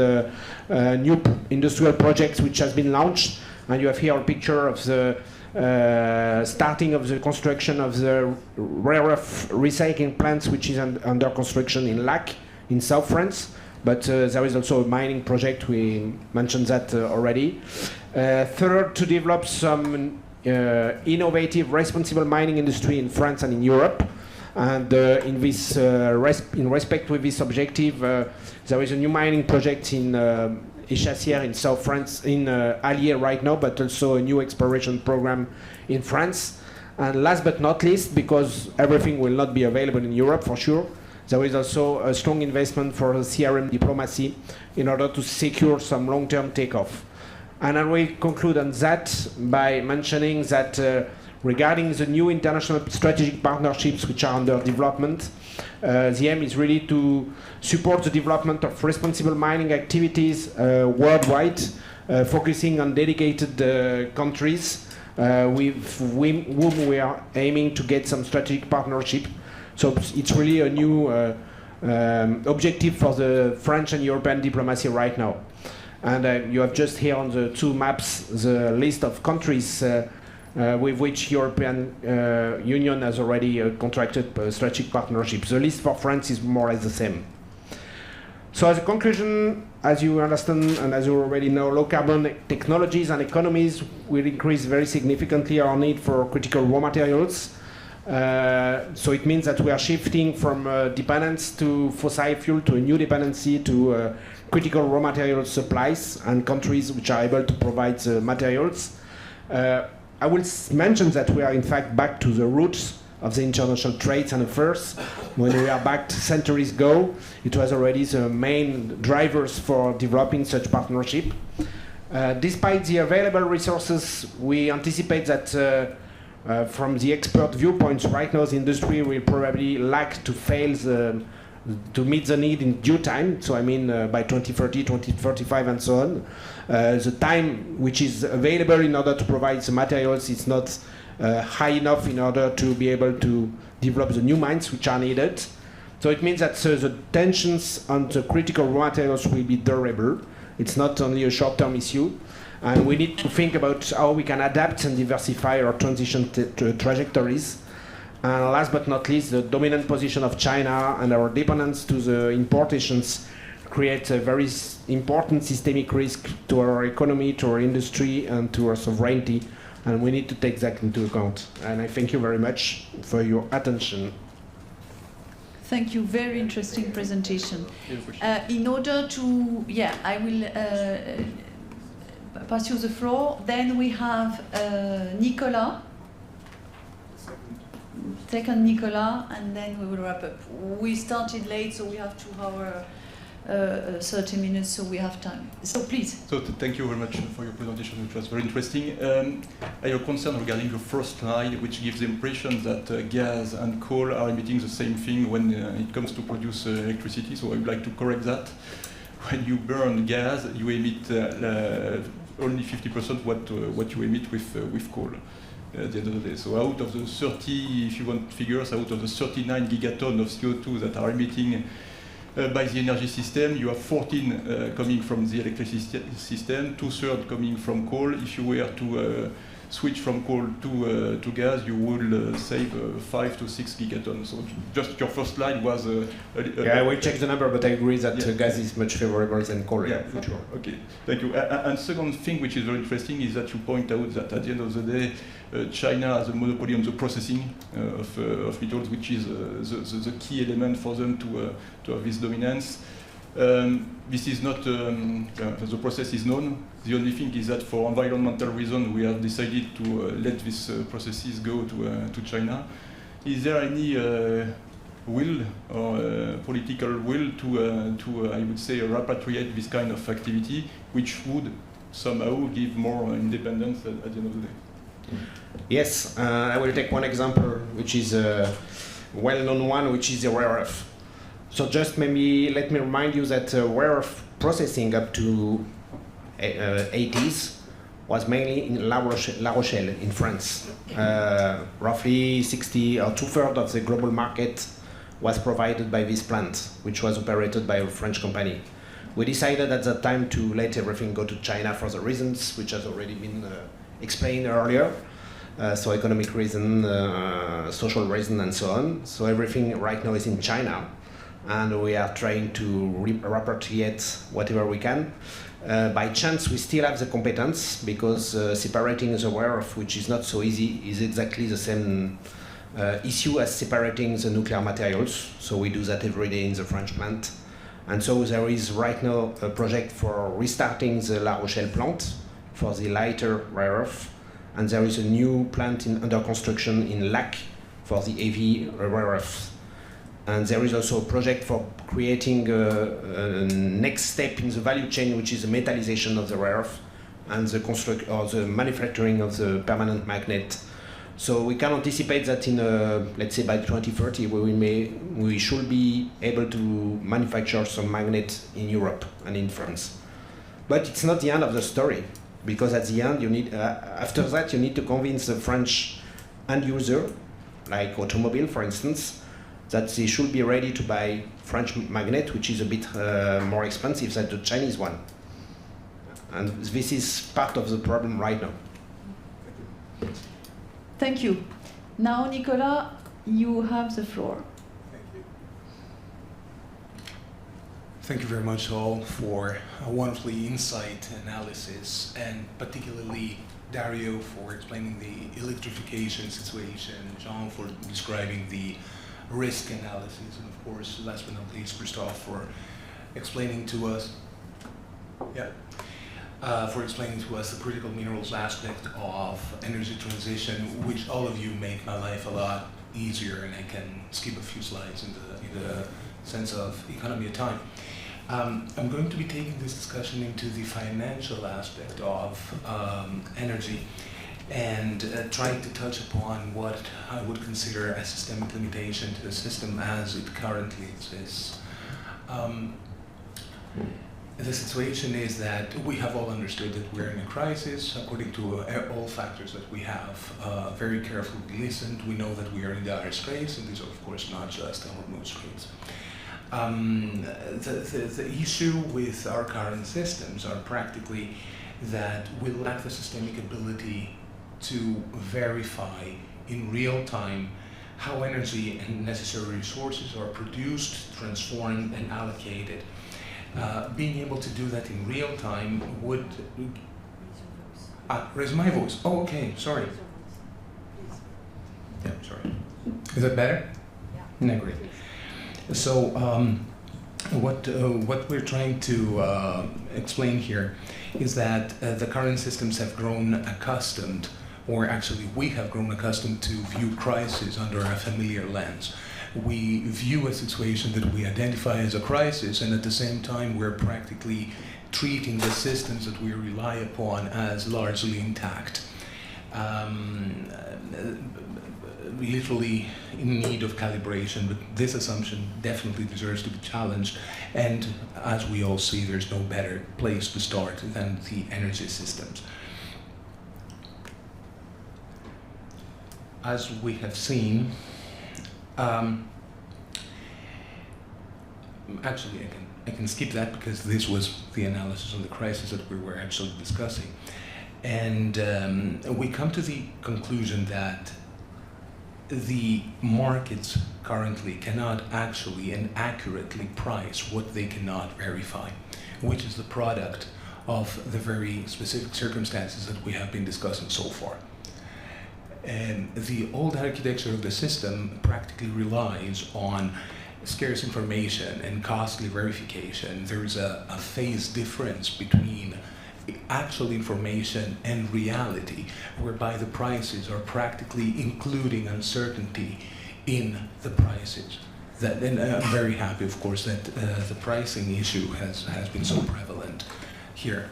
new industrial projects which has been launched. And you have here a picture of the starting of the construction of the rare earth recycling plants, which is under construction in Lac, in South France. But there is also a mining project, we mentioned that already. Third, to develop some innovative, responsible mining industry in France and in Europe. And in respect with this objective, there is a new mining project in Echassières in South France, in Allier right now, but also a new exploration program in France. And last but not least, because everything will not be available in Europe for sure, there is also a strong investment for CRM diplomacy in order to secure some long-term takeoff. And I will conclude on that by mentioning that regarding the new international strategic partnerships which are under development, the aim is really to support the development of responsible mining activities worldwide, focusing on dedicated countries with whom we are aiming to get some strategic partnership. So it's really a new objective for the French and European diplomacy right now. And you have just here on the two maps the list of countries with which European Union has already contracted strategic partnerships. The list for France is more or less the same. So as a conclusion, as you understand and as you already know, low carbon technologies and economies will increase very significantly our need for critical raw materials. So it means that we are shifting from dependence to fossil fuel to a new dependency to critical raw material supplies and countries which are able to provide the materials. I will mention that we are in fact back to the roots of the international trades and affairs. When we are back centuries ago, it was already the main drivers for developing such partnership. Despite the available resources, we anticipate that from the expert viewpoints, right now the industry will probably lack to fail to meet the need in due time. So I mean by 2030, 2035 and so on. The time which is available in order to provide the materials is not high enough in order to be able to develop the new mines which are needed. So it means that the tensions on the critical raw materials will be durable. It's not only a short-term issue. And we need to think about how we can adapt and diversify our transition trajectories. And last but not least, the dominant position of China and our dependence to the importations create a very important systemic risk to our economy, to our industry, and to our sovereignty. And we need to take that into account. And I thank you very much for your attention. Thank you. Very interesting presentation. In order to, I will pass you the floor. Then we have Nicolas. Second Nicolas, and then we will wrap up. We started late, so we have 2 hours, 30 minutes, so we have time. So please. So thank you very much for your presentation, which was very interesting. I have a concern regarding your first slide, which gives the impression that gas and coal are emitting the same thing when it comes to produce electricity. So I would like to correct that. When you burn gas, you emit only 50% what you emit with coal. At the end of the day. So out of the 30, if you want figures, out of the 39 gigatons of CO2 that are emitting by the energy system, you have 14 coming from the electricity system, 2/3 coming from coal. If you were to switch from coal to gas, you will save 5 to 6 gigatons. So just your first slide was I will check the number, but I agree that gas is much favorable than coal. Yeah, for sure. Okay, thank you. And second thing, which is very interesting, is that you point out that at the end of the day, China has a monopoly on the processing of metals, which is the key element for them to have this dominance. This is not, the process is known. The only thing is that for environmental reasons, we have decided to let these processes go to China. Is there any will or political will to I would say, repatriate this kind of activity, which would somehow give more independence at the end of the day? Yes, I will take one example, which is well-known one, which is the rare earth. So just maybe let me remind you that rare earth processing up to 80s was mainly in La Rochelle in France. Roughly 60 or 2/3 of the global market was provided by this plant, which was operated by a French company. We decided at that time to let everything go to China for the reasons which has already been explained earlier. So economic reason, social reason, and so on. So everything right now is in China, and we are trying to repatriate whatever we can. By chance, we still have the competence, because separating the rare earth, which is not so easy, is exactly the same issue as separating the nuclear materials. So we do that every day in the French plant. And so there is right now a project for restarting the La Rochelle plant for the lighter rare earth. And there is a new plant under construction in Lac for the heavy rare earth. And there is also a project for creating a next step in the value chain, which is the metallization of the rare earth and the manufacturing of the permanent magnet. So we can anticipate that in, let's say by 2030, we should be able to manufacture some magnets in Europe and in France. But it's not the end of the story, because at the end, you need, after that, you need to convince the French end user, like automobile, for instance, that they should be ready to buy French magnet, which is a bit more expensive than the Chinese one. And this is part of the problem right now. Thank you. Now, Nicolas, you have the floor. Thank you very much all for a wonderfully insight analysis, and particularly Dario for explaining the electrification situation, Jean for describing the risk analysis, and of course, last but not least, Christophe for explaining to us, for explaining to us the critical minerals aspect of energy transition, which all of you make my life a lot easier, and I can skip a few slides in the sense of economy of time. I'm going to be taking this discussion into the financial aspect of energy, and trying to touch upon what I would consider a systemic limitation to the system as it currently exists. The situation is that we have all understood that we're in a crisis according to all factors that we have very carefully listened. We know that we are in dire straits, and these are of course not just hormone straits. The issue with our current systems are practically that we lack the systemic ability to verify in real time how energy and necessary resources are produced, transformed, and allocated. Being able to do that in real time would... raise my voice. Oh, okay, sorry. Yeah, sorry. Is that better? Yeah. No, great. So what we're trying to explain here is that the current systems have grown accustomed, or actually we have grown accustomed to view crisis under a familiar lens. We view a situation that we identify as a crisis, and at the same time we're practically treating the systems that we rely upon as largely intact. Literally in need of calibration, but this assumption definitely deserves to be challenged, and as we all see, there's no better place to start than the energy systems. As we have seen, actually I can skip that because this was the analysis of the crisis that we were actually discussing, and we come to the conclusion that the markets currently cannot actually and accurately price what they cannot verify, which is the product of the very specific circumstances that we have been discussing so far. And the old architecture of the system practically relies on scarce information and costly verification. There is a phase difference between actual information and reality, whereby the prices are practically including uncertainty in the prices. And I'm very happy, of course, that the pricing issue has been so prevalent here.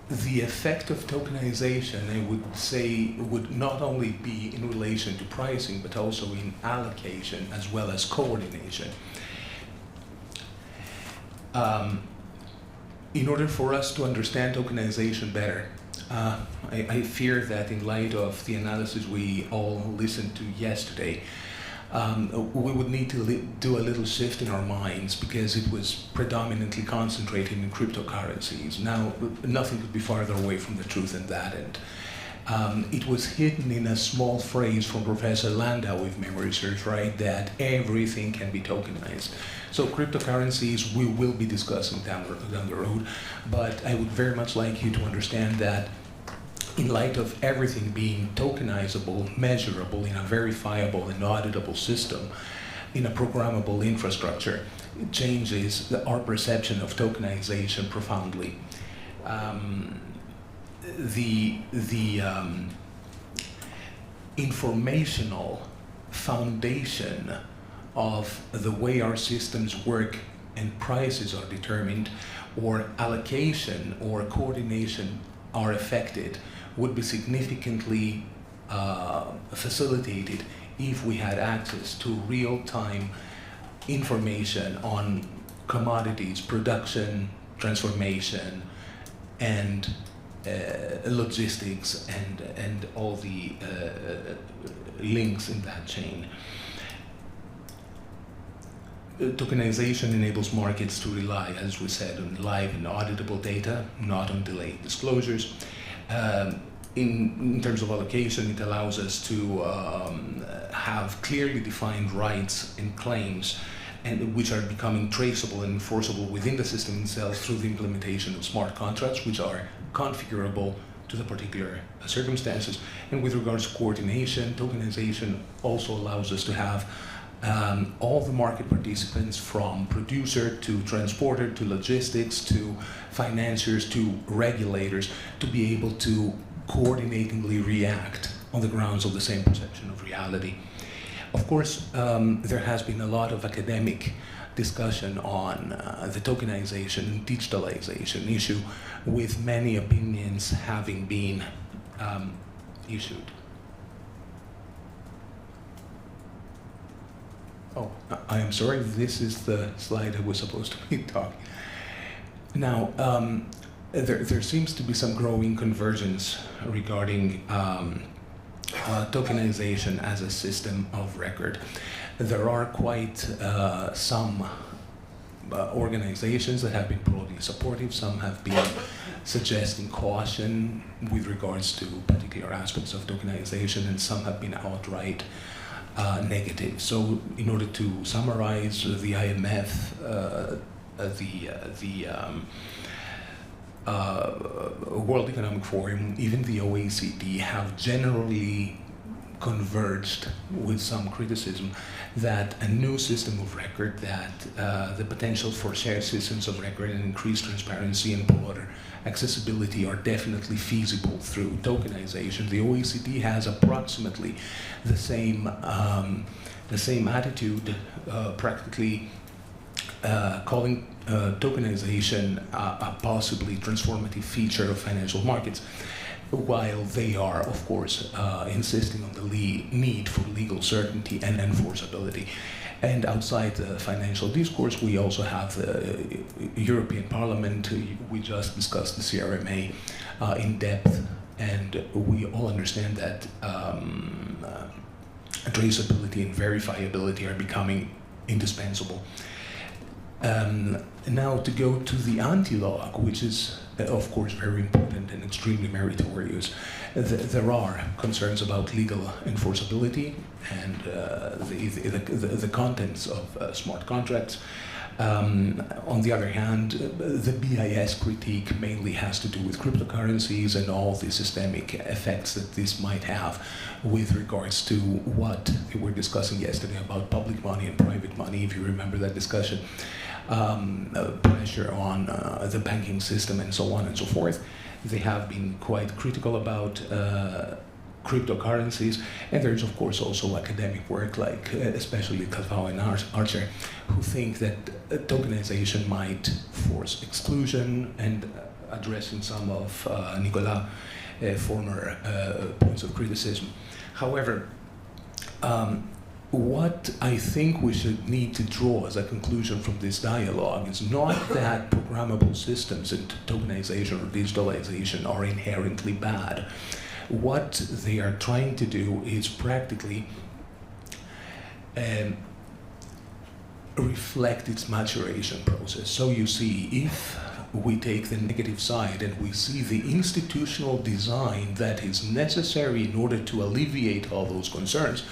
the effect of tokenization, I would say, would not only be in relation to pricing, but also in allocation as well as coordination. In order for us to understand tokenization better, I fear that in light of the analysis we all listened to yesterday, we would need to do a little shift in our minds, because it was predominantly concentrated in cryptocurrencies. Now, nothing could be farther away from the truth than that. And it was hidden in a small phrase from Professor Landau, if memory serves right, that everything can be tokenized. So cryptocurrencies we will be discussing down the road, but I would very much like you to understand that in light of everything being tokenizable, measurable in a verifiable and auditable system, in a programmable infrastructure, it changes our perception of tokenization profoundly. The informational foundation of the way our systems work and prices are determined, or allocation or coordination are affected, would be significantly facilitated if we had access to real-time information on commodities, production, transformation, and logistics, and all the links in that chain. Tokenization enables markets to rely, as we said, on live and auditable data, not on delayed disclosures. In terms of allocation, it allows us to have clearly defined rights and claims, and which are becoming traceable and enforceable within the system itself through the implementation of smart contracts, which are configurable to the particular circumstances. And with regards to coordination, tokenization also allows us to have all the market participants, from producer to transporter to logistics to financiers to regulators, to be able to coordinatingly react on the grounds of the same perception of reality. Of course, there has been a lot of academic discussion on the tokenization and digitalization issue, with many opinions having been issued. Oh, I am sorry, this is the slide I was supposed to be talking. Now, there seems to be some growing convergence regarding tokenization as a system of record. There are quite some organizations that have been broadly supportive. Some have been suggesting caution with regards to particular aspects of tokenization, and some have been outright negative. So, in order to summarize, the IMF, World Economic Forum, even the OECD have generally converged with some criticism that a new system of record, that the potential for shared systems of record and increased transparency and broader accessibility are definitely feasible through tokenization. The OECD has approximately the same attitude, practically calling tokenization a possibly transformative feature of financial markets, while they are, of course, insisting on the need for legal certainty and enforceability. And outside the financial discourse, we also have the European Parliament. We just discussed the CRMA in depth, and we all understand that traceability and verifiability are becoming indispensable. Now, to go to the anti-log, which is, of course, very important and extremely meritorious, there are concerns about legal enforceability and the contents of smart contracts. On the other hand, the BIS critique mainly has to do with cryptocurrencies and all the systemic effects that this might have with regards to what we were discussing yesterday about public money and private money, if you remember that discussion. Pressure on the banking system and so on and so forth. They have been quite critical about cryptocurrencies, and there's of course also academic work like especially Calvao and Archer, who think that tokenization might force exclusion and addressing some of Nicolas' former points of criticism. However, what I think we should need to draw as a conclusion from this dialogue is not that programmable systems and tokenization or digitalization are inherently bad. What they are trying to do is practically reflect its maturation process. So you see, if we take the negative side and we see the institutional design that is necessary in order to alleviate all those concerns,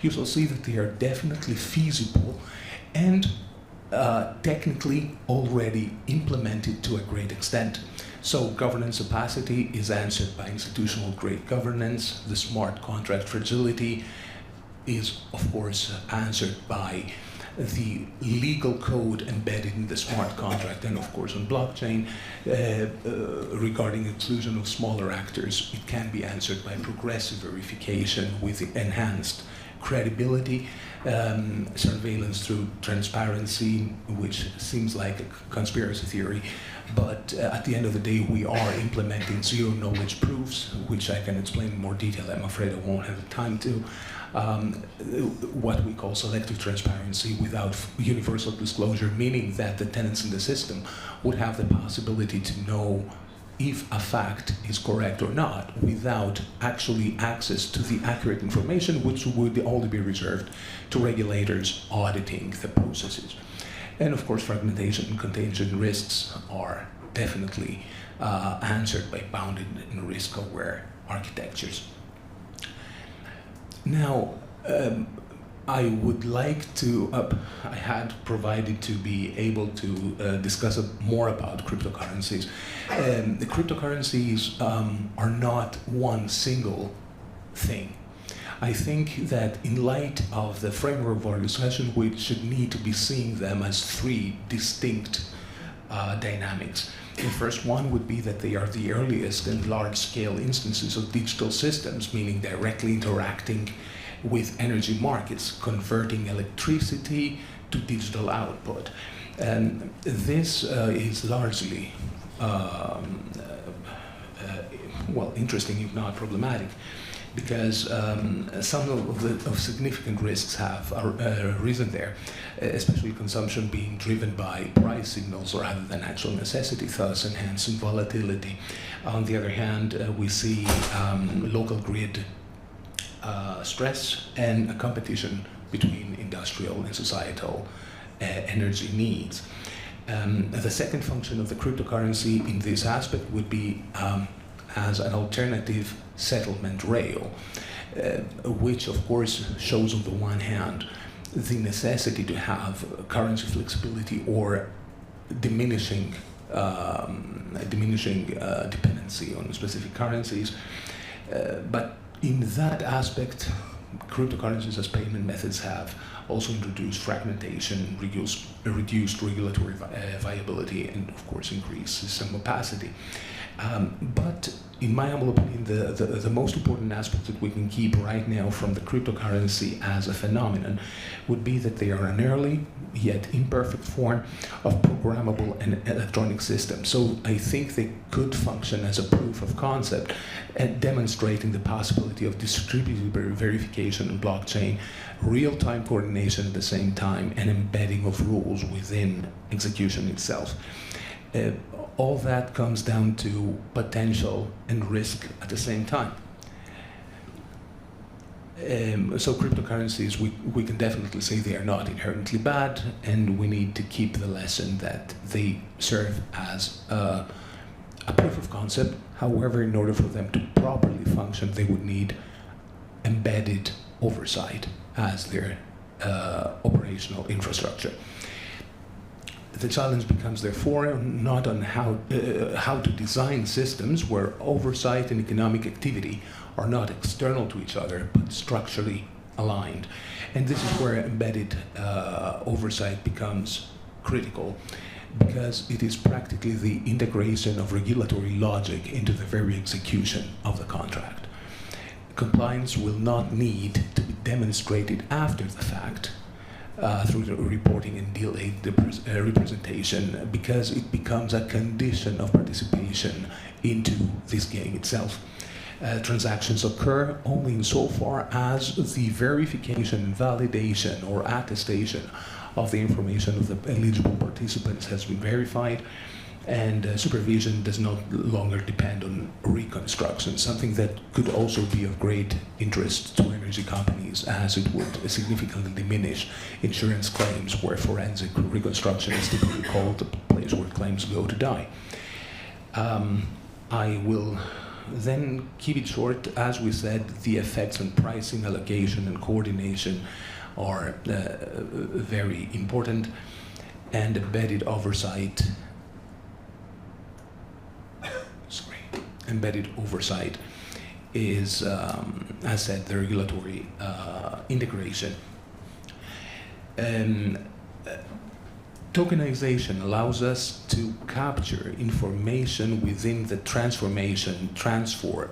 you shall see that they are definitely feasible and technically already implemented to a great extent. So governance opacity is answered by institutional grade governance. The smart contract fragility is, of course, answered by the legal code embedded in the smart contract and, of course, on blockchain. Regarding exclusion of smaller actors, it can be answered by progressive verification with enhanced credibility, surveillance through transparency, which seems like a conspiracy theory, but at the end of the day, we are implementing zero-knowledge proofs, which I can explain in more detail. I'm afraid I won't have the time to. What we call selective transparency without universal disclosure, meaning that the tenants in the system would have the possibility to know if a fact is correct or not without actually access to the accurate information, which would only be reserved to regulators auditing the processes. And of course, fragmentation and contagion risks are definitely answered by bounded and risk-aware architectures. Now, I would like to, I had provided to be able to discuss more about cryptocurrencies. The cryptocurrencies are not one single thing. I think that in light of the framework of our discussion, we should need to be seeing them as three distinct dynamics. The first one would be that they are the earliest and large-scale instances of digital systems, meaning directly interacting with energy markets, converting electricity to digital output. And this is largely, well, interesting if not problematic, because some of significant risks have arisen there, especially consumption being driven by price signals rather than actual necessity, thus enhancing volatility. On the other hand, we see local grid stress and a competition between industrial and societal energy needs. The second function of the cryptocurrency in this aspect would be as an alternative settlement rail, which of course shows on the one hand the necessity to have currency flexibility or diminishing dependency on specific currencies, but in that aspect, cryptocurrencies as payment methods have also introduced fragmentation, reduced regulatory viability, and of course increased system opacity. But in my humble opinion, the most important aspect that we can keep right now from the cryptocurrency as a phenomenon would be that they are an early yet imperfect form of programmable and electronic systems. So I think they could function as a proof of concept and demonstrating the possibility of distributed verification in blockchain, real-time coordination at the same time, and embedding of rules within execution itself. All that comes down to potential and risk at the same time. So cryptocurrencies, we can definitely say they are not inherently bad, and we need to keep the lesson that they serve as a proof of concept. However, in order for them to properly function, they would need embedded oversight as their operational infrastructure. The challenge becomes therefore not on how to design systems where oversight and economic activity are not external to each other, but structurally aligned. And this is where embedded oversight becomes critical, because it is practically the integration of regulatory logic into the very execution of the contract. Compliance will not need to be demonstrated after the fact, through the reporting and delayed representation, because it becomes a condition of participation into this game itself. Transactions occur only insofar as the verification and validation or attestation of the information of the eligible participants has been verified, and supervision does not longer depend on reconstruction, something that could also be of great interest to energy companies, as it would significantly diminish insurance claims, where forensic reconstruction is typically called the place where claims go to die. I will then keep it short. As we said, the effects on pricing, allocation, and coordination are very important, and embedded oversight is, as said, the regulatory integration. Tokenization allows us to capture information within the transformation, transfer,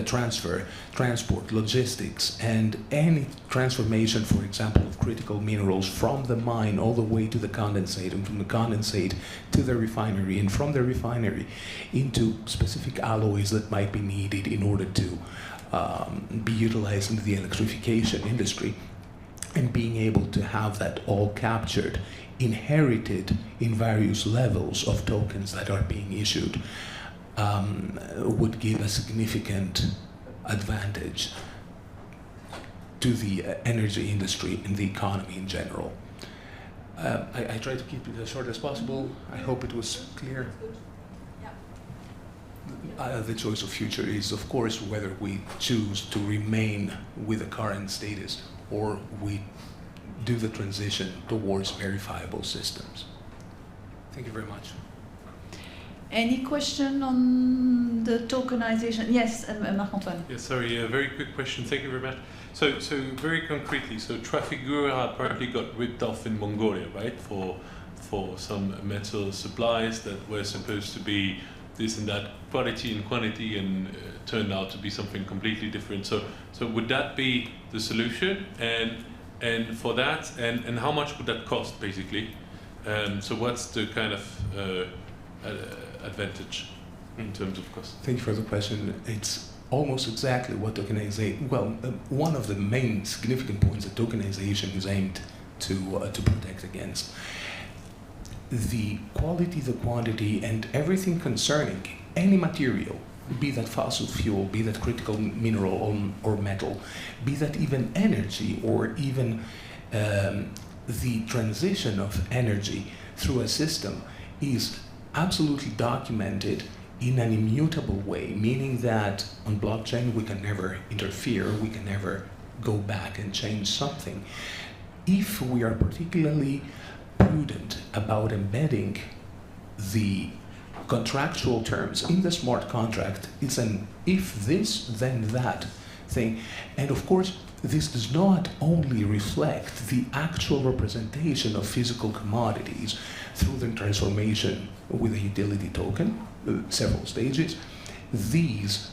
transport, logistics, and any transformation, for example, of critical minerals from the mine all the way to the condensate, and from the condensate to the refinery, and from the refinery into specific alloys that might be needed in order to be utilized in the electrification industry, and being able to have that all captured, inherited in various levels of tokens that are being issued, would give a significant advantage to the energy industry and the economy in general. I try to keep it as short as possible. I hope it was clear. The choice of future is, of course, whether we choose to remain with the current status or we do the transition towards verifiable systems. Thank you very much. Any question on the tokenization? Yes, Marc-Antoine. Yes, sorry, a very quick question. Thank you very much. So very concretely, so Trafigura apparently got ripped off in Mongolia, right? For some metal supplies that were supposed to be this and that quality and quantity, and turned out to be something completely different. So would that be the solution? And for that, and how much would that cost, basically? So what's the kind of advantage in terms of cost? Thank you for the question. It's almost exactly what tokenization, well, one of the main significant points that tokenization is aimed to protect against. The quality, the quantity, and everything concerning any material, be that fossil fuel, be that critical mineral or metal, be that even energy, or even the transition of energy through a system, is absolutely documented in an immutable way, meaning that on blockchain we can never interfere, we can never go back and change something. If we are particularly prudent about embedding the contractual terms in the smart contract, it's an if this, then that thing. And of course, this does not only reflect the actual representation of physical commodities through the transformation with a utility token, several stages. These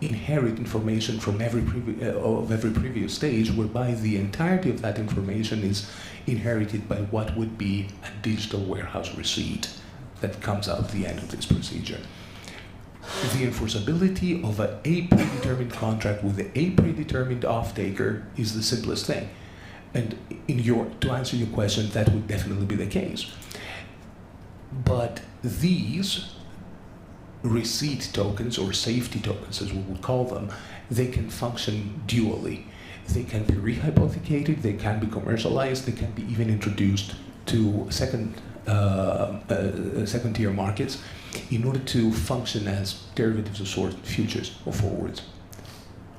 inherit information from every previous stage, whereby the entirety of that information is inherited by what would be a digital warehouse receipt that comes out at the end of this procedure. The enforceability of a predetermined contract with a predetermined off-taker is the simplest thing. And to answer your question, that would definitely be the case. But these receipt tokens, or safety tokens as we would call them, they can function dually. They can be rehypothecated, they can be commercialized, they can be even introduced to second-tier markets in order to function as derivatives of sort, futures or forwards.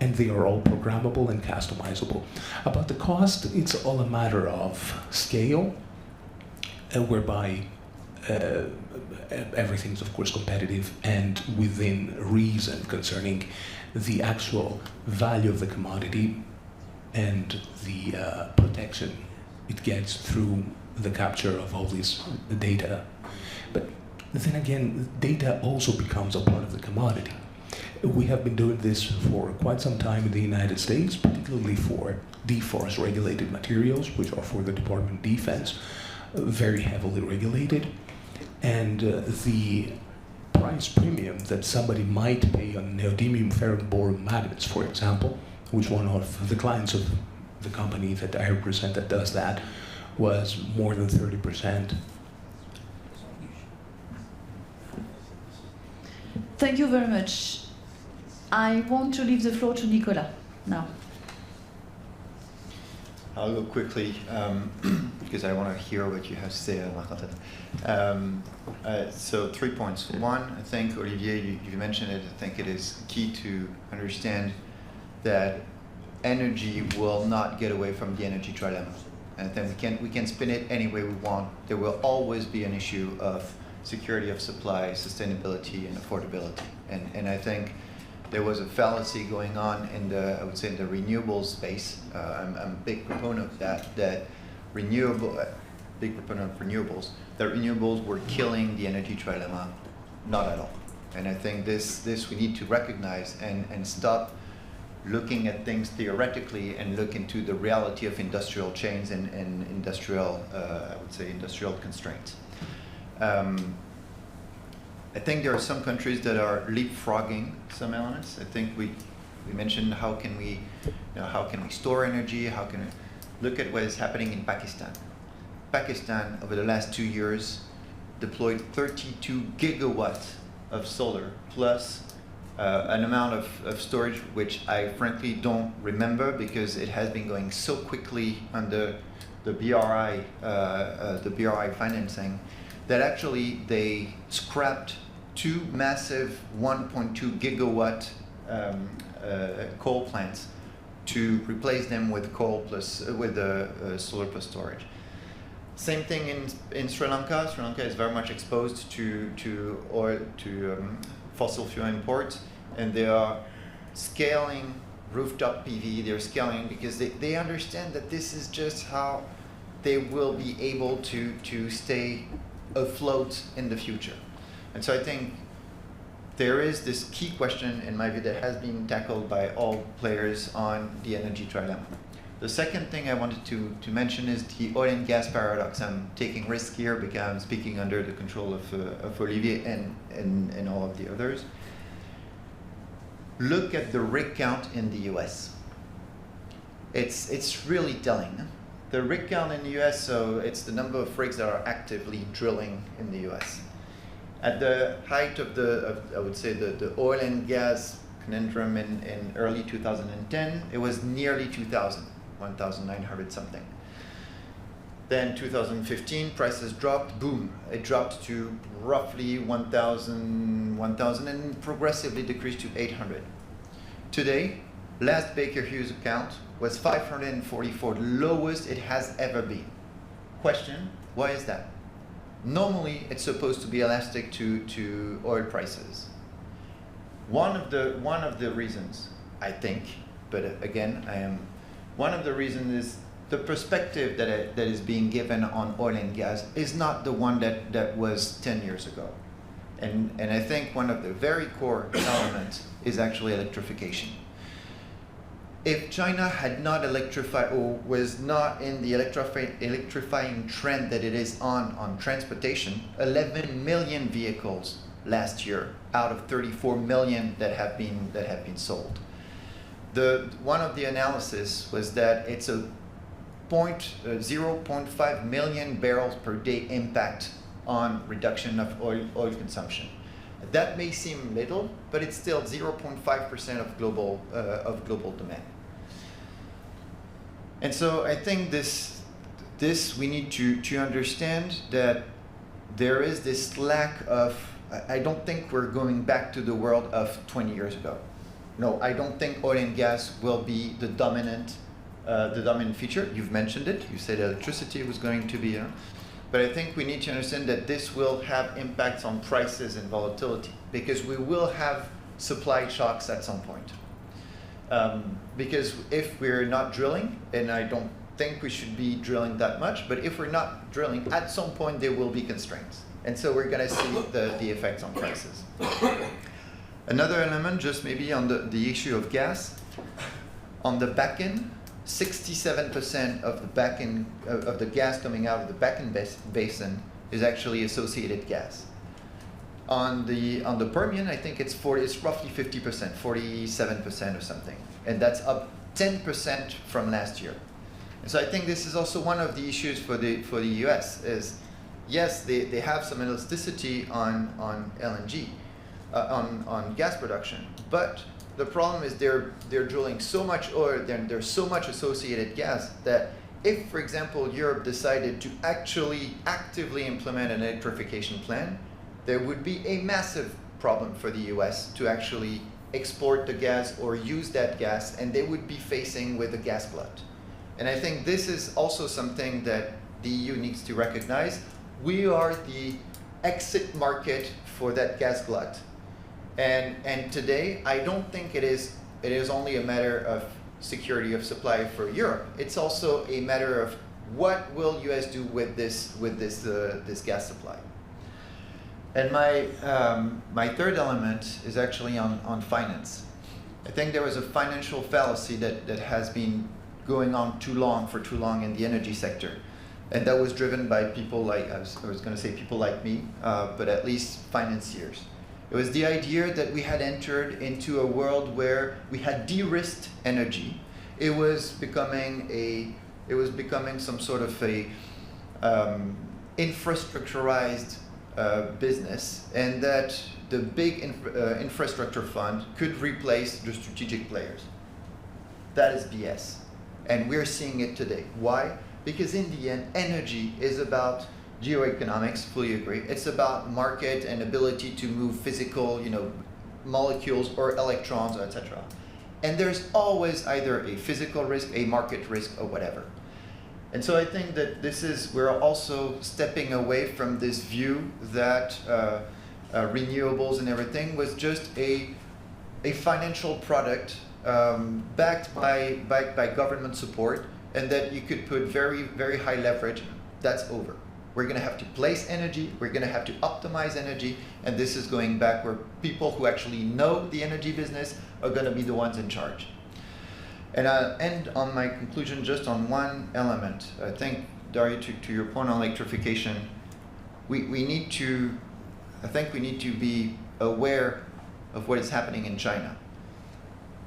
And they are all programmable and customizable. About the cost, it's all a matter of scale, whereby everything's of course competitive and within reason concerning the actual value of the commodity and the protection it gets through the capture of all this data. But then again, data also becomes a part of the commodity. We have been doing this for quite some time in the United States, particularly for DFORS regulated materials, which are for the Department of Defense, very heavily regulated. And the price premium that somebody might pay on neodymium ferroboron magnets, for example, which one of the clients of the company that I represent that does that, was more than 30%. Thank you very much. I want to leave the floor to Nicolas now. I'll go quickly because I want to hear what you have to say, Marc-Antoine. So 3 points. One, I think, Olivier, you mentioned it, I think it is key to understand that energy will not get away from the energy trilemma. And then we can spin it any way we want. There will always be an issue of security of supply, sustainability, and affordability. And I think there was a fallacy going on in the, I would say, in the renewables space. I'm a big proponent of that. Big proponent of renewables. That renewables were killing the energy trilemma. Not at all. And I think this we need to recognize and stop looking at things theoretically and look into the reality of industrial chains and industrial, I would say, industrial constraints. I think there are some countries that are leapfrogging some elements. I think we mentioned how can we store energy? How can we look at what is happening in Pakistan? Pakistan over the last 2 years deployed 32 gigawatts of solar plus an amount of storage which I frankly don't remember because it has been going so quickly under the BRI financing that actually they scrapped 2 massive 1.2 gigawatt coal plants to replace them with coal plus solar plus storage. Same thing in Sri Lanka. Sri Lanka is very much exposed to oil, fossil fuel imports, and they are scaling rooftop PV. They're scaling because they understand that this is just how they will be able to stay afloat in the future. And so I think there is this key question in my view that has been tackled by all players on the energy trilemma. The second thing I wanted to mention is the oil and gas paradox. I'm taking risk here because I'm speaking under the control of Olivier and all of the others. Look at the rig count in the US. It's really telling. The rig count in the US, so it's the number of rigs that are actively drilling in the US. At the height of I would say the oil and gas conundrum in early 2010, it was nearly 2,000, 1,900 something. Then 2015, prices dropped, boom, it dropped to roughly 1,000 and progressively decreased to 800. Today, last Baker Hughes count was 544, lowest it has ever been. Question, why is that? Normally, it's supposed to be elastic to oil prices. One of the reasons, I think, but again, one of the reasons is the perspective that is being given on oil and gas is not the one that was 10 years ago. And I think one of the very core elements is actually electrification. If China had not electrified or was not in the electrifying trend that it is on transportation, 11 million vehicles last year out of 34 million that have been sold. One of the analysis was that it's a 0.5 million barrels per day impact on reduction of oil consumption. That may seem little, but it's still 0.5% of global demand. And so I think this we need to understand that there is this lack of. I don't think we're going back to the world of 20 years ago. No, I don't think oil and gas will be the dominant feature. You've mentioned it. You said electricity was going to be. But I think we need to understand that this will have impacts on prices and volatility because we will have supply shocks at some point. Because if we're not drilling, and I don't think we should be drilling that much, but if we're not drilling, at some point there will be constraints. And so we're going to see the effects on prices. Another element, just maybe on the issue of gas, on the back end, 67% of the back end of the gas coming out of the back end basin is actually associated gas. On the Permian, I think it's roughly 50%, 47% or something, and that's up 10% from last year. And so I think this is also one of the issues for the US is, yes, they have some elasticity on LNG, on gas production, but the problem is they're drilling so much oil, there's so much associated gas that if, for example, Europe decided to actually actively implement an electrification plan, there would be a massive problem for the US to actually export the gas or use that gas, and they would be facing with a gas glut. And I think this is also something that the EU needs to recognize. We are the exit market for that gas glut. And today, I don't think it is only a matter of security of supply for Europe. It's also a matter of what will US do with this gas supply. And my third element is actually on finance. I think there was a financial fallacy that has been going on for too long in the energy sector. And that was driven by people like, I was going to say people like me, but at least financiers. It was the idea that we had entered into a world where we had de-risked energy. It was becoming some sort of a infrastructurized business, and that the big infrastructure fund could replace the strategic players. That is BS. And we're seeing it today. Why? Because in the end, energy is about geoeconomics, fully agree. It's about market and ability to move physical, molecules or electrons, etc. And there's always either a physical risk, a market risk, or whatever. And so I think that we're also stepping away from this view that renewables and everything was just a financial product backed by government support, and that you could put very, very high leverage. That's over. We're going to have to place energy, we're going to have to optimize energy, and this is going back where people who actually know the energy business are going to be the ones in charge. And I'll end on my conclusion just on one element. I think, Dario, to your point on electrification, we need to be aware of what is happening in China.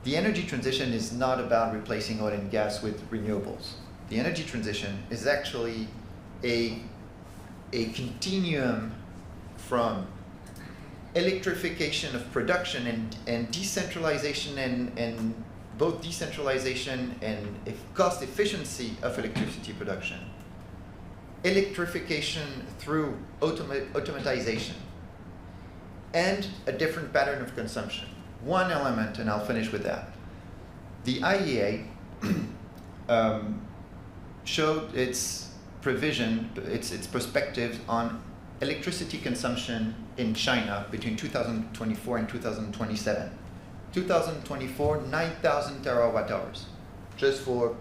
The energy transition is not about replacing oil and gas with renewables. The energy transition is actually a continuum from electrification of production and decentralization and both decentralization and cost efficiency of electricity production. Electrification through automatization and a different pattern of consumption. One element, and I'll finish with that. The IEA showed its perspectives on electricity consumption in China between 2024 and 2027. 2024, 9,000 terawatt hours. Just for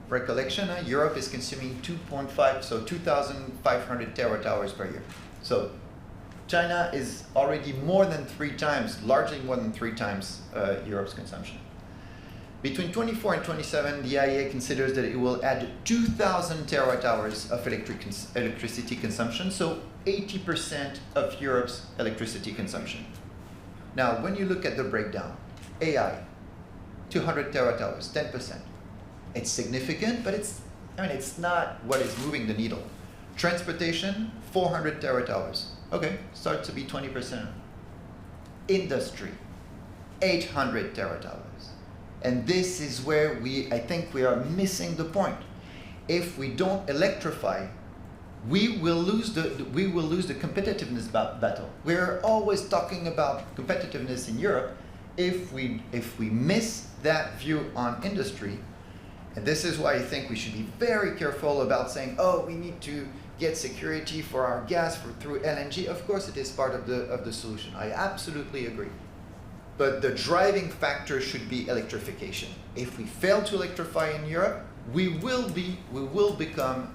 recollection, Europe is consuming 2,500 terawatt hours per year. So China is already largely more than three times Europe's consumption. Between 24 and 27, the IEA considers that it will add 2,000 terawatt hours of electricity consumption, so 80% of Europe's electricity consumption. Now, when you look at the breakdown, AI, 200 terawatt hours, 10%. It's significant, but it's not what is moving the needle. Transportation, 400 terawatt hours. Okay, starts to be 20%. Industry, 800 terawatt hours. And this is where I think we are missing the point. If we don't electrify, we will lose the competitiveness battle. We're always talking about competitiveness in Europe. If we miss that view on industry, and this is why I think we should be very careful about saying, oh, we need to get security for our gas through LNG. Of course, it is part of the solution. I absolutely agree. But the driving factor should be electrification. If we fail to electrify in Europe, we will become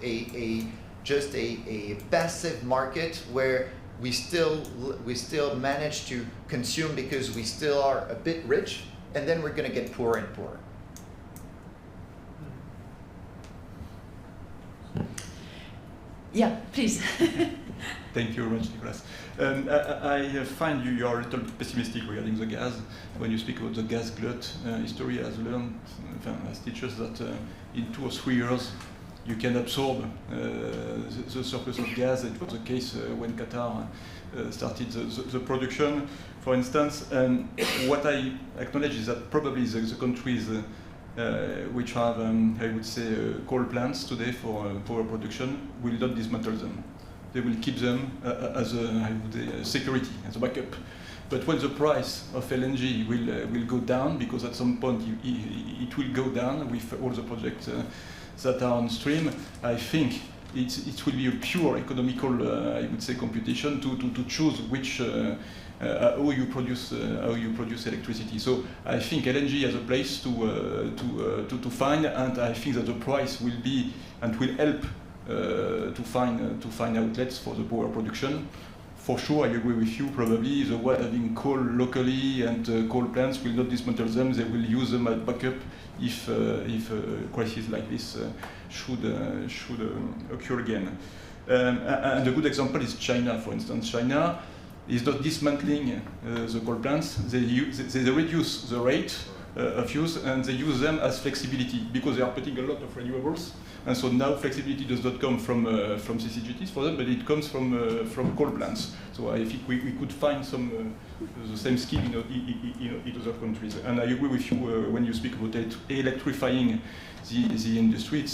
just a passive market where we still manage to consume because we still are a bit rich, and then we're going to get poorer and poorer. Yeah, please. Thank you very much, Nicolas. I find you are a little bit pessimistic regarding the gas. When you speak about the gas glut, history has learned, has teaches that in 2 or 3 years you can absorb the surplus of gas. It was the case when Qatar started the production, for instance. And what I acknowledge is that probably the countries which have, I would say, coal plants today for power production will not dismantle them. They will keep them as a security, as a backup. But when the price of LNG will go down, because at some point it will go down with all the projects that are on stream, I think it will be a pure economical, I would say, computation to choose which how you produce electricity. So I think LNG has a place to find, and I think that the price will be and will help to find outlets for the power production. For sure, I agree with you. Probably the one having coal locally and coal plants will not dismantle them. They will use them as backup if a crisis like this should occur again. And a good example is China, for instance. China is not dismantling the coal plants. They reduce the rate of use, and they use them as flexibility because they are putting a lot of renewables. And so now flexibility does not come from CCGTs for them, but it comes from coal plants. So I think we could find the same scheme in other countries. And I agree with you when you speak about electrifying the industry.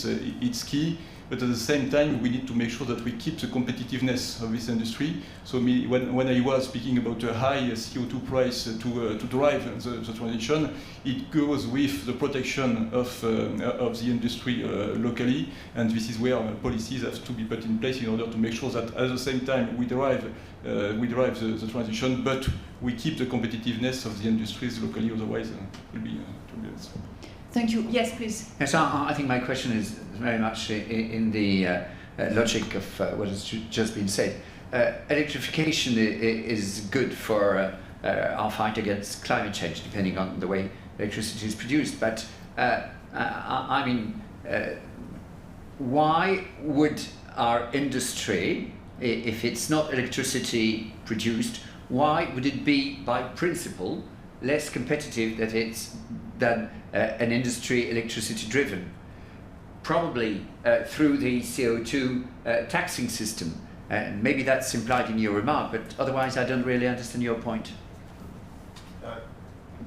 It's key. But at the same time, we need to make sure that we keep the competitiveness of this industry. So when I was speaking about a high CO2 price to drive the transition, it goes with the protection of the industry locally, and this is where policies have to be put in place in order to make sure that at the same time we drive the transition, but we keep the competitiveness of the industries locally. Otherwise, it will be Thank you. Yes, please. Yes, I think my question is very much in the logic of what has just been said. Electrification is good for our fight against climate change, depending on the way electricity is produced. But I mean, why would our industry, if it's not electricity produced, why would it be by principle less competitive than an industry electricity driven? Probably through the CO2 taxing system. Maybe that's implied in your remark, but otherwise I don't really understand your point.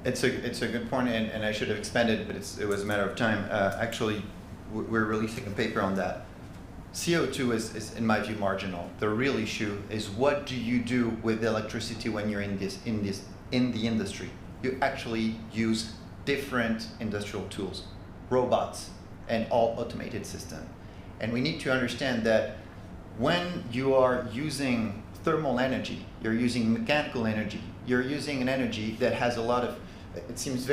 It's a good point, and I should have expanded, but it was a matter of time. Actually, we're releasing a paper on that. CO2 is, in my view, marginal. The real issue is what do you do with electricity when you're in the industry? You actually use different industrial tools, robots, and all automated system. And we need to understand that when you are using thermal energy, you're using mechanical energy, you're using an energy that has a lot of, it seems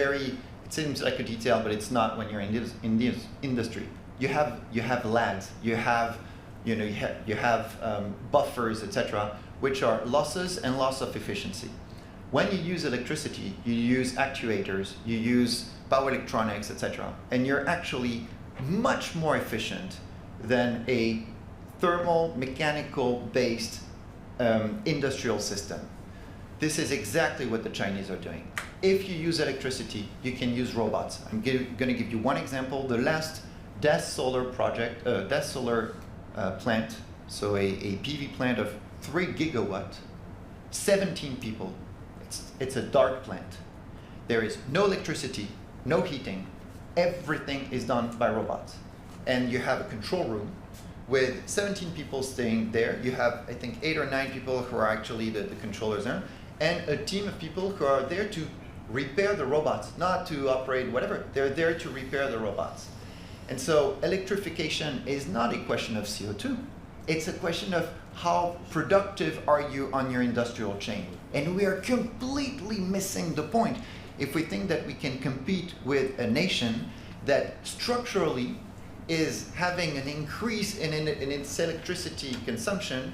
like a detail, but it's not when you're in this industry. You have lags, you have buffers, etc., which are losses and loss of efficiency. When you use electricity, you use actuators, you use power electronics, etc., and you're actually much more efficient than a thermal, mechanical-based industrial system. This is exactly what the Chinese are doing. If you use electricity, you can use robots. I'm going to give you one example. The last DES Solar project, DES Solar plant, so a PV plant of 3 gigawatt, 17 people. It's a dark plant. There is no electricity, no heating. Everything is done by robots. And you have a control room with 17 people staying there. You have, I think, 8 or 9 people who are actually the controllers there, and a team of people who are there to repair the robots, not to operate whatever. They're there to repair the robots. And so electrification is not a question of CO2. It's a question of how productive are you on your industrial chain. And we are completely missing the point if we think that we can compete with a nation that structurally is having an increase in its electricity consumption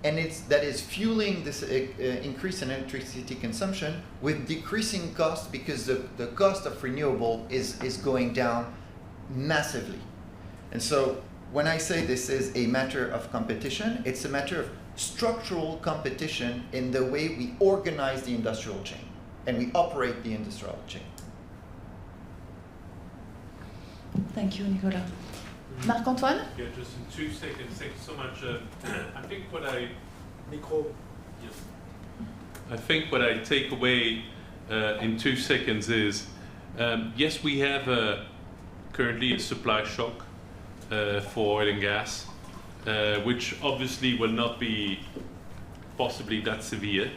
and that is fueling this increase in electricity consumption with decreasing costs, because the cost of renewable is going down massively. And so when I say this is a matter of competition, it's a matter of structural competition in the way we organize the industrial chain and we operate the industrial chain. Thank you, Nicolas. Marc-Antoine? Yeah, just in 2 seconds. Thank you so much. I think what I take away in 2 seconds is, yes, we have currently a supply shock for oil and gas, which obviously will not be possibly that severe,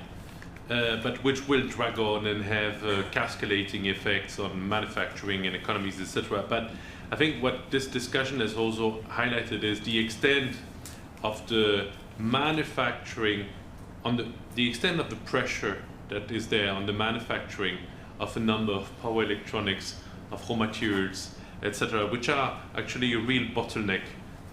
but which will drag on and have cascading effects on manufacturing and economies, etc. But I think what this discussion has also highlighted is the extent of the manufacturing, on the extent of the pressure that is there on the manufacturing of a number of power electronics, of raw materials, etc., which are actually a real bottleneck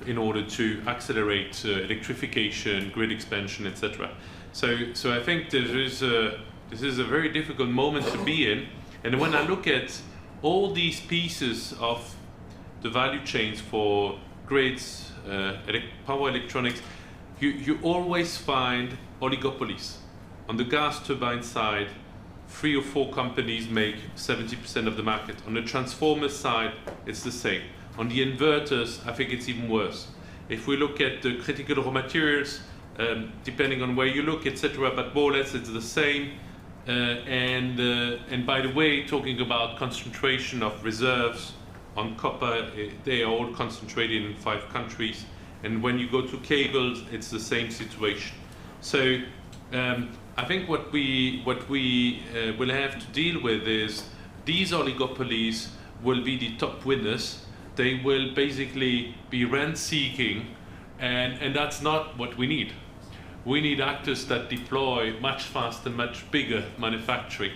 in order to accelerate electrification, grid expansion, etc. So I think this is a very difficult moment to be in. And when I look at all these pieces of the value chains for grids, power electronics, you always find oligopolies. On the gas turbine side, 3 or 4 companies make 70% of the market. On the transformer side, it's the same. On the inverters, I think it's even worse. If we look at the critical raw materials, depending on where you look, etc., but more or less it's the same. And by the way, talking about concentration of reserves on copper, they are all concentrated in 5 countries. And when you go to cables, it's the same situation. So I think what we will have to deal with is these oligopolies will be the top winners. They will basically be rent-seeking, and that's not what we need. We need actors that deploy much faster, much bigger manufacturing.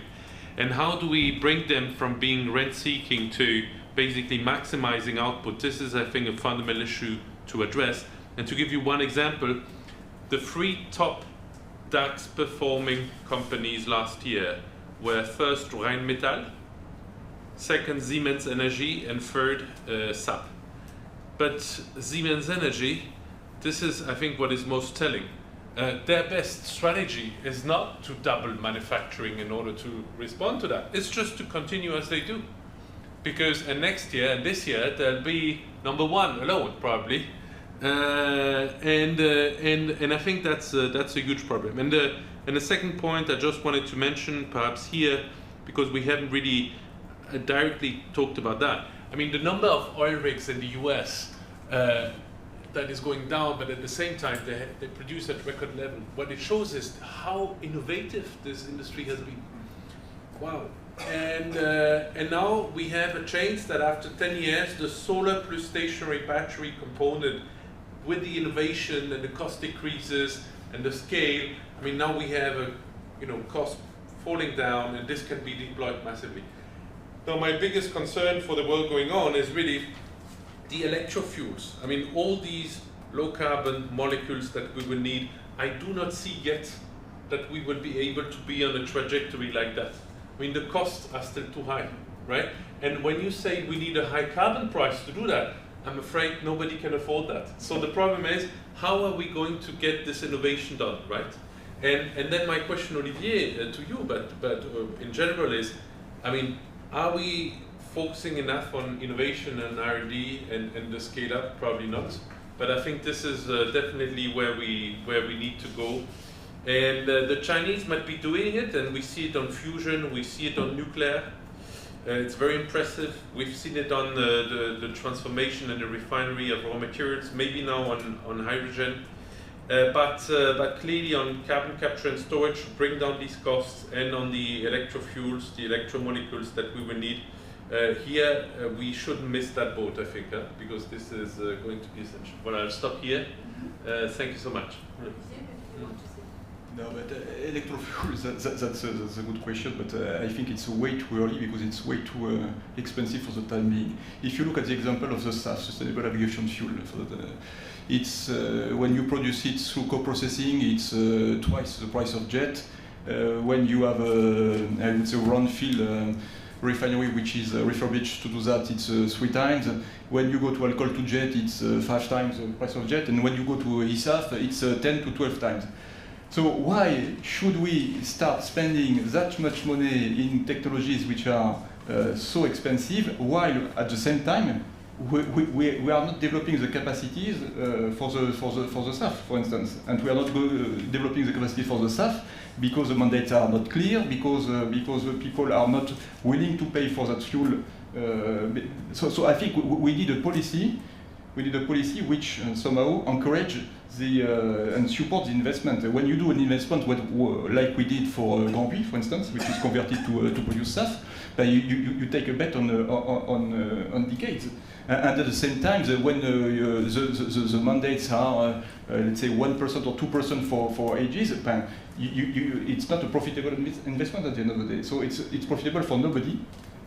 And how do we bring them from being rent-seeking to basically maximizing output? This is, I think, a fundamental issue to address. And to give you one example, the 3 top DAX performing companies last year were first Rheinmetall, second Siemens Energy, and third SAP. But Siemens Energy, this is, I think, what is most telling. Their best strategy is not to double manufacturing in order to respond to that. It's just to continue as they do. Because next year and this year, they'll be number 1 alone, probably. And I think that's a huge problem. And the second point I just wanted to mention, perhaps here, because we haven't really directly talked about that. I mean, the number of oil rigs in the US that is going down, but at the same time they produce at record level. What it shows is how innovative this industry has been. Wow. And now we have a change that after 10 years, the solar plus stationary battery component, with the innovation and the cost decreases and the scale, I mean, now we have a cost falling down, and this can be deployed massively. Now, my biggest concern for the world going on is really the electrofuels. I mean, all these low carbon molecules that we will need, I do not see yet that we will be able to be on a trajectory like that. I mean, the costs are still too high, right? And when you say we need a high carbon price to do that, I'm afraid nobody can afford that. So the problem is, how are we going to get this innovation done, right? And then my question, Olivier, to you, but in general is, I mean, are we focusing enough on innovation and R&D and the scale up? Probably not. But I think this is definitely where we need to go. And the Chinese might be doing it, and we see it on fusion, we see it on nuclear. It's very impressive. We've seen it on the transformation and the refinery of raw materials, maybe now on hydrogen. But clearly on carbon capture and storage to bring down these costs, and on the electrofuels, the electromolecules that we will need. Here, we shouldn't miss that boat, I think, because this is going to be essential. Well, I'll stop here. Thank you so much. No, but electrofuels, that's a good question, but I think it's way too early because it's way too expensive for the time being. If you look at the example of the SAF, Sustainable Aviation Fuel, it's when you produce it through co-processing, it's twice the price of jet. When you have I would say, brownfield refinery which is refurbished to do that, it's 3 times. When you go to alcohol to jet, it's 5 times the price of jet, and when you go to eSAF, it's 10 to 12 times. So why should we start spending that much money in technologies which are so expensive, while at the same time we are not developing the capacities for the SAF, for instance, and we are not developing the capacity for the SAF because the mandates are not clear, because people are not willing to pay for that fuel. So I think we need a policy. We need a policy which somehow encourage and support the investment. When you do an investment, like we did for Grand Puy, for instance, which is converted to produce SAF, you take a bet on decades. And at the same time, when the mandates are, let's say, 1% or 2% for ages, it's not a profitable investment at the end of the day. So it's profitable for nobody.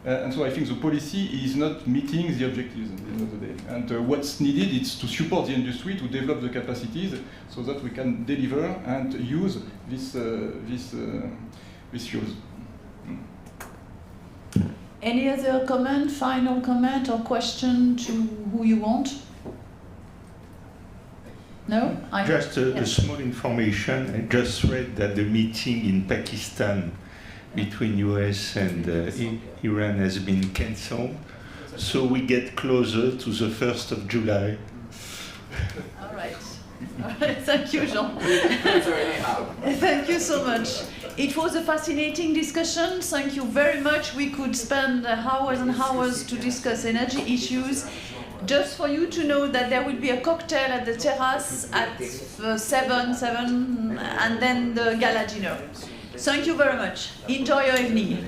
And so I think the policy is not meeting the objectives at the end of the day. And what's needed is to support the industry to develop the capacities so that we can deliver and use these fuels. Any other comment, final comment or question to who you want? No? Just a small information. I just read that the meeting in Pakistan between US and Iran has been cancelled. So we get closer to the 1st of July. All right. Thank you, Jean. Thank you so much. It was a fascinating discussion. Thank you very much. We could spend hours and hours to discuss energy issues. Just for you to know that there will be a cocktail at the terrace at 7, and then the gala dinner. Thank you very much. Enjoy your evening.